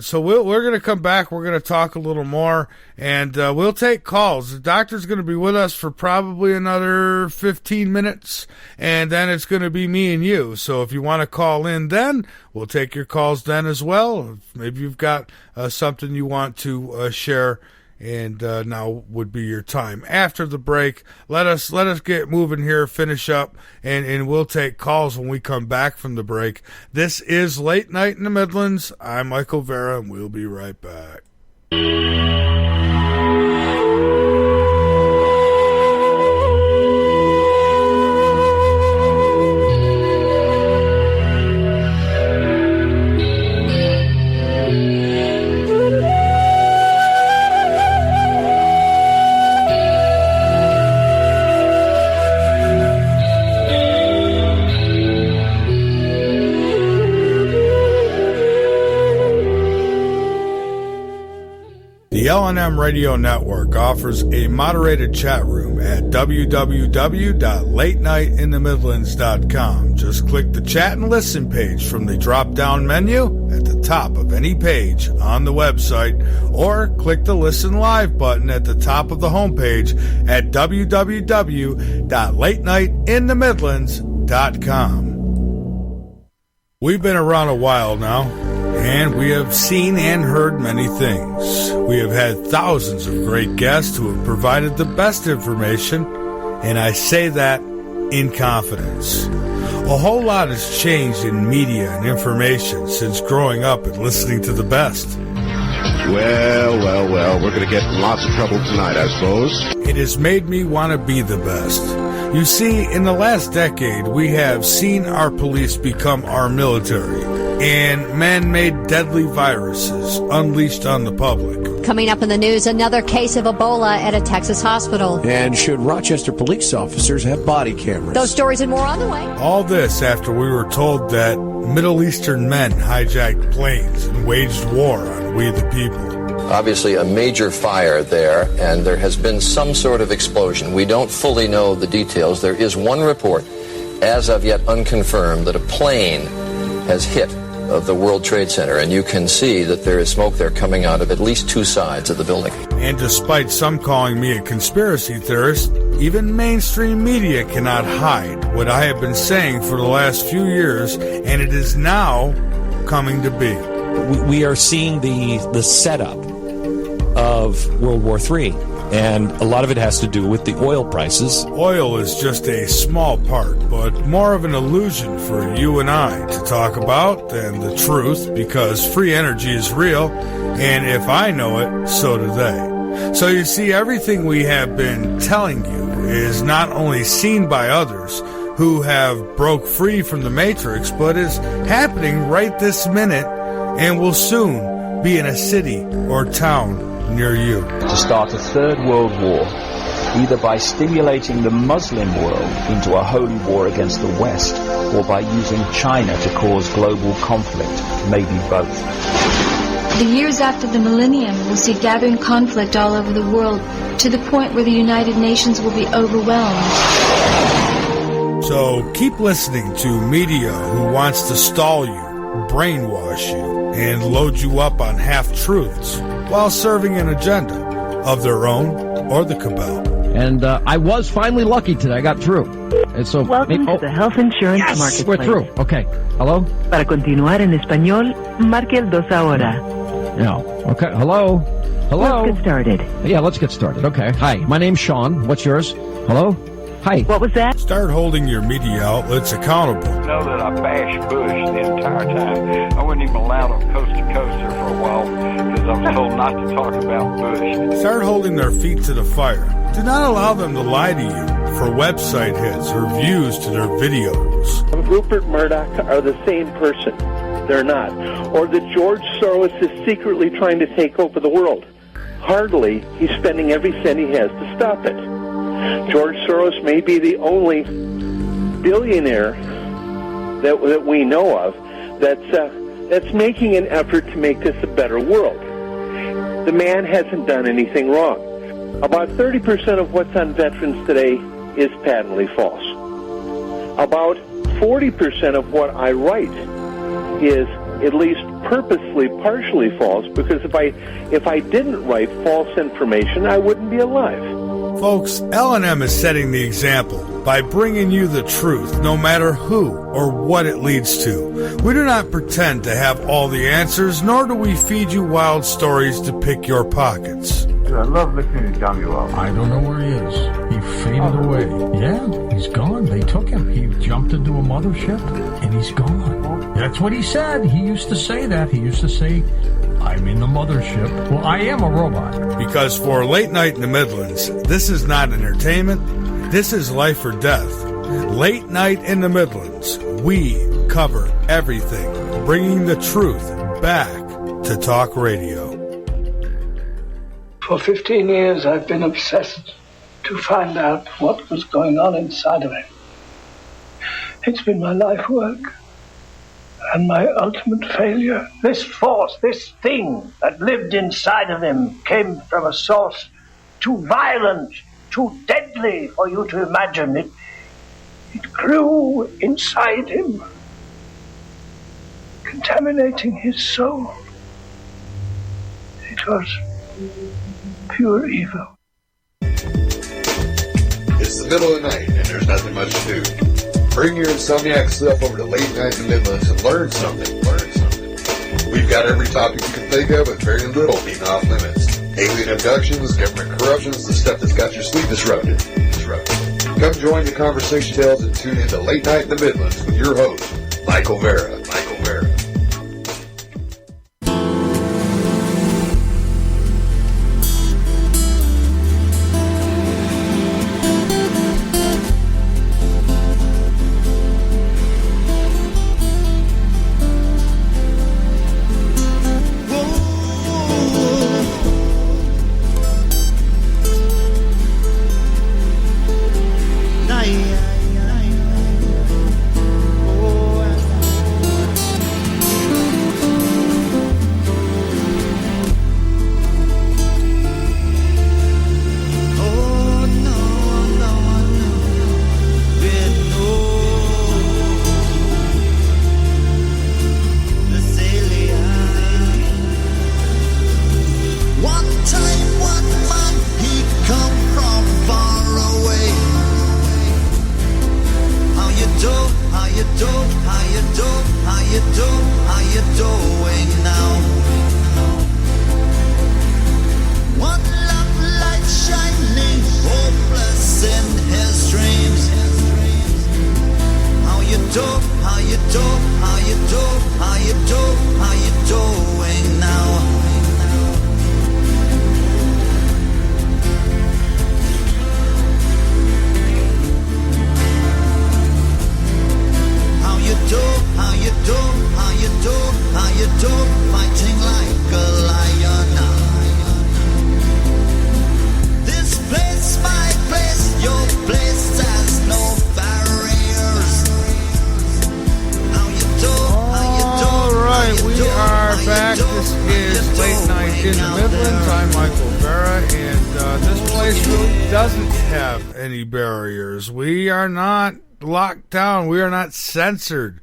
So we're going to come back. We're going to talk a little more, and we'll take calls. The doctor's going to be with us for probably another 15 minutes, and then it's going to be me and you. So if you want to call in then, we'll take your calls then as well. Maybe you've got something you want to share, and now would be your time. After the break, let us get moving here, finish up, and we'll take calls when we come back from the break. This is Late Night in the Midlands. I'm Michael Vera, and we'll be right back. The L&M Radio Network offers a moderated chat room at www.latenightinthe.midlands.com. Just click the chat and listen page from the drop-down menu at the top of any page on the website, or click the Listen Live button at the top of the homepage at www.latenightinthe.midlands.com. We've been around a while now, and we have seen and heard many things. We have had thousands of great guests who have provided the best information, and I say that in confidence. A whole lot has changed in media and information since growing up and listening to the best. Well, we're going to get in lots of trouble tonight, I suppose. It has made me want to be the best. You see, in the last decade, we have seen our police become our military, and man-made deadly viruses unleashed on the public. Coming up in the news, another case of Ebola at a Texas hospital. And should Rochester police officers have body cameras? Those stories and more on the way. All this after we were told that Middle Eastern men hijacked planes and waged war on we the people. Obviously a major fire there, and there has been some sort of explosion. We don't fully know the details. There is one report, as of yet unconfirmed, that a plane has hit of the World Trade Center, and you can see that there is smoke there coming out of at least two sides of the building. And despite some calling me a conspiracy theorist, even mainstream media cannot hide what I have been saying for the last few years, and it is now coming to be. We are seeing the setup of World War III, and a lot of it has to do with the oil prices. Oil is just a small part, but more of an illusion for you and I to talk about than the truth, because free energy is real, and if I know it, so do they. So you see, everything we have been telling you is not only seen by others who have broke free from the Matrix, but is happening right this minute and will soon be in a city or town near you. To start a third world war, either by stimulating the Muslim world into a holy war against the West, or by using China to cause global conflict, maybe both. The years after the millennium will see gathering conflict all over the world, to the point where the United Nations will be overwhelmed. So keep listening to media who wants to stall you, brainwash you, and load you up on half-truths while serving an agenda of their own or the cabal. And I was finally lucky today. I got through. And so Welcome to the Health Insurance Marketplace. We're through. Okay. Hello? Para continuar en español, marque el 2 ahora. Yeah. Okay. Hello? Hello? Let's get started. Yeah, let's get started. Okay. Hi. My name's Sean. What's yours? Hello? Hi. What was that? Start holding your media outlets accountable. You know that I bashed Bush the entire time. I wasn't even allowed on Coast to Coast there for a while because I was told not to talk about Bush. Start holding their feet to the fire. Do not allow them to lie to you for website hits or views to their videos. Rupert Murdoch are the same person. They're not. Or that George Soros is secretly trying to take over the world. Hardly. He's spending every cent he has to stop it. George Soros may be the only billionaire that we know of that's making an effort to make this a better world. The man hasn't done anything wrong. About 30% of what's on veterans today is patently false. About 40% of what I write is at least purposely partially false, because if I didn't write false information, I wouldn't be alive. Folks, L&M is setting the example by bringing you the truth, no matter who or what it leads to. We do not pretend to have all the answers, nor do we feed you wild stories to pick your pockets. I love listening to John Muell. I don't know where he is. He faded away. Yeah, he's gone. They took him. He jumped into a mothership, and he's gone. That's what he said. He used to say that. He used to say, I'm in the mothership. Well, I am a robot. Because for Late Night in the Midlands, this is not entertainment. This is life or death. Late Night in the Midlands, we cover everything, bringing the truth back to talk radio. For 15 years, I've been obsessed to find out what was going on inside of him. It's been my life work. And my ultimate failure. This force, this thing that lived inside of him, came from a source too violent, too deadly for you to imagine. It grew inside him, contaminating his soul. It was pure evil. It's the middle of the night, and there's nothing much to do. Bring your insomniac self over to Late Night in the Midlands and learn something. We've got every topic you can think of, with very little being off limits. Alien abductions, government corruptions, the stuff that's got your sleep disrupted. Come join the conversation tales and tune in to Late Night in the Midlands with your host, Michael Vera. doing now? One love light shining, hopeless in his dreams. How you do, how you do, how you do, how you do, how you doing now? How you do, how you do, how you do, how you do, fighting like a lion. This place, my place, your place has no barriers. How you do, how you do. All right, we are back. This is Late Night in the Midlands. I'm Michael Vera, and this place really doesn't have any barriers. We are not locked down. We are not censored.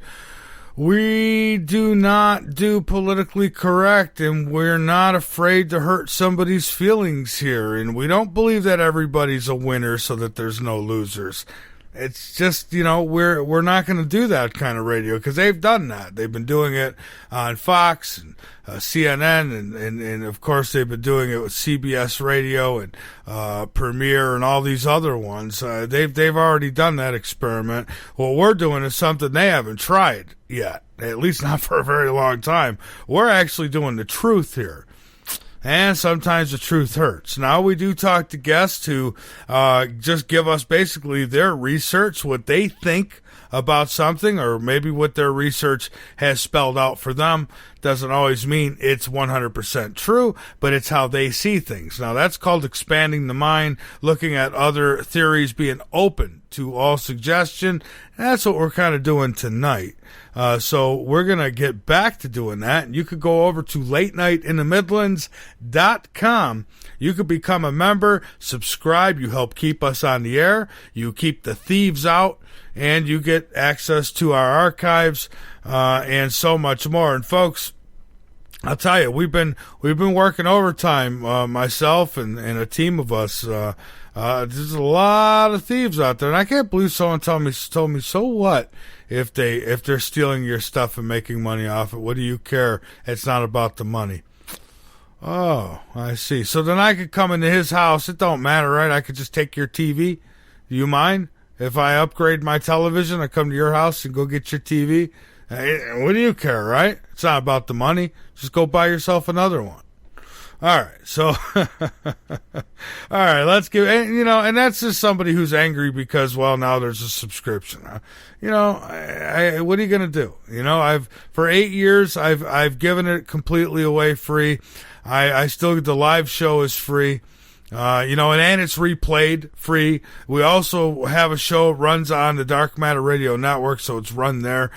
We do not do politically correct, and we're not afraid to hurt somebody's feelings here. And we don't believe that everybody's a winner so that there's no losers. It's just, we're not going to do that kind of radio because they've done that. They've been doing it on Fox and CNN, and of course they've been doing it with CBS Radio and Premiere and all these other ones. They've already done that experiment. What we're doing is something they haven't tried yet, at least not for a very long time. We're actually doing the truth here. And sometimes the truth hurts. Now, we do talk to guests who just give us basically their research, what they think about something, or maybe what their research has spelled out for them. Doesn't always mean it's 100% true, but it's how they see things. Now, that's called expanding the mind, looking at other theories, being open to all suggestion. That's what we're kind of doing tonight. So we're going to get back to doing that. You could go over to latenightinthemidlands.com. You could become a member, subscribe. You help keep us on the air. You keep the thieves out, and you get access to our archives, and so much more. And folks, I'll tell you, we've been working overtime, myself and a team of us. There's a lot of thieves out there, and I can't believe someone told me, so what if they're stealing your stuff and making money off it? What do you care? It's not about the money. Oh, I see. So then I could come into his house. It don't matter, right? I could just take your TV. Do you mind if I upgrade my television? I come to your house and go get your TV. What do you care, right? It's not about the money. Just go buy yourself another one. All right, so, all right, let's give, and that's just somebody who's angry because, well, now there's a subscription. What are you going to do? For 8 years, I've given it completely away free. I still, the live show is free. And it's replayed free. We also have a show that runs on the Dark Matter Radio Network, so it's run there.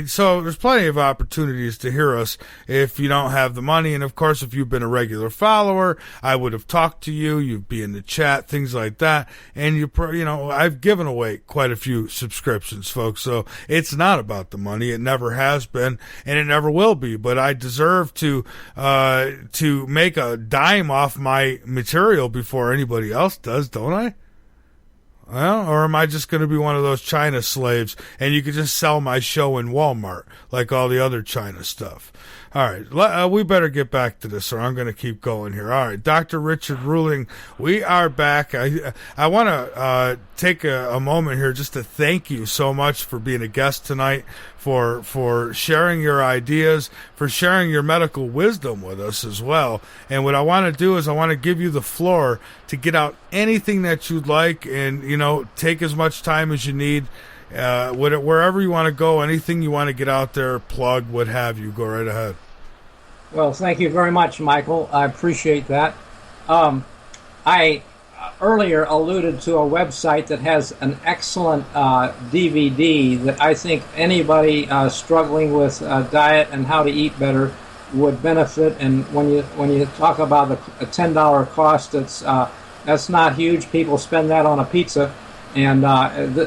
So there's plenty of opportunities to hear us if you don't have the money. And of course, if you've been a regular follower, I would have talked to you. You'd be in the chat, things like that. And I've given away quite a few subscriptions, folks. So it's not about the money. It never has been, and it never will be. But I deserve to make a dime off my material before anybody else does, don't I? Well, or am I just going to be one of those China slaves and you could just sell my show in Walmart like all the other China stuff? All right, we better get back to this or I'm going to keep going here. All right, Dr. Richard Ruhling, we are back. I want to take a moment here just to thank you so much for being a guest tonight, for sharing your ideas, for sharing your medical wisdom with us as well. And what I want to do is I want to give you the floor to get out anything that you'd like and, take as much time as you need. Wherever you want to go, anything you want to get out there, plug, what have you, go right ahead. Well, thank you very much, Michael. I appreciate that. I earlier alluded to a website that has an excellent DVD that I think anybody struggling with diet and how to eat better would benefit. And when you talk about a $10 cost, that's not huge. People spend that on a pizza, and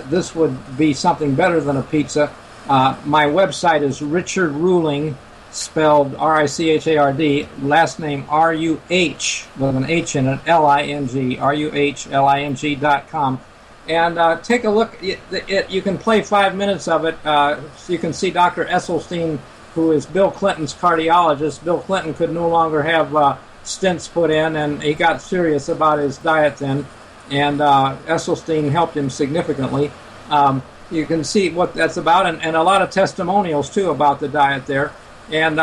this would be something better than a pizza. My website is Richard Ruhling, spelled R-I-C-H-A-R-D, last name R-U-H, with an H in it, L-I-N-G, R-U-H-L-I-N-G.com. And take a look. You can play 5 minutes of it. So you can see Dr. Esselstyn who is Bill Clinton's cardiologist. Bill Clinton could no longer have stents put in, and he got serious about his diet then, and Esselstyn helped him significantly. You can see what that's about, and a lot of testimonials, too, about the diet there. And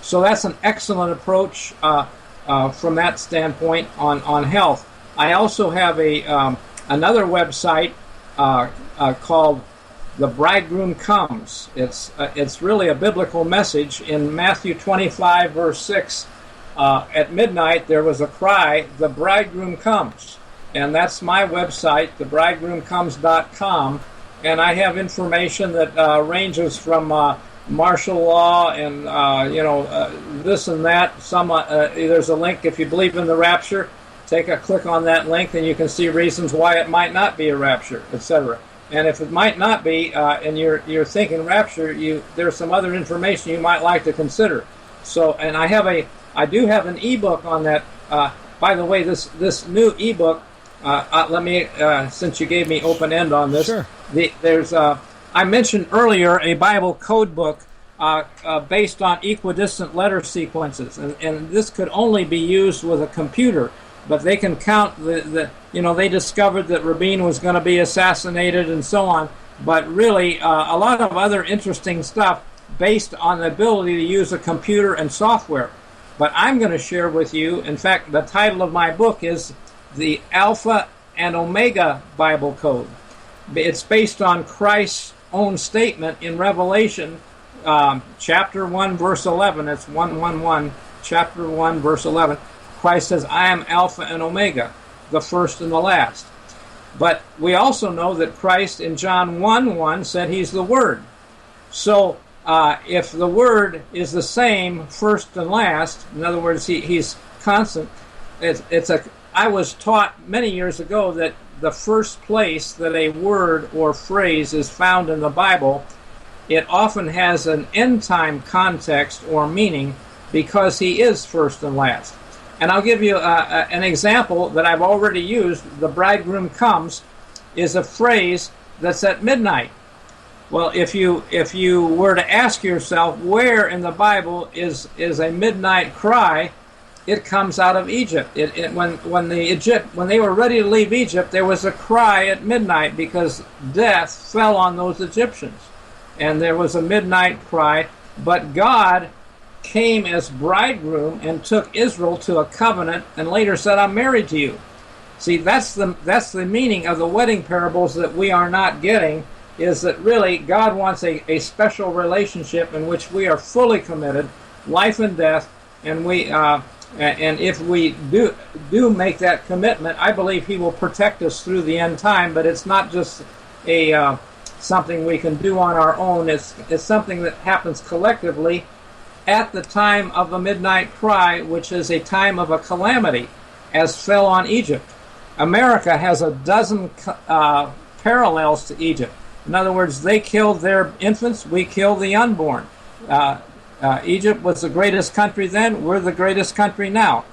so that's an excellent approach from that standpoint on health. I also have another website called The Bridegroom Comes. It's really a biblical message. In Matthew 25, verse 6, at midnight there was a cry, "The bridegroom comes." And that's my website, thebridegroomcomes.com. And I have information that ranges from martial law and this and that. There's a link. If you believe in the rapture, take a click on that link, and you can see reasons why it might not be a rapture, etc. And if it might not be, and you're thinking rapture, there's some other information you might like to consider. So, and I do have an ebook on that. By the way, this new ebook. Let me, since you gave me open end on this, sure. I mentioned earlier a Bible code book based on equidistant letter sequences, and this could only be used with a computer. But they can count they discovered that Rabin was going to be assassinated and so on. But really, a lot of other interesting stuff based on the ability to use a computer and software. But I'm going to share with you, in fact, the title of my book is The Alpha and Omega Bible Code. It's based on Christ's own statement in Revelation, chapter 1, verse 11. It's 1:1:1, chapter 1, verse 11. Christ says, "I am Alpha and Omega, the first and the last." But we also know that Christ in John 1:1 said he's the Word. So if the Word is the same first and last, in other words, he's constant, I was taught many years ago that the first place that a word or phrase is found in the Bible, it often has an end-time context or meaning because he is first and last. And I'll give you an example that I've already used. The bridegroom comes is a phrase that's at midnight. Well, if you were to ask yourself where in the Bible is a midnight cry, it comes out of Egypt. When they were ready to leave Egypt, there was a cry at midnight because death fell on those Egyptians, and there was a midnight cry. But God came as bridegroom and took Israel to a covenant, and later said, "I'm married to you." See, that's the meaning of the wedding parables that we are not getting. Is that really God wants a special relationship in which we are fully committed, life and death, and if we do make that commitment, I believe He will protect us through the end time. But it's not just something we can do on our own. It's something that happens collectively at the time of a midnight cry, which is a time of a calamity, as fell on Egypt. America has a dozen parallels to Egypt. In other words, they killed their infants, we kill the unborn. Egypt was the greatest country then, we're the greatest country now.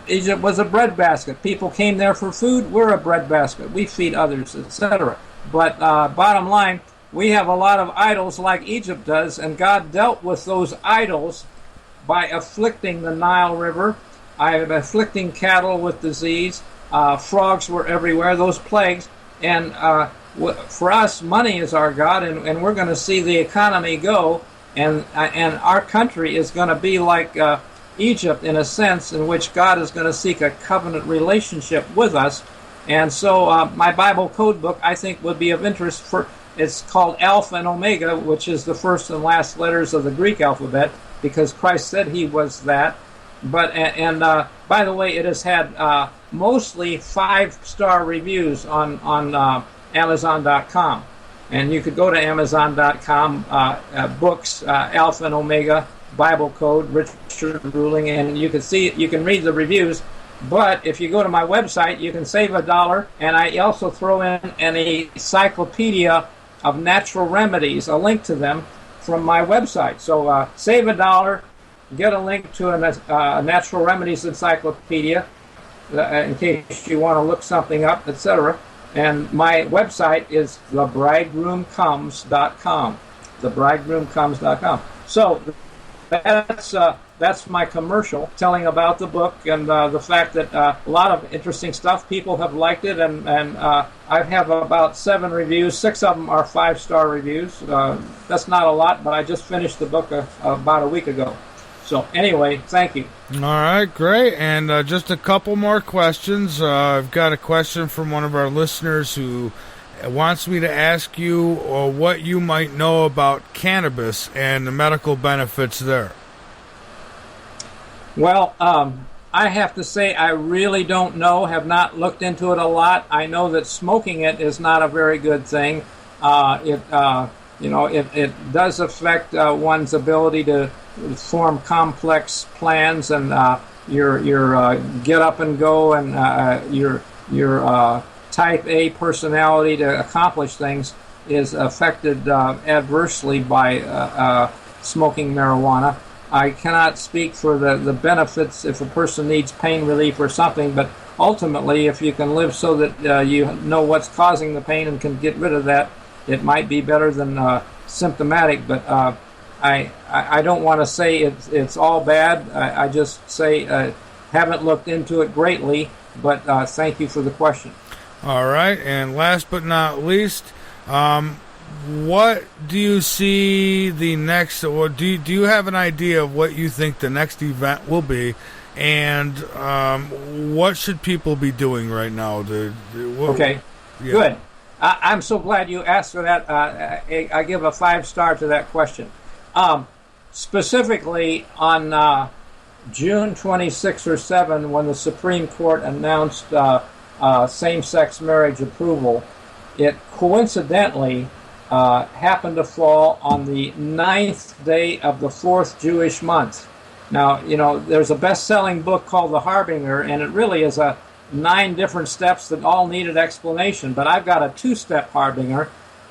Egypt was a breadbasket. People came there for food, we're a breadbasket. We feed others, etc. But bottom line, we have a lot of idols like Egypt does, and God dealt with those idols by afflicting the Nile River, afflicting cattle with disease. Frogs were everywhere, those plagues. And for us, money is our God, and we're going to see the economy go, and our country is going to be like Egypt in a sense, in which God is going to seek a covenant relationship with us. And so my Bible code book, I think, would be of interest it's called Alpha and Omega, which is the first and last letters of the Greek alphabet, because Christ said he was that. But by the way, it has had mostly 5-star reviews on Amazon.com. And you could go to Amazon.com, books, Alpha and Omega, Bible Code, Richard Ruhling, and you can read the reviews. But if you go to my website, you can save $1, and I also throw in an encyclopedia of natural remedies, a link to them from my website. So save $1, get a link to a natural remedies encyclopedia in case you want to look something up, etc. And my website is thebridegroomcomes.com. thebridegroomcomes.com. So that's my commercial telling about the book and the fact that a lot of interesting stuff. People have liked it, and I have about 7 reviews. 6 of them are 5-star reviews. That's not a lot, but I just finished the book about a week ago. So anyway, thank you. All right, great. And just a couple more questions. I've got a question from one of our listeners who wants me to ask you what you might know about cannabis and the medical benefits there. Well, I have to say I really don't know, have not looked into it a lot. I know that smoking it is not a very good thing. It does affect one's ability to form complex plans, and your get up and go, and your type A personality to accomplish things is affected adversely by smoking marijuana. I cannot speak for the benefits if a person needs pain relief or something, but ultimately, if you can live so that you know what's causing the pain and can get rid of that, it might be better than symptomatic. But I don't want to say it's all bad. I just say haven't looked into it greatly, but thank you for the question. All right, and last but not least, what do you see the next, or do you have an idea of what you think the next event will be, and what should people be doing right now? Okay, yeah. Good. I'm so glad you asked for that. I give a 5-star to that question. Specifically on June 26 or 7, when the Supreme Court announced same-sex marriage approval, it coincidentally happened to fall on the 9th day of the 4th Jewish month. Now, there's a best-selling book called The Harbinger, and it really is 9 different steps that all needed explanation. But I've got a 2-step Harbinger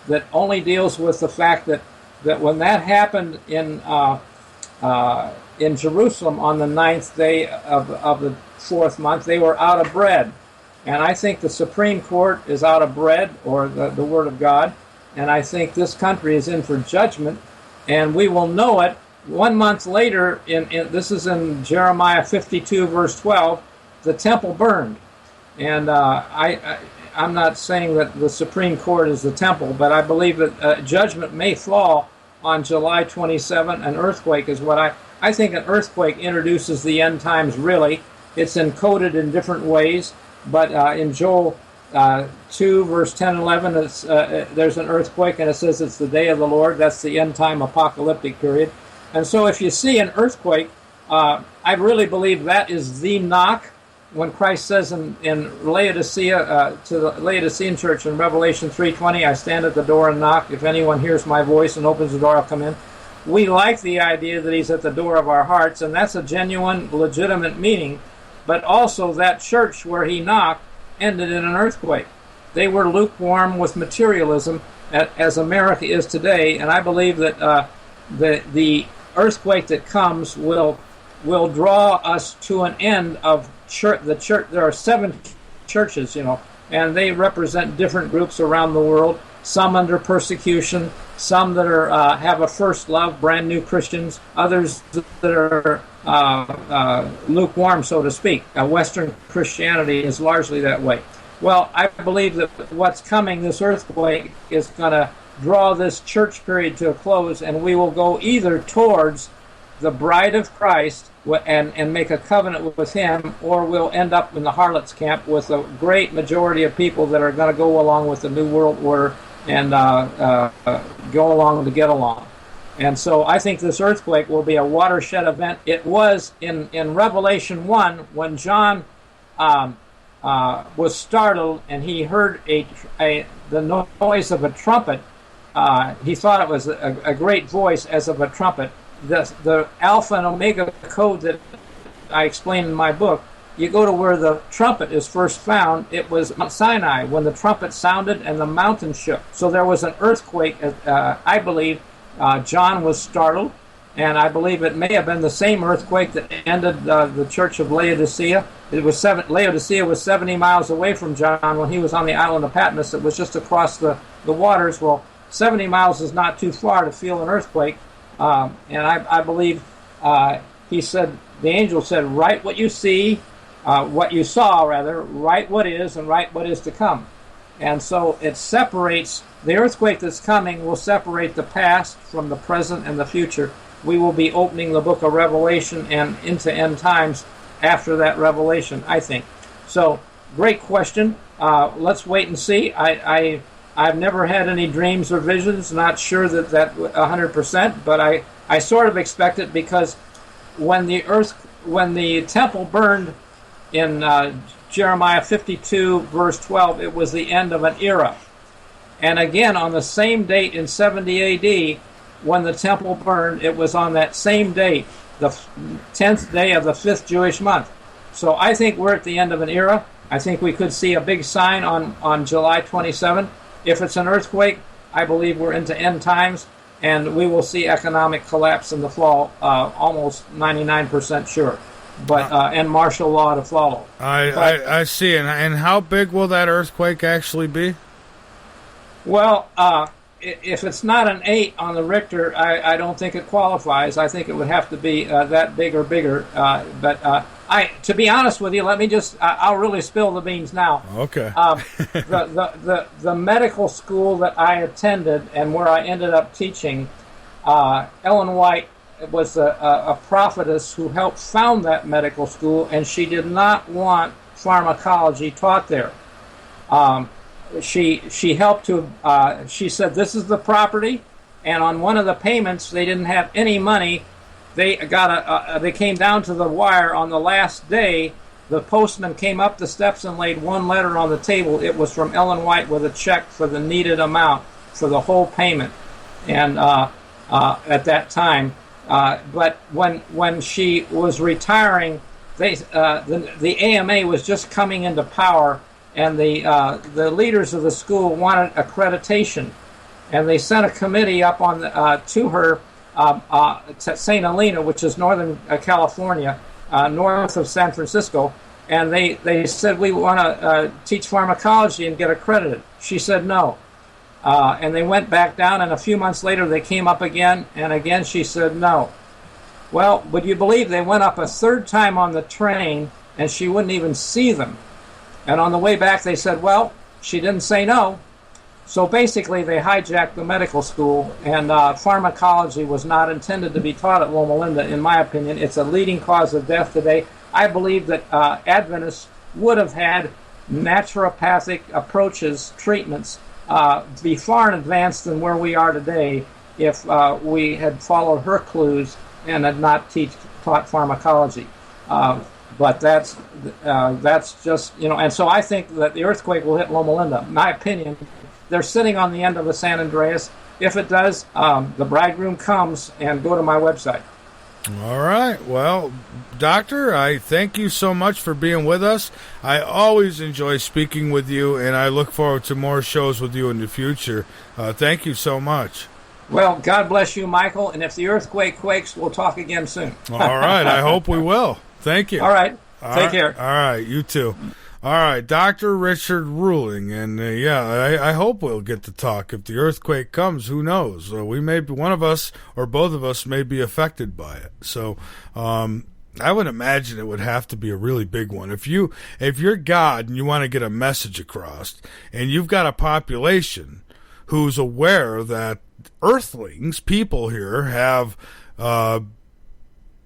that only deals with the fact that when that happened in Jerusalem on the 9th day of the 4th month, they were out of bread. And I think the Supreme Court is out of bread, or the Word of God. And I think this country is in for judgment, and we will know it 1 month later. This is in Jeremiah 52, verse 12. The temple burned, and I'm not saying that the Supreme Court is the temple, but I believe that judgment may fall on July 27. An earthquake is what I think. An earthquake introduces the end times. Really, it's encoded in different ways, but in Joel 2, verse 10 and 11, there's an earthquake, and it says it's the day of the Lord. That's the end-time apocalyptic period. And so if you see an earthquake, I really believe that is the knock. When Christ says in Laodicea, to the Laodicean church in Revelation 3:20, I stand at the door and knock. If anyone hears my voice and opens the door, I'll come in. We like the idea that he's at the door of our hearts, and that's a genuine, legitimate meaning. But also that church where he knocked ended in an earthquake. They were lukewarm with materialism, as America is today, and I believe that the earthquake that comes will draw us to an end of the church. There are 7 churches, and they represent different groups around the world. Some under persecution, some that are have a first love, brand new Christians. Others that are lukewarm, so to speak. Western Christianity is largely that way. Well, I believe that what's coming, this earthquake, is going to draw this church period to a close, and we will go either towards the bride of Christ and make a covenant with him, or we'll end up in the harlots' camp with a great majority of people that are going to go along with the New World Order and go along to get along. And so I think this earthquake will be a watershed event. It was in Revelation 1 when John was startled and he heard the noise of a trumpet. He thought it was a great voice as of a trumpet. The Alpha and Omega code that I explain in my book, you go to where the trumpet is first found. It was Mount Sinai when the trumpet sounded and the mountain shook. So there was an earthquake. I believe John was startled, and I believe it may have been the same earthquake that ended the church of Laodicea. Laodicea was 70 miles away from John when he was on the island of Patmos. It was just across the waters. Well, 70 miles is not too far to feel an earthquake. And I believe he said, the angel said, write what you see, what you saw, rather, write what is, and write what is to come. And so it separates, the earthquake that's coming will separate the past from the present and the future. We will be opening the book of Revelation and into end times after that revelation, I think. So, great question. Let's wait and see. I've never had any dreams or visions, not sure that 100%, but I sort of expect it, because when the temple burned in Jeremiah 52 verse 12, it was the end of an era. And again, on the same date in 70 AD, when the temple burned, it was on that same date, the 10th day of the 5th Jewish month. So I think we're at the end of an era. I think we could see a big sign on July 27. If it's an earthquake, I believe we're into end times, and we will see economic collapse in the fall, almost 99% sure. But and martial law to follow. I see. And how big will that earthquake actually be? Well, if it's not an 8 on the Richter, I don't think it qualifies. I think it would have to be that big or bigger. But to be honest with you, let me just, I'll really spill the beans now. Okay. The medical school that I attended and where I ended up teaching, Ellen White was a prophetess who helped found that medical school, and she did not want pharmacology taught there. She helped to, she said, this is the property, and on one of the payments, they didn't have any money. They came down to the wire on the last day. The postman came up the steps and laid one letter on the table. It was from Ellen White with a check for the needed amount for the whole payment. And at that time, but when she was retiring, the AMA was just coming into power, and the leaders of the school wanted accreditation, and they sent a committee up on to her to St. Helena, which is northern California, north of San Francisco, and they said, we want to teach pharmacology and get accredited. She said no. And they went back down, and a few months later they came up again, and again she said no. Well, would you believe they went up a third time on the train, and she wouldn't even see them. And on the way back they said, well, she didn't say no. So basically they hijacked the medical school, and pharmacology was not intended to be taught at Loma Linda, in my opinion. It's a leading cause of death today. I believe that Adventists would have had naturopathic approaches, treatments, be far in advance than where we are today if we had followed her clues and had not taught pharmacology. But that's just, and so I think that the earthquake will hit Loma Linda. In my opinion, they're sitting on the end of the San Andreas. If it does, the bridegroom comes, and go to my website. All right. Well, Doctor, I thank you so much for being with us. I always enjoy speaking with you, and I look forward to more shows with you in the future. Thank you so much. Well, God bless you, Michael, and if the earthquake quakes, we'll talk again soon. All right. I hope we will. Thank you. All right. Take care. All right. You too. All right, Dr. Richard Ruhling, and I hope we'll get to talk. If the earthquake comes, who knows? We may be, one of us or both of us may be affected by it. So I would imagine it would have to be a really big one. If you're God and you want to get a message across, and you've got a population who's aware that earthlings, people here, have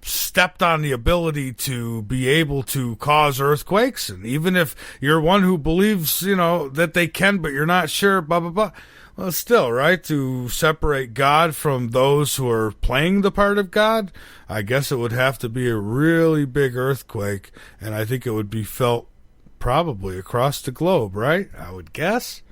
stepped on the ability to be able to cause earthquakes, and even if you're one who believes, that they can, but you're not sure, blah, blah, blah, well, still, right, to separate God from those who are playing the part of God, I guess it would have to be a really big earthquake, and I think it would be felt probably across the globe, right? I would guess.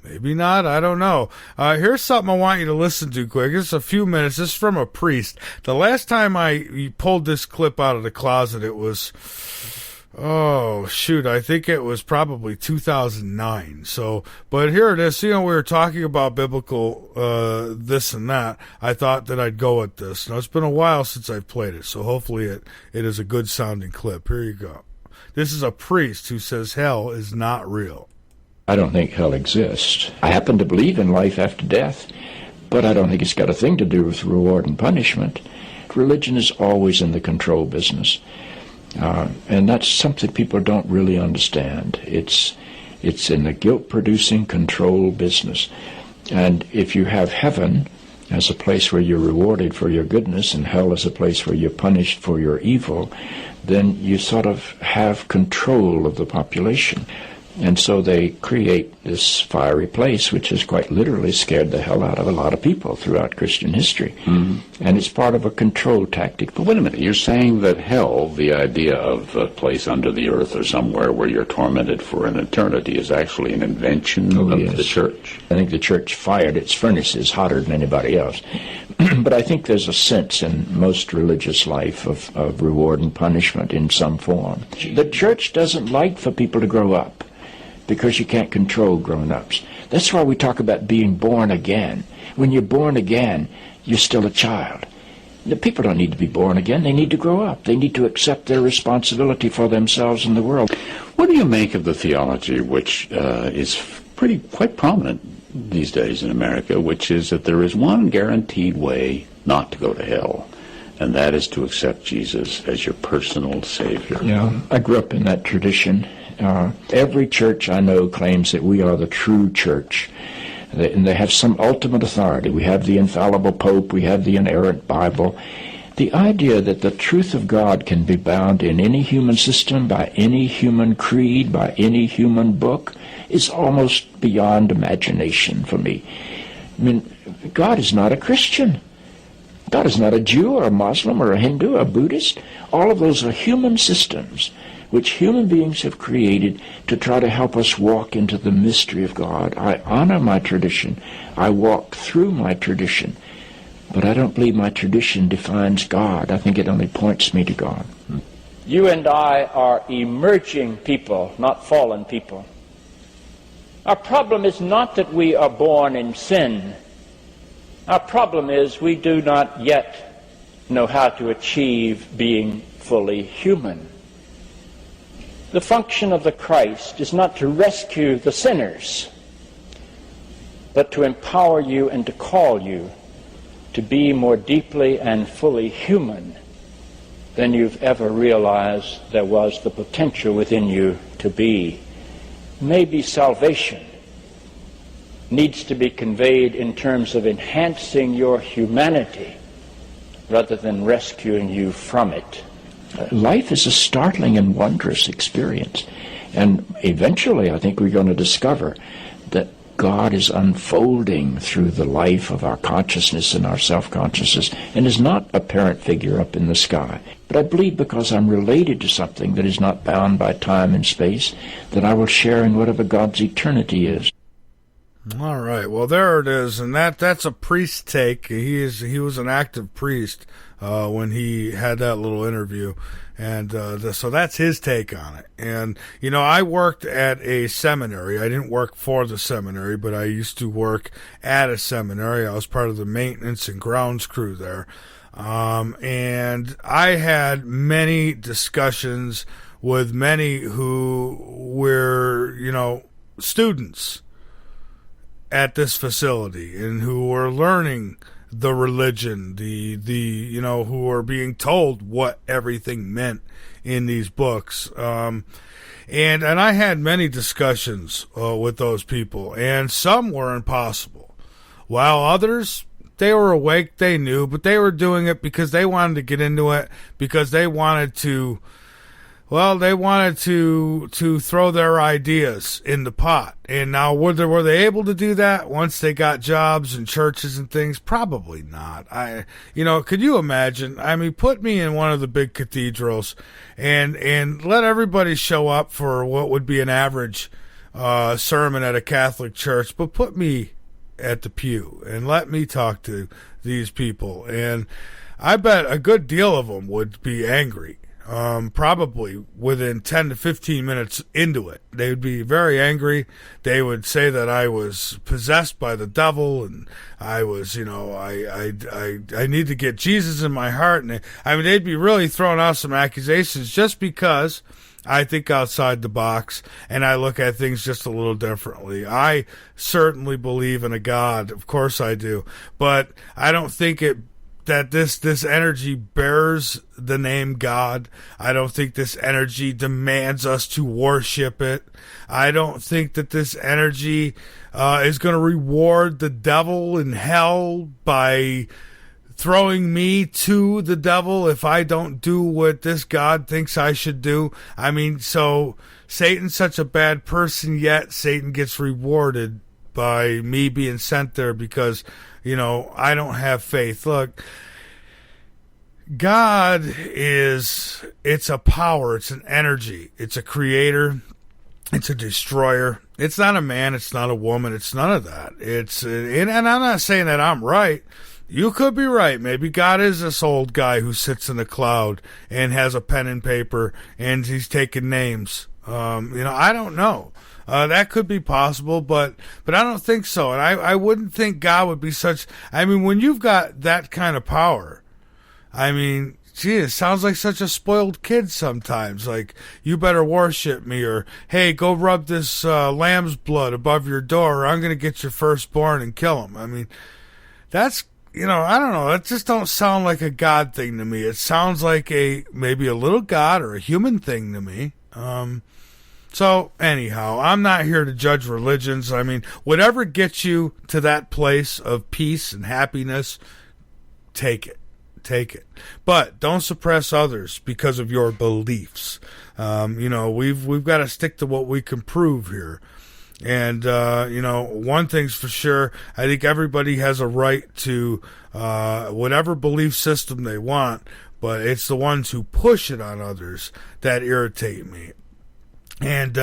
Maybe not. I don't know. Here's something I want you to listen to quick. It's a few minutes. This is from a priest. The last time I pulled this clip out of the closet, it was, I think it was probably 2009. So, but here it is. We were talking about biblical this and that. I thought that I'd go with this. Now, it's been a while since I've played it, so hopefully it is a good sounding clip. Here you go. This is a priest who says hell is not real. I don't think hell exists. I happen to believe in life after death, but I don't think it's got a thing to do with reward and punishment. Religion is always in the control business. And that's something people don't really understand. It's in the guilt-producing control business. And if you have heaven as a place where you're rewarded for your goodness and hell as a place where you're punished for your evil, then you sort of have control of the population. And so they create this fiery place, which has quite literally scared the hell out of a lot of people throughout Christian history. Mm-hmm. And it's part of a control tactic. But wait a minute, you're saying that hell, the idea of a place under the earth or somewhere where you're tormented for an eternity, is actually an invention of the church? I think the church fired its furnaces hotter than anybody else. But I think there's a sense in most religious life of reward and punishment in some form. The church doesn't like for people to grow up, because you can't control grown-ups. That's why we talk about being born again. When you're born again, you're still a child. The people don't need to be born again. They need to grow up. They need to accept their responsibility for themselves and the world. What do you make of the theology, which is quite prominent these days in America, which is that there is one guaranteed way not to go to hell, and that is to accept Jesus as your personal Savior? Yeah, I grew up in that tradition. Every church I know claims that we are the true church, and they have some ultimate authority. We have the infallible Pope, we have the inerrant Bible. The idea that the truth of God can be bound in any human system, by any human creed, by any human book, is almost beyond imagination for me. I mean, God is not a Christian. God is not a Jew or a Muslim or a Hindu or a Buddhist. All of those are human systems which human beings have created to try to help us walk into the mystery of God. I honor my tradition. I walk through my tradition. But I don't believe my tradition defines God. I think it only points me to God. You and I are emerging people, not fallen people. Our problem is not that we are born in sin. Our problem is we do not yet know how to achieve being fully human. The function of the Christ is not to rescue the sinners, but to empower you and to call you to be more deeply and fully human than you've ever realized there was the potential within you to be. Maybe salvation needs to be conveyed in terms of enhancing your humanity rather than rescuing you from it. Life is a startling and wondrous experience. And eventually I think we're going to discover that God is unfolding through the life of our consciousness and our self-consciousness, and is not a parent figure up in the sky. But I believe because I'm related to something that is not bound by time and space, that I will share in whatever God's eternity is. All right, well, there it is, and that's a priest take. He was an active priest when he had that little interview, and so that's his take on it. And you know, I worked at a seminary. I didn't work for the seminary, but I used to work at a seminary. I was part of the maintenance and grounds crew there, and I had many discussions with many who were, you know, students at this facility and who were learning the religion, the you know, who were being told what everything meant in these books. And I had many discussions with those people, and some were impossible, while others, they were awake, they knew, but they were doing it because they wanted to get into it, because they wanted to, well, they wanted to throw their ideas in the pot. And now, were they able to do that once they got jobs and churches and things? Probably not. You know, could you imagine? I mean, put me in one of the big cathedrals and let everybody show up for what would be an average sermon at a Catholic church, but put me at the pew and let me talk to these people. And I bet a good deal of them would be angry. Probably within 10 to 15 minutes into it. They would be very angry. They would say that I was possessed by the devil, and I was, you know, I need to get Jesus in my heart. And I mean, they'd be really throwing out some accusations just because I think outside the box, and I look at things just a little differently. I certainly believe in a God. Of course I do. But I don't think that this energy bears the name God. I don't think this energy demands us to worship it. I don't think that this energy is going to reward the devil in hell by throwing me to the devil if I don't do what this God thinks I should do. I mean, so Satan's such a bad person, yet Satan gets rewarded by me being sent there because, I don't have faith. Look, God it's a power, it's an energy, it's a creator, it's a destroyer. It's not a man, it's not a woman, it's none of that. And I'm not saying that I'm right. You could be right. Maybe God is this old guy who sits in a cloud and has a pen and paper and he's taking names. I don't know. That could be possible, but I don't think so. And I wouldn't think God would be such. I mean, when you've got that kind of power, I mean, gee, it sounds like such a spoiled kid sometimes. Like, you better worship me, or hey, go rub this lamb's blood above your door, or I'm going to get your firstborn and kill him. I mean, that's. I don't know. That just don't sound like a God thing to me. It sounds like maybe a little God or a human thing to me. So anyhow, I'm not here to judge religions. I mean, whatever gets you to that place of peace and happiness, take it. Take it. But don't suppress others because of your beliefs. We've got to stick to what we can prove here. And, one thing's for sure, I think everybody has a right to whatever belief system they want, but it's the ones who push it on others that irritate me. And,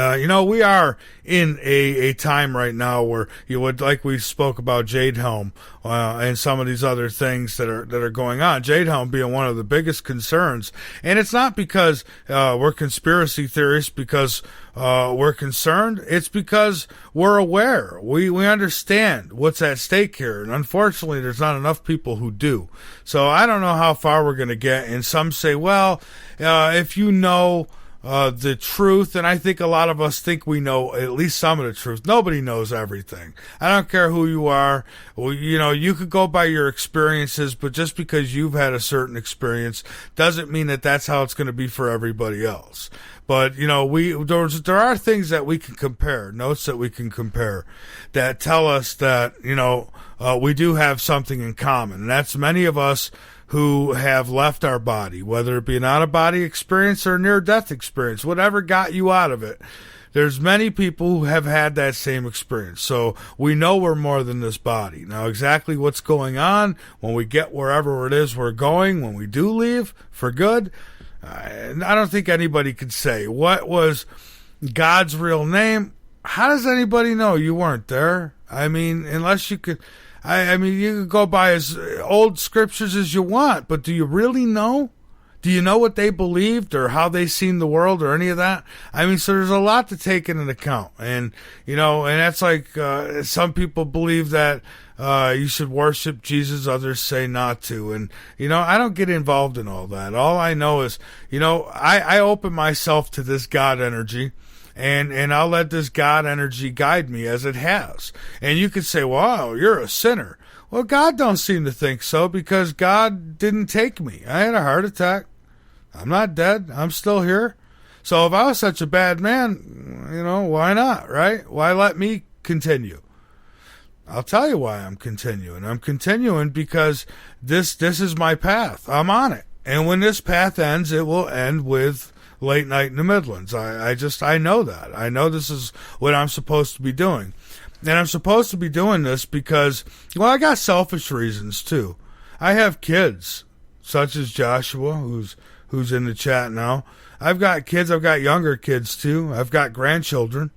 we are in a time right now where like we spoke about Jade Helm, and some of these other things that are going on. Jade Helm being one of the biggest concerns. And it's not because, we're conspiracy theorists because, we're concerned. It's because we're aware. We understand what's at stake here. And unfortunately, there's not enough people who do. So I don't know how far we're going to get. And some say, well, if you know, the truth, and I think a lot of us think we know at least some of the truth. Nobody knows everything. I don't care who you are. Well, you could go by your experiences, but just because you've had a certain experience doesn't mean that that's how it's going to be for everybody else. But, there are things that we can compare, notes that we can compare that tell us that, we do have something in common. And that's many of us who have left our body, whether it be an out-of-body experience or a near-death experience, whatever got you out of it. There's many people who have had that same experience. So we know we're more than this body. Now, exactly what's going on when we get wherever it is we're going, when we do leave for good, I don't think anybody could say. What was God's real name? How does anybody know? You weren't there. I mean, unless you could... I mean, you can go by as old scriptures as you want, but do you really know? Do you know what they believed or how they seen the world or any of that? I mean, so there's a lot to take into account. And, and that's like, some people believe that, you should worship Jesus, others say not to. And, I don't get involved in all that. All I know is, I open myself to this God energy. And I'll let this God energy guide me as it has. And you could say, wow, you're a sinner. Well, God don't seem to think so because God didn't take me. I had a heart attack. I'm not dead. I'm still here. So if I was such a bad man, why not, right? Why let me continue? I'll tell you why I'm continuing. I'm continuing because this is my path. I'm on it. And when this path ends, it will end with Late Night in the Midlands. I know that. I know this is what I'm supposed to be doing. And I'm supposed to be doing this because, I got selfish reasons too. I have kids, such as Joshua, who's in the chat now. I've got kids, I've got younger kids too. I've got grandchildren.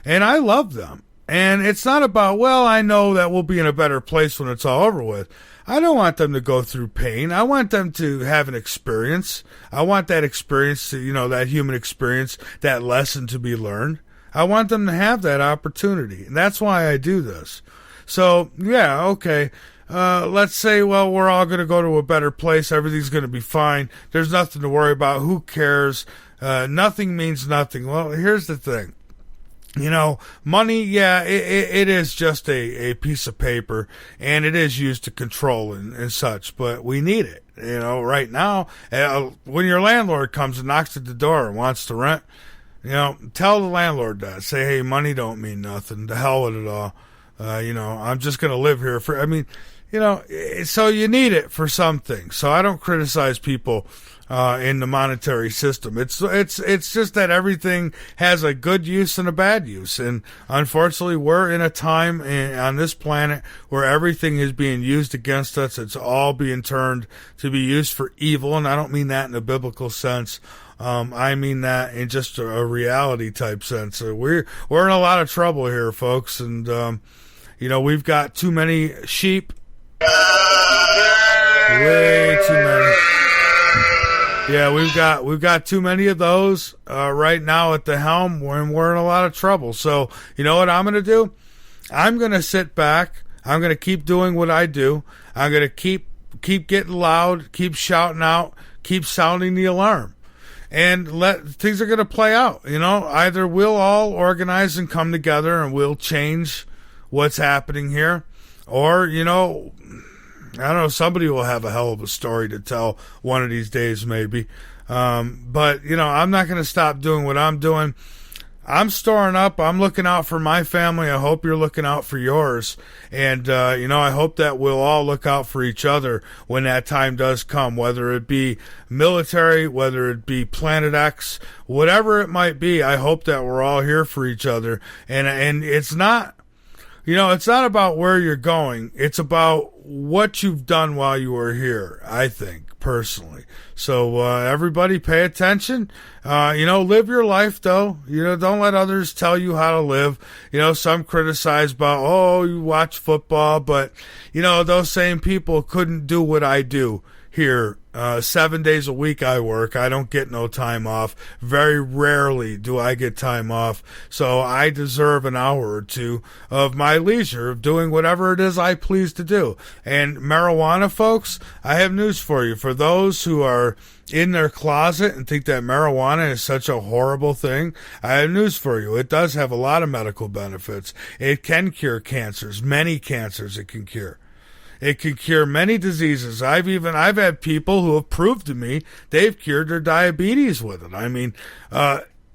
And I love them. And it's not about, I know that we'll be in a better place when it's all over with. I don't want them to go through pain. I want them to have an experience. I want that experience to, that human experience, that lesson to be learned. I want them to have that opportunity. And that's why I do this. So, okay. Let's say, we're all going to go to a better place. Everything's going to be fine. There's nothing to worry about. Who cares? nothing means nothing. Well, here's the thing. You know, money, yeah, it is just a piece of paper, and it is used to control and such, but we need it. You know, right now, when your landlord comes and knocks at the door and wants to rent, you know, tell the landlord that. Say, hey, money don't mean nothing. To hell with it all. You know, I'm just going to live here I mean, you know, so you need it for some things. So I don't criticize people in the monetary system. It's just that everything has a good use and a bad use, and unfortunately, we're in a time on this planet where everything is being used against us. It's all being turned to be used for evil, and I don't mean that in a biblical sense. I mean that in just a reality type sense. We're in a lot of trouble here, folks, and you know, we've got too many sheep. Way too many. Yeah, we've got too many of those right now at the helm, when we're in a lot of trouble. So, you know what I'm going to do? I'm going to sit back. I'm going to keep doing what I do. I'm going to keep getting loud, keep shouting out, keep sounding the alarm. And things are going to play out. You know, either we'll all organize and come together and we'll change what's happening here, or, you know, I don't know, somebody will have a hell of a story to tell one of these days, maybe. But, you know, I'm not going to stop doing what I'm doing. I'm storing up. I'm looking out for my family. I hope you're looking out for yours. And, you know, I hope that we'll all look out for each other when that time does come, whether it be military, whether it be Planet X, whatever it might be. I hope that we're all here for each other. And it's not, you know, it's not about where you're going. It's about what you've done while you were here, I think, personally. So, everybody pay attention. You know, live your life, though. You know, don't let others tell you how to live. You know, some criticize about, oh, you watch football, but, you know, those same people couldn't do what I do here. 7 days a week I work. I don't get no time off. Very rarely do I get time off. So I deserve an hour or two of my leisure of doing whatever it is I please to do. And marijuana, folks, I have news for you. For those who are in their closet and think that marijuana is such a horrible thing, I have news for you. It does have a lot of medical benefits. It can cure cancers, many cancers it can cure. It can cure many diseases. I've had people who have proved to me they've cured their diabetes with it. I mean,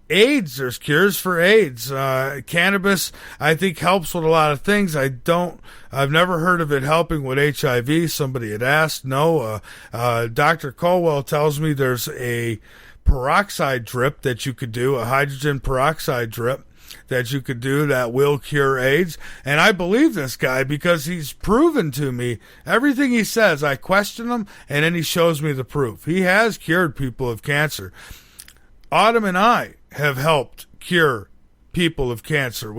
AIDS, there's cures for AIDS. Cannabis, I think, helps with a lot of things. I've never heard of it helping with HIV. Somebody had asked. No, Dr. Colwell tells me there's a peroxide drip that you could do, a hydrogen peroxide drip that you could do that will cure AIDS. And I believe this guy because he's proven to me everything he says. I question him, and then he shows me the proof. He has cured people of cancer. Autumn and I have helped cure people of cancer.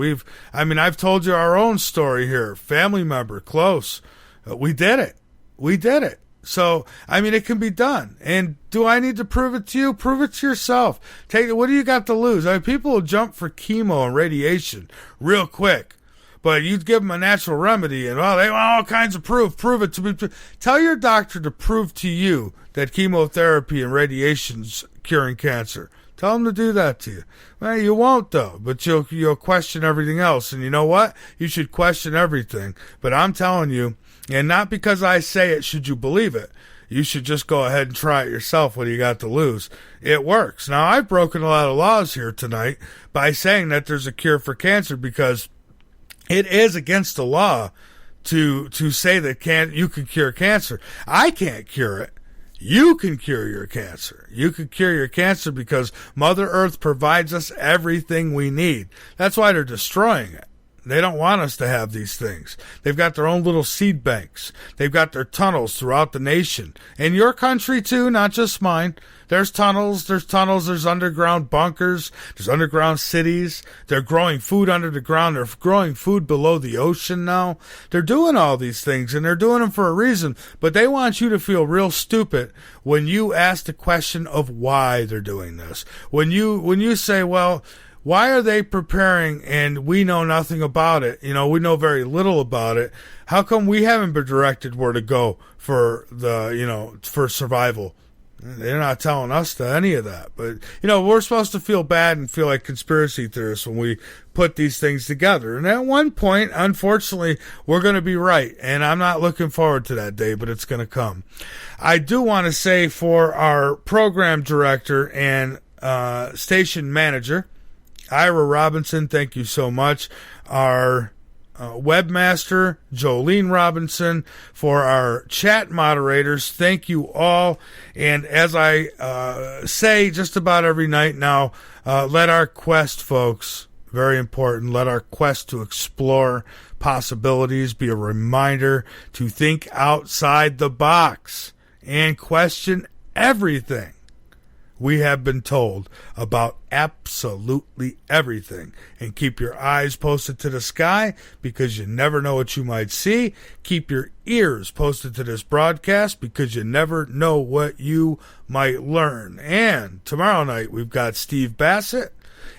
I've told you our own story here. Family member, close. We did it. So, I mean, it can be done. And do I need to prove it to you? Prove it to yourself. What do you got to lose? I mean, people will jump for chemo and radiation real quick. But you give them a natural remedy and, well, they want all kinds of proof. Prove it to me. Tell your doctor to prove to you that chemotherapy and radiation's curing cancer. Tell them to do that to you. Well, you won't, though, but you'll question everything else. And you know what? You should question everything. But I'm telling you, and not because I say it should you believe it. You should just go ahead and try it yourself. What do you got to lose? It works. Now, I've broken a lot of laws here tonight by saying that there's a cure for cancer because it is against the law to say that you can cure cancer. I can't cure it. You can cure your cancer. You can cure your cancer because Mother Earth provides us everything we need. That's why they're destroying it. They don't want us to have these things. They've got their own little seed banks. They've got their tunnels throughout the nation. In your country, too, not just mine. There's tunnels, there's underground bunkers, there's underground cities. They're growing food under the ground. They're growing food below the ocean now. They're doing all these things, and they're doing them for a reason. But they want you to feel real stupid when you ask the question of why they're doing this. When you say, well, why are they preparing and we know nothing about it? You know, we know very little about it. How come we haven't been directed where to go for for survival? They're not telling us to any of that. But, we're supposed to feel bad and feel like conspiracy theorists when we put these things together. And at one point, unfortunately, we're going to be right. And I'm not looking forward to that day, but it's going to come. I do want to say for our program director and station manager, Ira Robinson, thank you so much. Our webmaster, Jolene Robinson, for our chat moderators, thank you all. And as I say just about every night now, let our quest, folks, very important, let our quest to explore possibilities be a reminder to think outside the box and question everything we have been told about absolutely everything. And keep your eyes posted to the sky because you never know what you might see. Keep your ears posted to this broadcast because you never know what you might learn. And tomorrow night we've got Steve Bassett.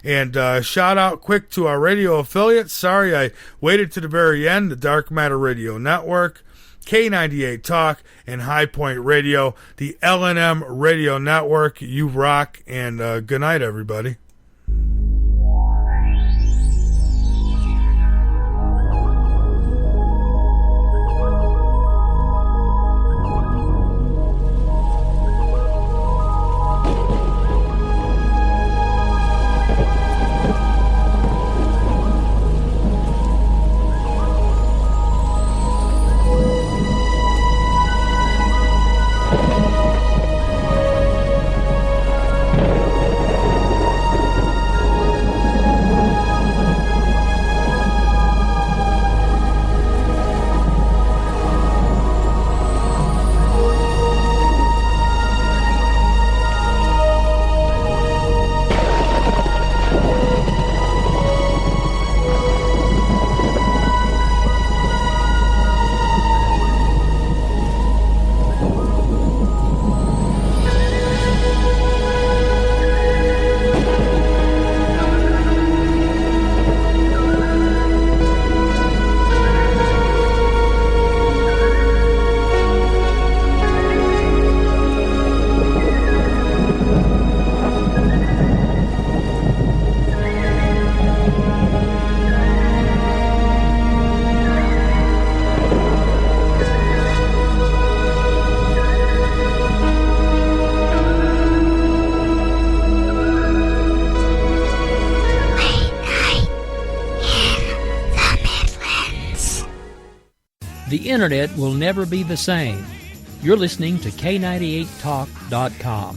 And shout out quick to our radio affiliates. Sorry I waited to the very end. The Dark Matter Radio Network, K98 Talk, and High Point Radio, the LNM Radio Network. You rock, and good night, everybody. The internet will never be the same. You're listening to K98Talk.com.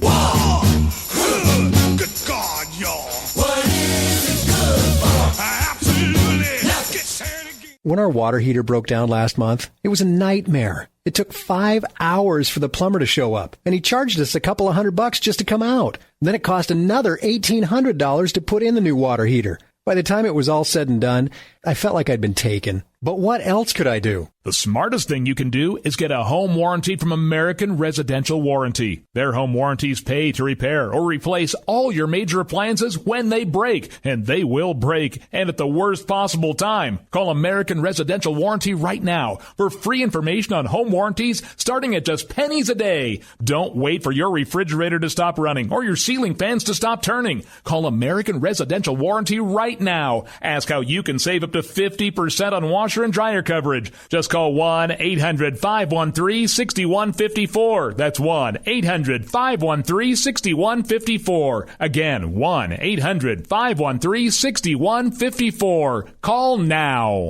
Good God, y'all. What is it good for? Absolutely. Let's get started again. When our water heater broke down last month, it was a nightmare. It took 5 hours for the plumber to show up, and he charged us a couple of $100 just to come out. Then it cost another $1,800 to put in the new water heater. By the time it was all said and done, I felt like I'd been taken. But what else could I do? The smartest thing you can do is get a home warranty from American Residential Warranty. Their home warranties pay to repair or replace all your major appliances when they break, and they will break, and at the worst possible time. Call American Residential Warranty right now for free information on home warranties starting at just pennies a day. Don't wait for your refrigerator to stop running or your ceiling fans to stop turning. Call American Residential Warranty right now. Ask how you can save up to 50% on washer and dryer coverage. Just call 1-800-513-6154. That's 1-800-513-6154. Again, 1-800-513-6154. Call now.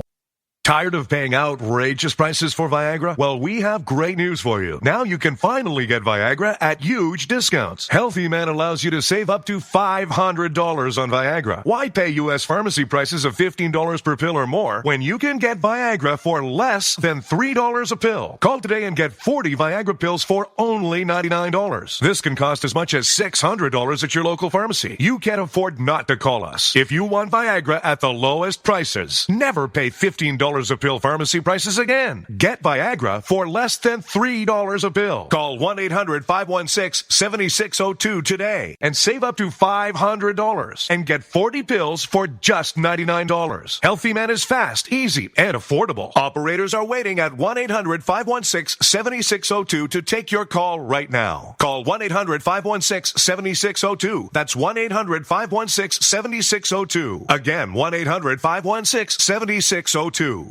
Tired of paying outrageous prices for Viagra? Well, we have great news for you. Now you can finally get Viagra at huge discounts. Healthy Man allows you to save up to $500 on Viagra. Why pay U.S. pharmacy prices of $15 per pill or more when you can get Viagra for less than $3 a pill? Call today and get 40 Viagra pills for only $99. This can cost as much as $600 at your local pharmacy. You can't afford not to call us. If you want Viagra at the lowest prices, never pay $15 $3 a pill pharmacy prices again. Get Viagra for less than $3 a pill. Call 1-800-516-7602 today and save up to $500 and get 40 pills for just $99. Healthy Man is fast, easy, and affordable. Operators are waiting at 1-800-516-7602 to take your call right now. Call 1-800-516-7602. That's 1-800-516-7602. Again, 1-800-516-7602.